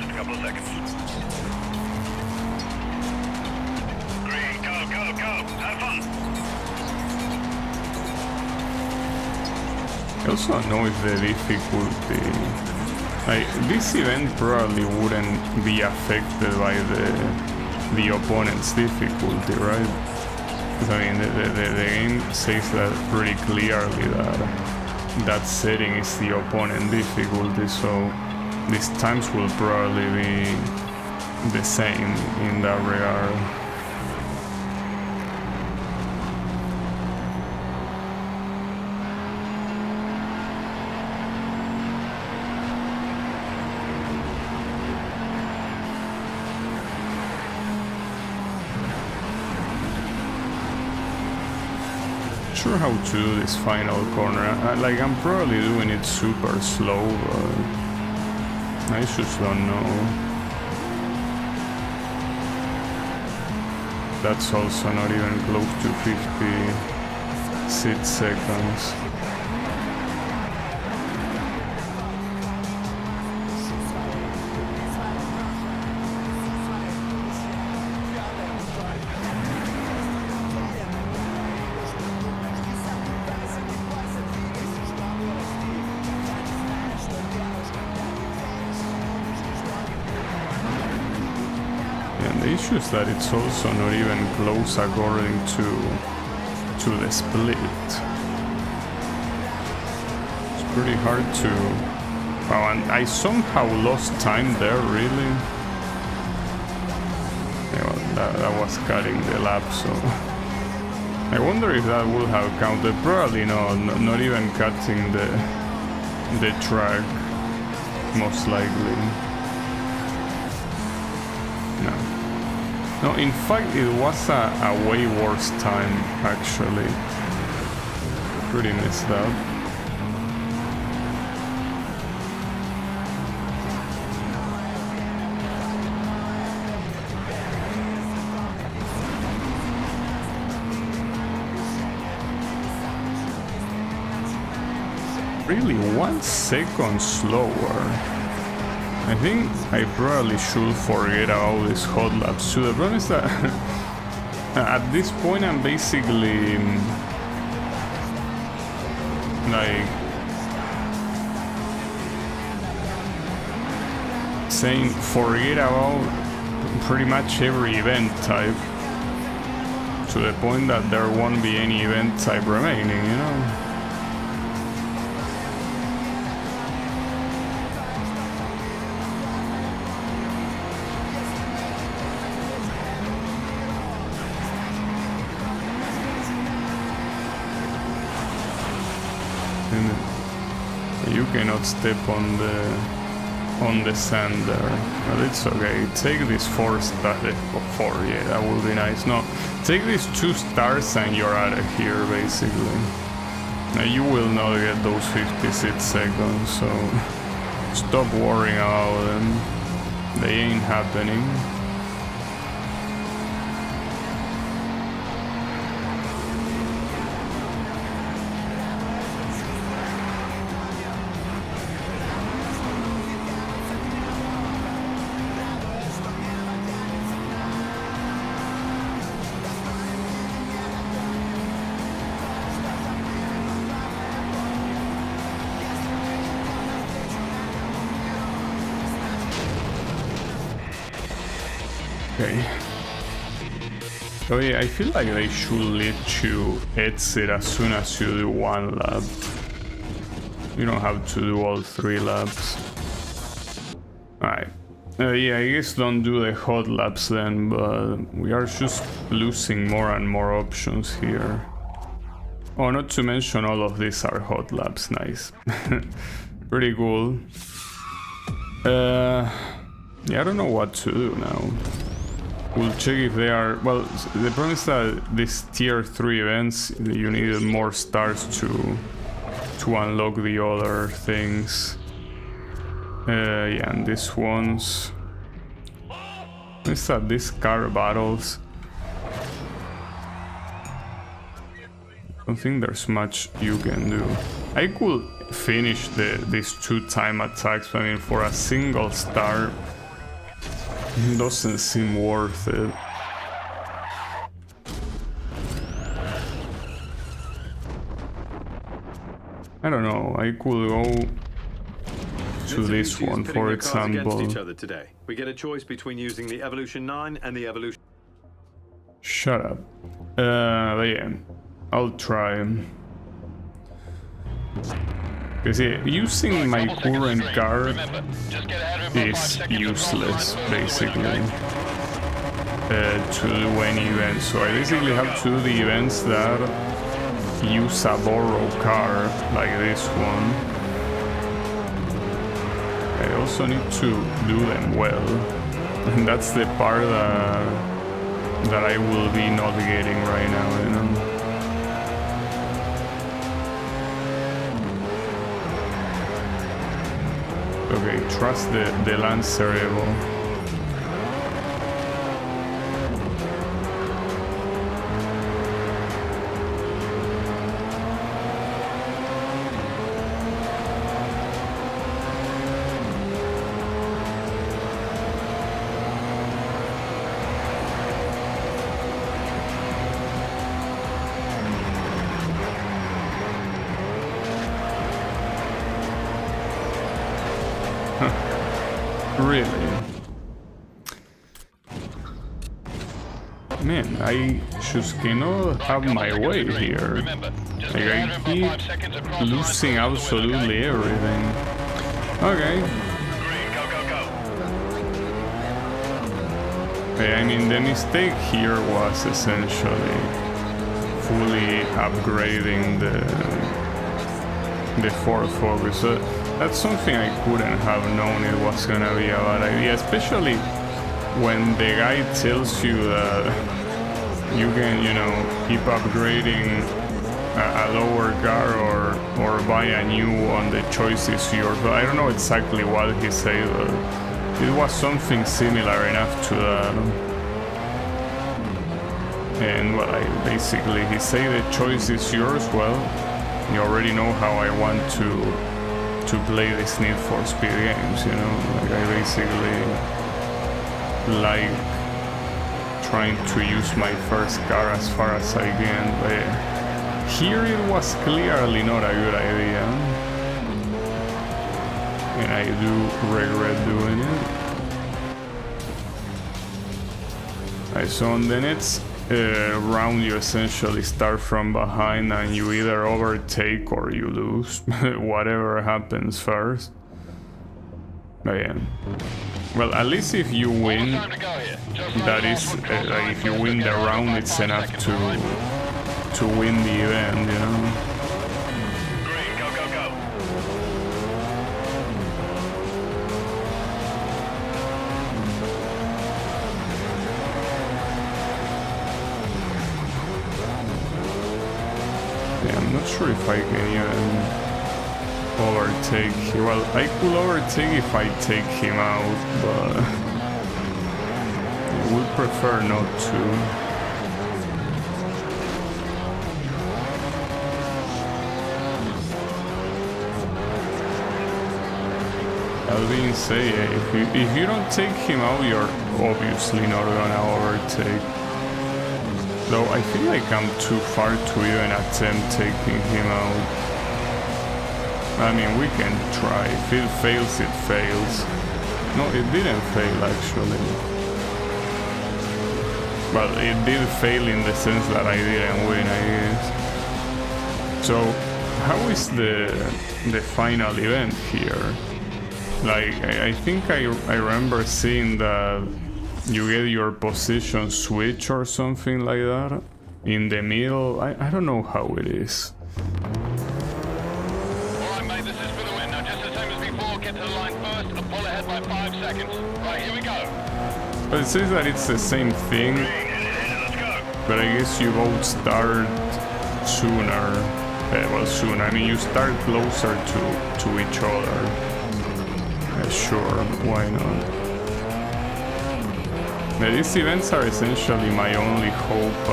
S1: I also don't know if the difficulty... Like, this event probably wouldn't be affected by the opponent's difficulty, right? Because, I mean, the game says that pretty clearly that that setting is the opponent difficulty, so these times will probably be the same in that regard. sure how to do this final corner. Like, I'm probably doing it super slow, but I just don't know. That's also not even close to 56 seconds. The issue is that it's also not even close according to the split. It's pretty hard to... Oh, and I somehow lost time there, really. Yeah, well, that was cutting the lap, so... I wonder if that would have counted. Probably not even cutting the track, most likely. No. No, in fact, it was a way worse time, actually. Pretty messed up. Really, 1 second slower. I think I probably should forget about these hot laps too. The problem is that at this point I'm basically like saying forget about pretty much every event type, to the point that there won't be any event type remaining, you know? You cannot step on the sand there, but it's okay. Take this 4 stars, yeah, that would be nice. No, take these 2 stars and you're out of here, basically. Now you will not get those 56 seconds, so stop worrying about them. They ain't happening. Okay. So yeah, I feel like they should let you exit as soon as you do 1 lap. You don't have to do all 3 laps. Alright. Yeah, I guess don't do the hot laps then, but we are just losing more and more options here. Oh, not to mention all of these are hot laps, nice. Pretty cool. Yeah, I don't know what to do now. We'll check if they are... Well, the problem is that these tier 3 events, you needed more stars to unlock the other things. Yeah, and these ones... It's that these car battles... I don't think there's much you can do. I could finish these 2 time attacks, but I mean, for a single star... doesn't seem worth it. I don't know, I could go to this one, for example.
S2: Each other today. We get a choice between using the Evolution 9 and the Evolution...
S1: Shut up. But yeah, I'll try. Because yeah, using my current car is useless, basically, to do any event. So I basically have to do the events that use a borrowed car, like this one. I also need to do them well, and that's the part that I will be not getting right now, you know. Okay, trust the lance variable. Really? Man, I just cannot have my way here. Like, I keep losing absolutely everything. Okay. I mean, the mistake here was essentially fully upgrading the Ford Focus. That's something I couldn't have known it was gonna be a bad idea, especially when the guy tells you that you can, you know, keep upgrading a lower car or buy a new one. The choice is yours. But I don't know exactly what he said, but it was something similar enough to that. And well, basically he said the choice is yours. Well, you already know how I want to play these Need for Speed games, you know. Like, I basically like trying to use my first car as far as I can, but here it was clearly not a good idea, and I do regret doing it. So on the next round you essentially start from behind and you either overtake or you lose, whatever happens first. But yeah, well, at least if you win, that is, like, if you win the round, it's enough to win the event, you know. I'm not sure if I can even overtake him. Well, I could overtake if I take him out, but I would prefer not to. That being said, if you don't take him out, you're obviously not gonna overtake. Though I feel like I'm too far to even attempt taking him out. I mean, we can try. If it fails, it fails. No, it didn't fail actually. Well, it did fail in the sense that I didn't win, I guess. So, how is the final event here? Like, I think I remember seeing that you get your position switch or something like that in the middle. I don't know how it is.
S3: Alright mate, this is for the win. Now just the same as before, get to the line first and pull ahead by 5 seconds. Right, here we go.
S1: But it says that it's the same thing. But I guess you both start sooner. Well, soon. I mean, you start closer to each other. Sure, why not? But these events are essentially my only hope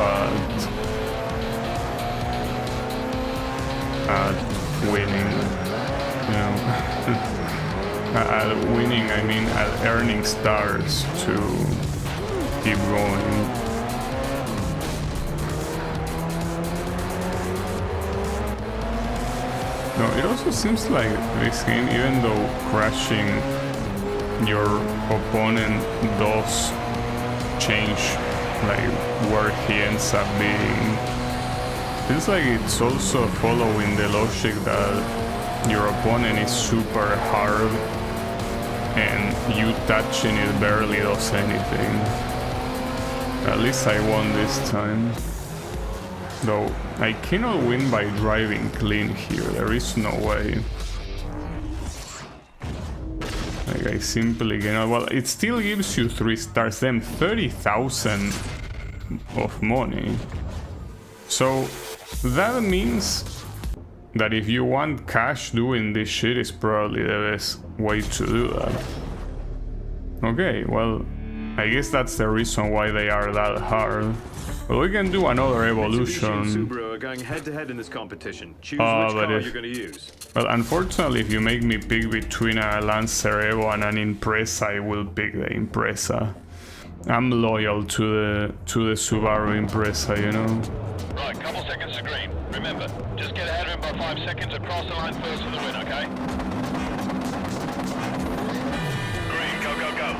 S1: at winning, you know. At winning, I mean at earning stars to keep going. No, it also seems like this game, even though crashing your opponent does change like where he ends up being, feels like it's also following the logic that your opponent is super hard and you touching it barely does anything. At least I won this time. Though I cannot win by driving clean here, there is no way. Like, I simply cannot. Well, it still gives you 3 stars, then 30,000 of money. So that means that if you want cash, doing this shit is probably the best way to do that. Okay, well, I guess that's the reason why they are that hard. But we can do another
S2: Mitsubishi
S1: evolution.
S2: and Subaru are going head-to-head in this competition. Choose which car you're going to use.
S1: Well, unfortunately, if you make me pick between a Lancer Evo and an Impreza, I will pick the Impreza. I'm loyal to the Subaru Impreza, you know.
S3: Right, couple seconds to green. Remember, just get ahead of him by 5 seconds across the line first for the win, okay? Green, go, go, go.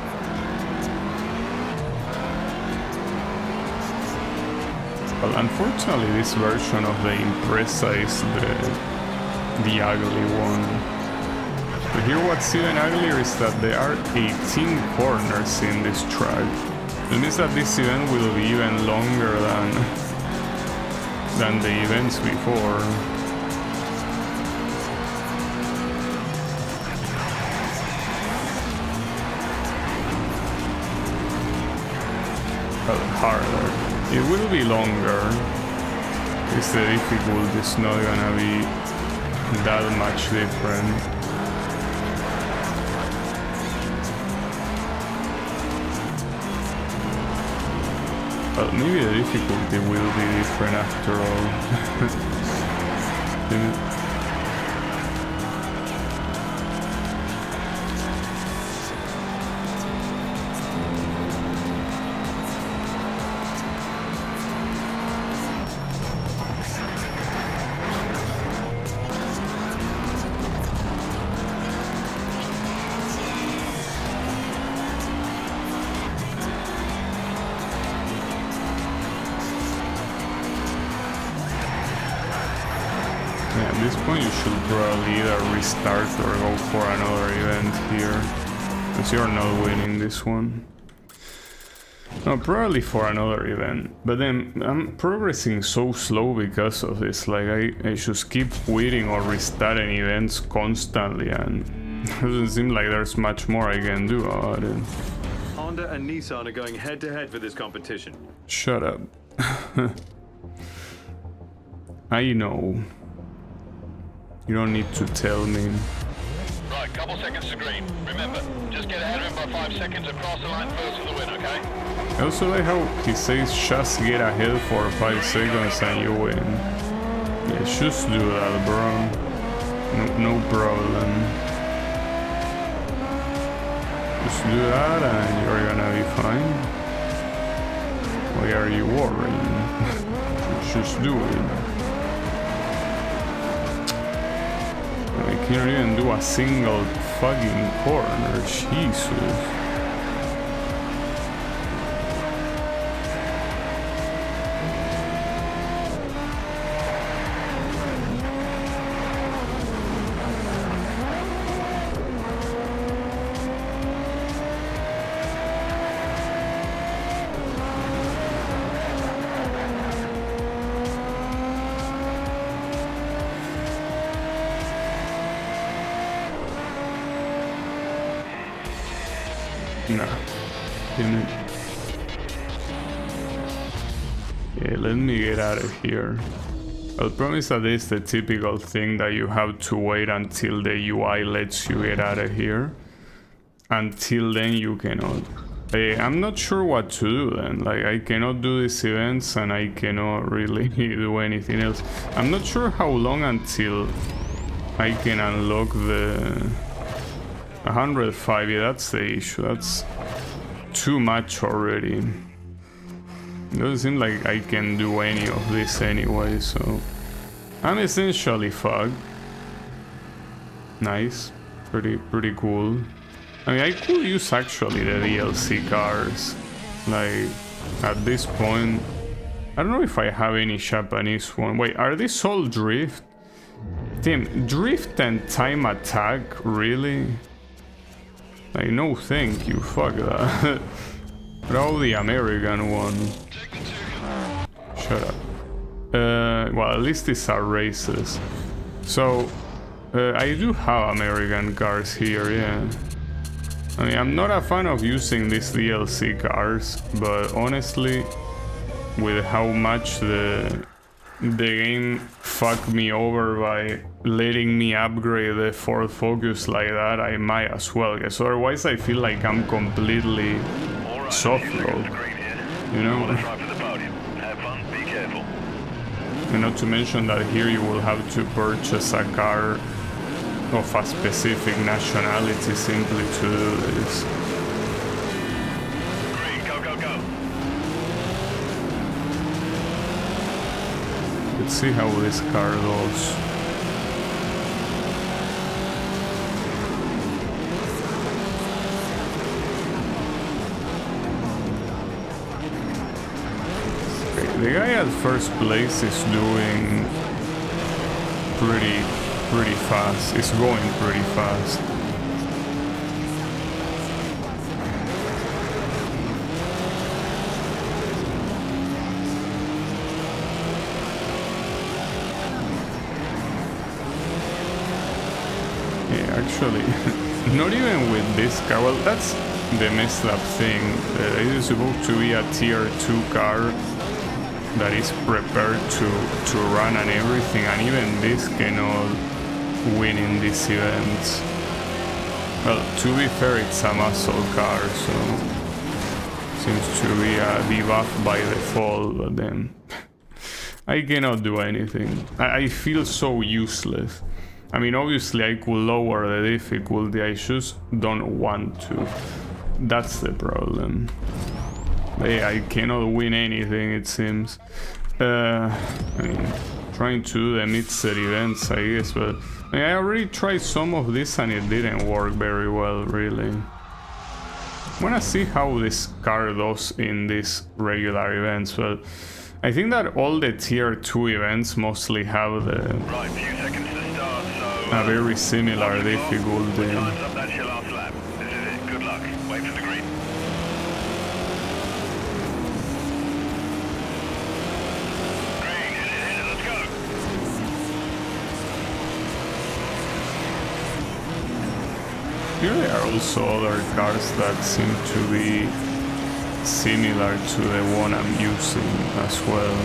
S1: Well, unfortunately, this version of the Impreza is the ugly one. But here what's even uglier is that there are 18 corners in this track. It means that this event will be even longer than the events before. But harder. It will be longer. It's the difficulty is not gonna be that much different. But maybe the difficulty will be different after all. Yeah, at this point you should probably either restart or go for another event here, because you're not winning this one. No, probably for another event, but then I'm progressing so slow because of this. Like I just keep quitting or restarting events constantly, and it doesn't seem like there's much more I can do about it.
S2: Honda and Nissan are going head-to-head for this competition.
S1: Shut up. I know. You don't need to tell me.
S3: Right, couple seconds to green. Remember, just get ahead of him by 5 seconds across the line first for the win, okay?
S1: I also like how he says just get ahead for 5 seconds and you win. Yeah, just do that, bro. No problem. Just do that and you're gonna be fine. Why are you worrying? Just do it. I can't even do a single fucking corner, Jesus. Nah. Didn't. Yeah, let me get out of here. I'll promise that it's the typical thing that you have to wait until the UI lets you get out of here. Until then you cannot. I'm not sure what to do then. Like, I cannot do these events and I cannot really do anything else. I'm not sure how long until I can unlock the 105. Yeah, that's the issue. That's too much already. It doesn't seem like I can do any of this anyway, so I'm essentially fucked. Nice. Pretty cool. I mean, I could use actually the DLC cars. Like, at this point, I don't know if I have any Japanese one. Wait, are these all drift? Damn, drift and time attack? Really? Like, no thank you, fuck that. Throw the American one. Shut up. Well, at least these are races. So, I do have American cars here, yeah. I mean, I'm not a fan of using these DLC cars, but honestly, with how much the the game fucked me over by letting me upgrade the Ford Focus like that, I might as well, because otherwise I feel like I'm completely soft load, you know?
S3: Have fun, be careful.
S1: And not to mention that here you will have to purchase a car of a specific nationality simply to do this.
S3: Green, go, go, go.
S1: Let's see how this car goes. Okay, the guy at first place is doing pretty fast. It's going pretty fast. Actually, not even with this car. Well, that's the messed up thing. It is supposed to be a tier 2 car that is prepared to run and everything, and even this cannot win in these events. Well, to be fair, it's a muscle car, so seems to be a debuff by default, but then I cannot do anything. I feel so useless. I mean, obviously I could lower the difficulty, I just don't want to. That's the problem. I cannot win anything, it seems. I mean, trying to do the mid-set events, I guess, but I mean, I already tried some of this and it didn't work very well, really. I wanna see how this car does in these regular events, but I think that all the tier 2 events mostly have the
S3: Right, few seconds to start, so...
S1: a very similar difficulty.
S3: Time's up, that's your last lap. This is it, good luck. Wait for the green. Green, hit it, let's go.
S1: Here there are also other cars that seem to be similar to the one I'm using as well.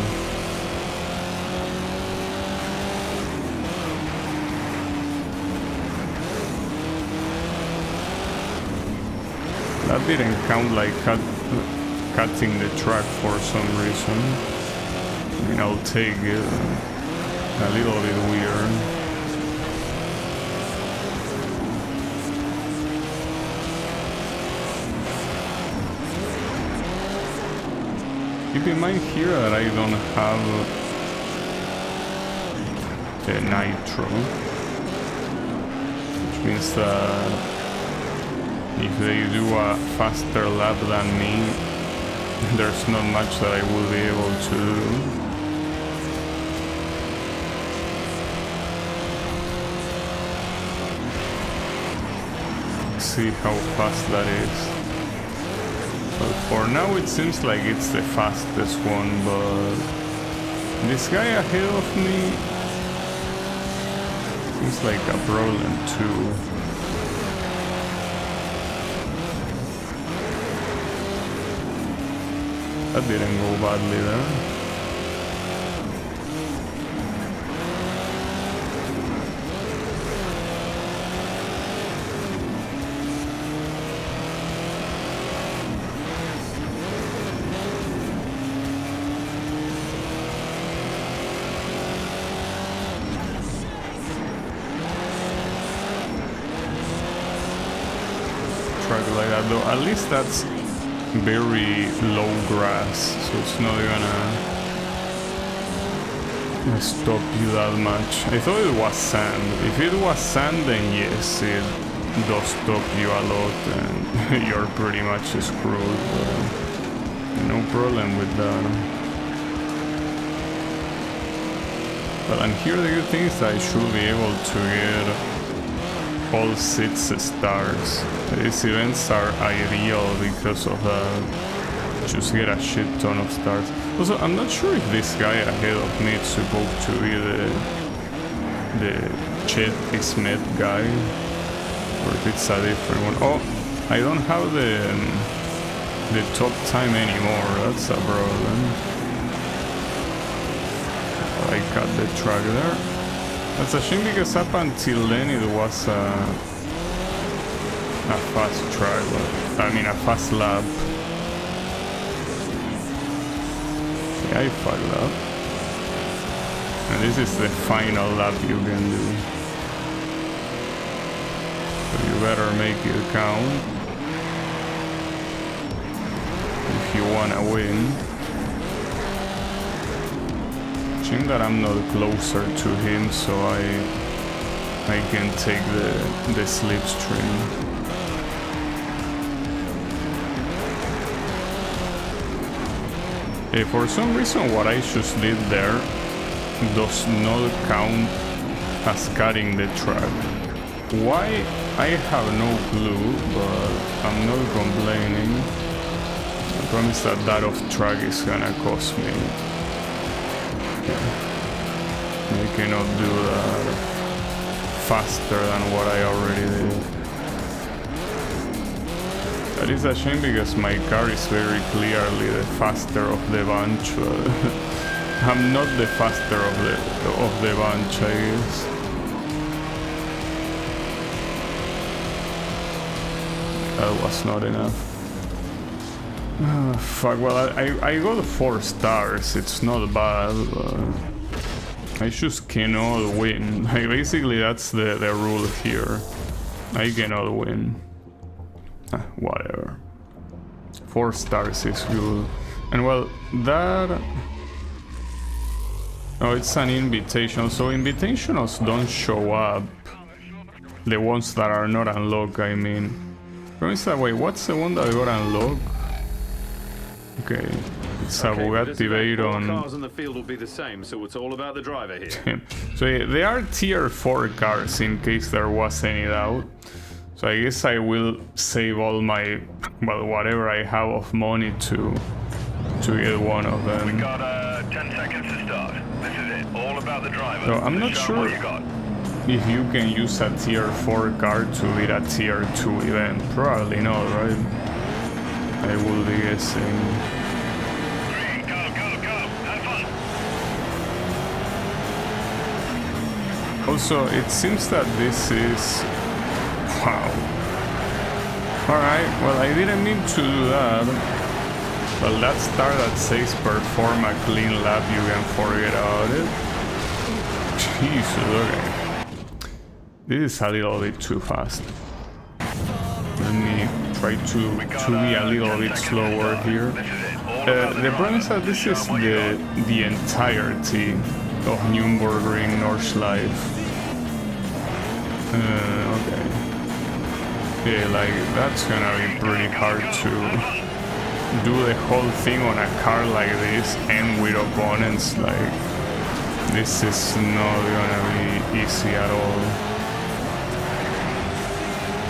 S1: That didn't count like cutting the track for some reason. I mean, I'll take it. A little bit weird. Keep in mind here that I don't have the nitro, which means that if they do a faster lap than me, there's not much that I will be able to do. Let's see how fast that is. But for now it seems like it's the fastest one, but this guy ahead of me seems like a problem too. That didn't go badly there. Like that, though at least that's very low grass, so it's not gonna stop you that much. I thought it was sand. If it was sand, then yes, it does stop you a lot and you're pretty much screwed, but no problem with that. But and here the good thing is that I should be able to get all 6 stars. These events are ideal because of that. Just get a shit ton of stars. Also, I'm not sure if this guy ahead of me is supposed to be the Chet Ismet guy, or if it's a different one. Oh, I don't have the top time anymore. That's a problem. I cut the track there. That's a shame because up until then it was a fast track, I mean a fast lap. Yeah, I fucked up. And this is the final lap you can do. So you better make it count if you wanna win. Shame that I'm not closer to him, so I can take the slipstream. For some reason what I just did there does not count as cutting the track. Why? I have no clue, but I'm not complaining. I promise that that off track is gonna cost me. I cannot do that faster than what I already did. That is a shame because my car is very clearly the faster of the bunch. I'm not the faster of the bunch, I guess. That was not enough. Fuck, well, I got 4 stars, it's not bad, but I just cannot win. Basically, that's the rule here. I cannot win. Whatever. 4 stars is good. And well, that... Oh, it's an invitation, so invitationals don't show up. The ones that are not unlocked, I mean. For instance, wait, what's the one that got unlocked? Okay, it's a Bugatti Veyron.
S2: Cars in the field will be the same, so it's all about the driver here.
S1: So yeah, they are tier 4 cars in case there was any doubt. So I guess I will save all my, well, whatever I have of money to get one of them.
S3: We got 10 seconds to start. This is it. All about the driver.
S1: So I'm not sure if you can use a tier 4 car to beat a tier 2 event. Probably not, right? I will be guessing.
S3: Go, have fun.
S1: Also, it seems that this is... Wow. Alright, well, I didn't mean to do that. Well, that star that says perform a clean lap, you can forget about it. Jesus, okay. This is a little bit too fast. Let me try to be a little bit slower here. The problem is that this is the entirety of Nürburgring Nordschleife. Okay. Yeah, like that's gonna be pretty hard to do the whole thing on a car like this and with opponents. Like, this is not gonna be easy at all.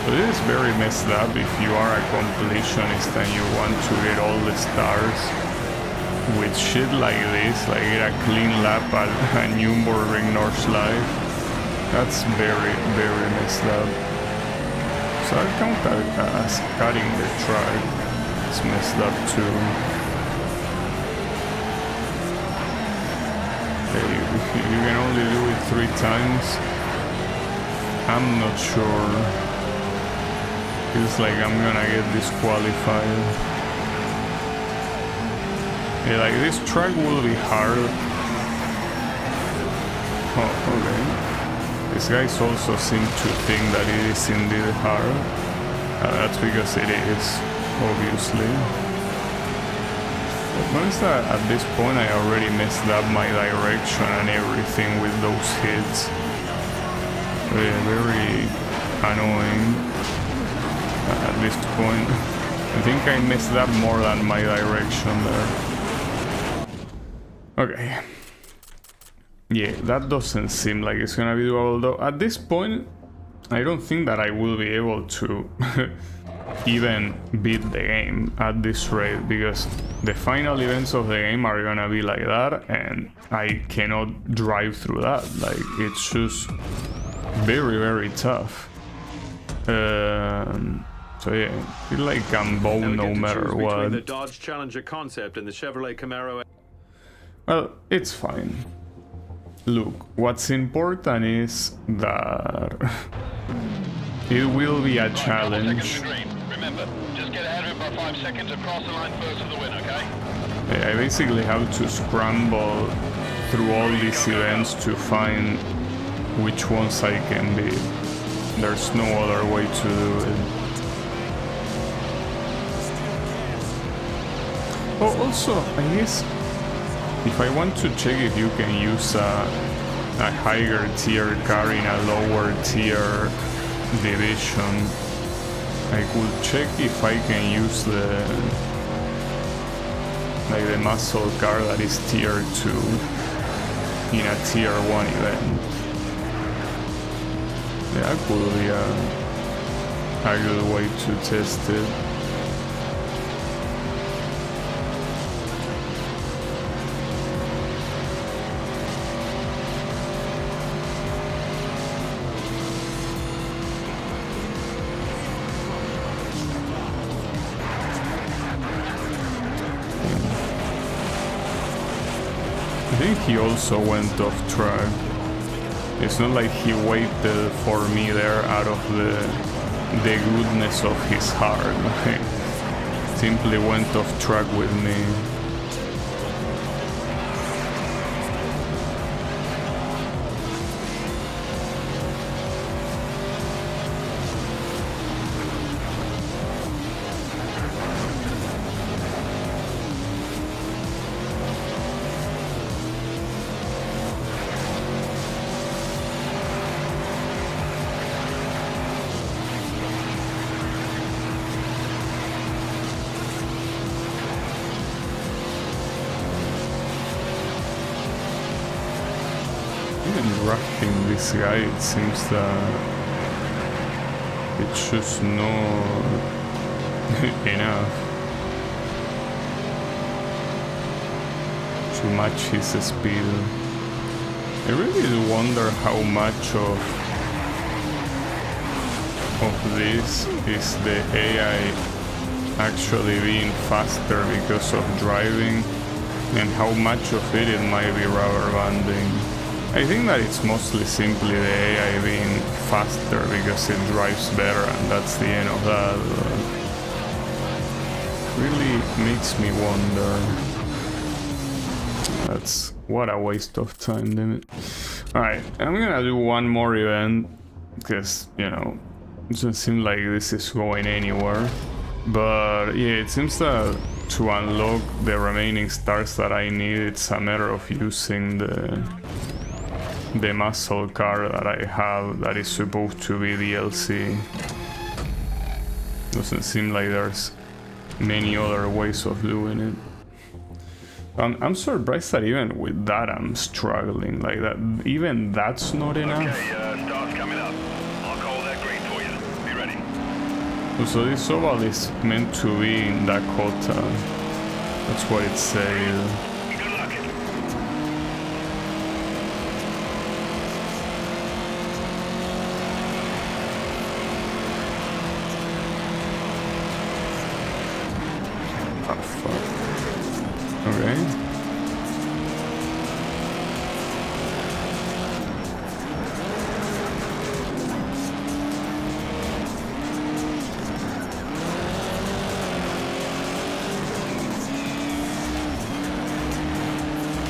S1: So this is very messed up if you are a completionist and you want to get all the stars with shit like this, like get a clean lap at Nürburgring Nordschleife. That's very, very messed up. So I count that as cutting the track. It's messed up too. Okay, you can only do it 3 times. I'm not sure. Feels like I'm gonna get disqualified. Yeah, like this track will be hard. Oh, okay. These guys also seem to think that it is indeed hard. That's because it is, obviously. But notice that at this point I already messed up my direction and everything with those hits. Very annoying at this point. I think I messed up more than my direction there. Okay. Yeah, that doesn't seem like it's gonna be doable, though. At this point, I don't think that I will be able to even beat the game at this rate, because the final events of the game are gonna be like that, and I cannot drive through that. Like, it's just very, very tough. So yeah, I feel like I'm bow no matter what.
S2: The Dodge Challenger concept and the Chevrolet Camaro.
S1: Well, it's fine. look, what's important is that it will be a challenge.
S3: Remember, just get ahead of him by 5 seconds and cross the line first for the win, okay?
S1: I basically have to scramble through all these events to find which ones I can beat. There's no other way to do it. Oh, also, I guess if I want to check if you can use a higher tier car in a lower tier division, I could check if I can use the muscle car that is tier 2 in a tier 1 event. Yeah, that could be a good way to test it. I think he also went off track. It's not like he waited for me there out of the goodness of his heart. He simply went off track with me. Even drafting this guy, it seems that it's just not enough to match his speed. I really do wonder how much of this is the AI actually being faster because of driving, and how much of it might be rubber banding. I think that it's mostly simply the AI being faster because it drives better, and that's the end of that. Really makes me wonder. That's what a waste of time, damn it. Alright, I'm gonna do one more event because, you know, it doesn't seem like this is going anywhere. But yeah, it seems that to unlock the remaining stars that I need, it's a matter of using the muscle car that I have that is supposed to be DLC. Doesn't seem like there's many other ways of doing it. I'm surprised that even with that I'm struggling, like that. Even that's not enough.
S3: Okay, star's coming up. I'll call that green for you. Be ready.
S1: So this oval is meant to be in Dakota. That's what it says.
S3: Good luck.
S1: Oh fuck. Okay.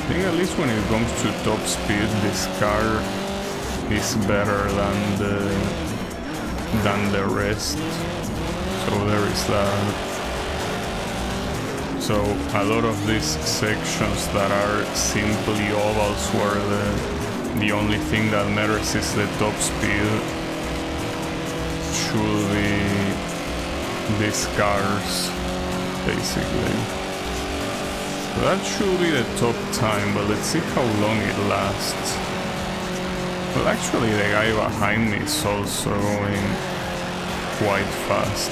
S1: I think at least when it comes to top speed, this car is better than the rest. So there is that. So a lot of these sections that are simply ovals where the only thing that matters is the top speed should be these cars, basically. So that should be the top time, but let's see how long it lasts. Well, actually the guy behind me is also going quite fast.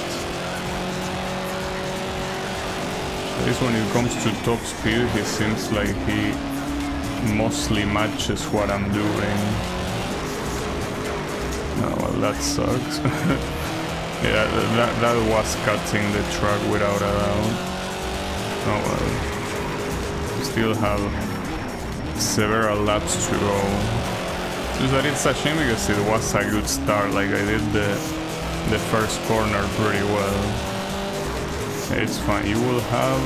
S1: At least when it comes to top speed, he seems like he mostly matches what I'm doing. Oh, well, that sucks. Yeah, that was cutting the track without a doubt. Oh well. We still have several laps to go. Just that it's a shame because it was a good start, like I did the first corner pretty well. It's fine, you will have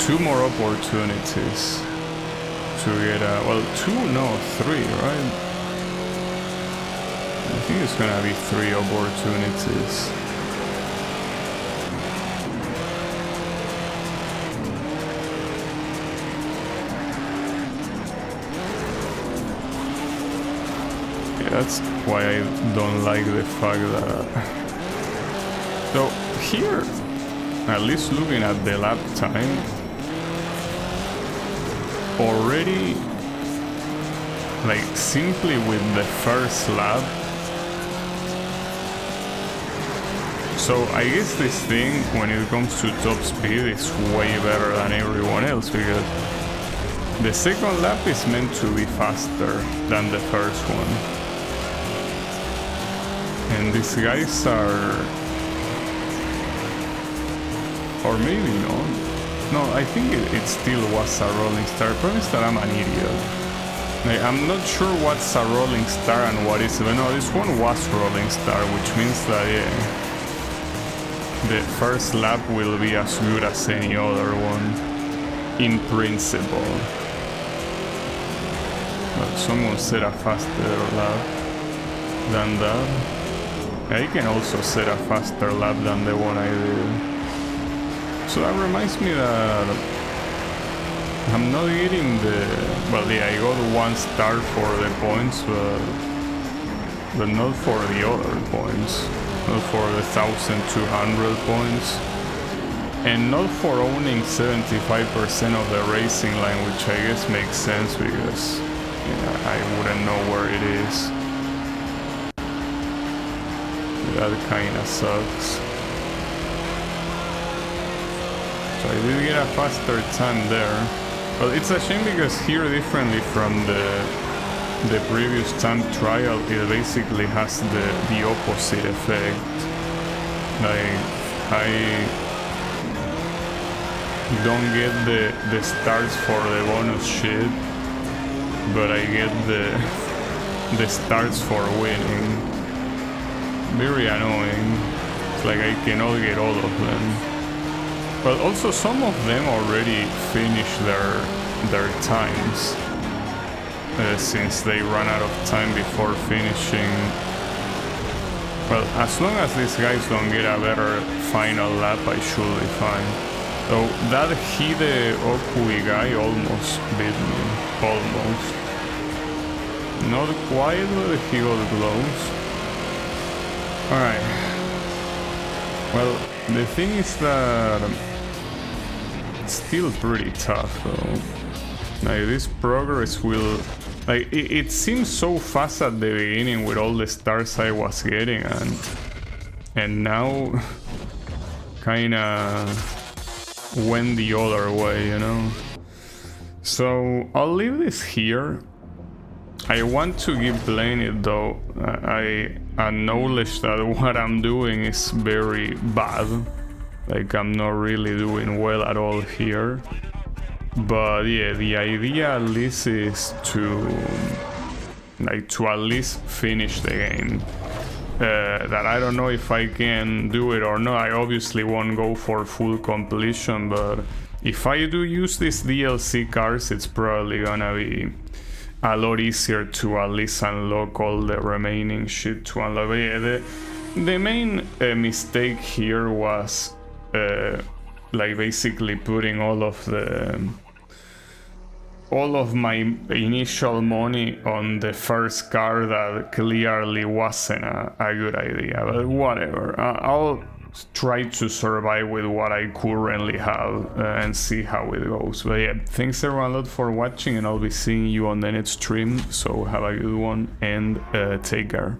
S1: 2 more opportunities to get a, well, 2, no, 3, right? I think it's gonna be 3 opportunities. Yeah, that's why I don't like the fact that... So here, at least looking at the lap time, already, like simply with the first lap. So I guess this thing, when it comes to top speed, is way better than everyone else because the second lap is meant to be faster than the first one. And these guys are... or maybe not. No, I think it still was a rolling star. Promise that I'm an idiot. Like, I'm not sure what's a rolling star and what is... But no, this one was rolling star, which means that, yeah, the first lap will be as good as any other one, in principle. But someone set a faster lap than that. I can also set a faster lap than the one I did. So that reminds me that I'm not getting the... Well, yeah, I got 1 star for the points, but not for the other points. Not for the 1,200 points. And not for owning 75% of the racing line, which I guess makes sense because, yeah, I wouldn't know where it is. That kinda sucks. So I did get a faster time there. But it's a shame because here, differently from the previous time trial, it basically has the opposite effect. Like, I don't get the stars for the bonus shit, but I get the stars for winning. Very annoying. It's like I cannot get all of them. But also some of them already finished their times, since they ran out of time before finishing. Well, as long as these guys don't get a better final lap, I should be fine. So that Hide Okui guy almost beat me. Almost. Not quite, but he got close. Alright. Well, the thing is that it's still pretty tough though. Like, this progress will... Like, it seems so fast at the beginning with all the stars I was getting, and now kinda went the other way, you know? So I'll leave this here. I want to keep playing it though. I acknowledge that what I'm doing is very bad. Like, I'm not really doing well at all here. But yeah, the idea at least is to at least finish the game. That I don't know if I can do it or not. I obviously won't go for full completion, but if I do use these DLC cars, it's probably gonna be a lot easier to at least unlock all the remaining shit to unlock. But yeah, the main mistake here was like basically putting all of my initial money on the first car that clearly wasn't a good idea, but whatever. I'll try to survive with what I currently have and see how it goes. But yeah, thanks everyone a lot for watching, and I'll be seeing you on the next stream, so have a good one and take care.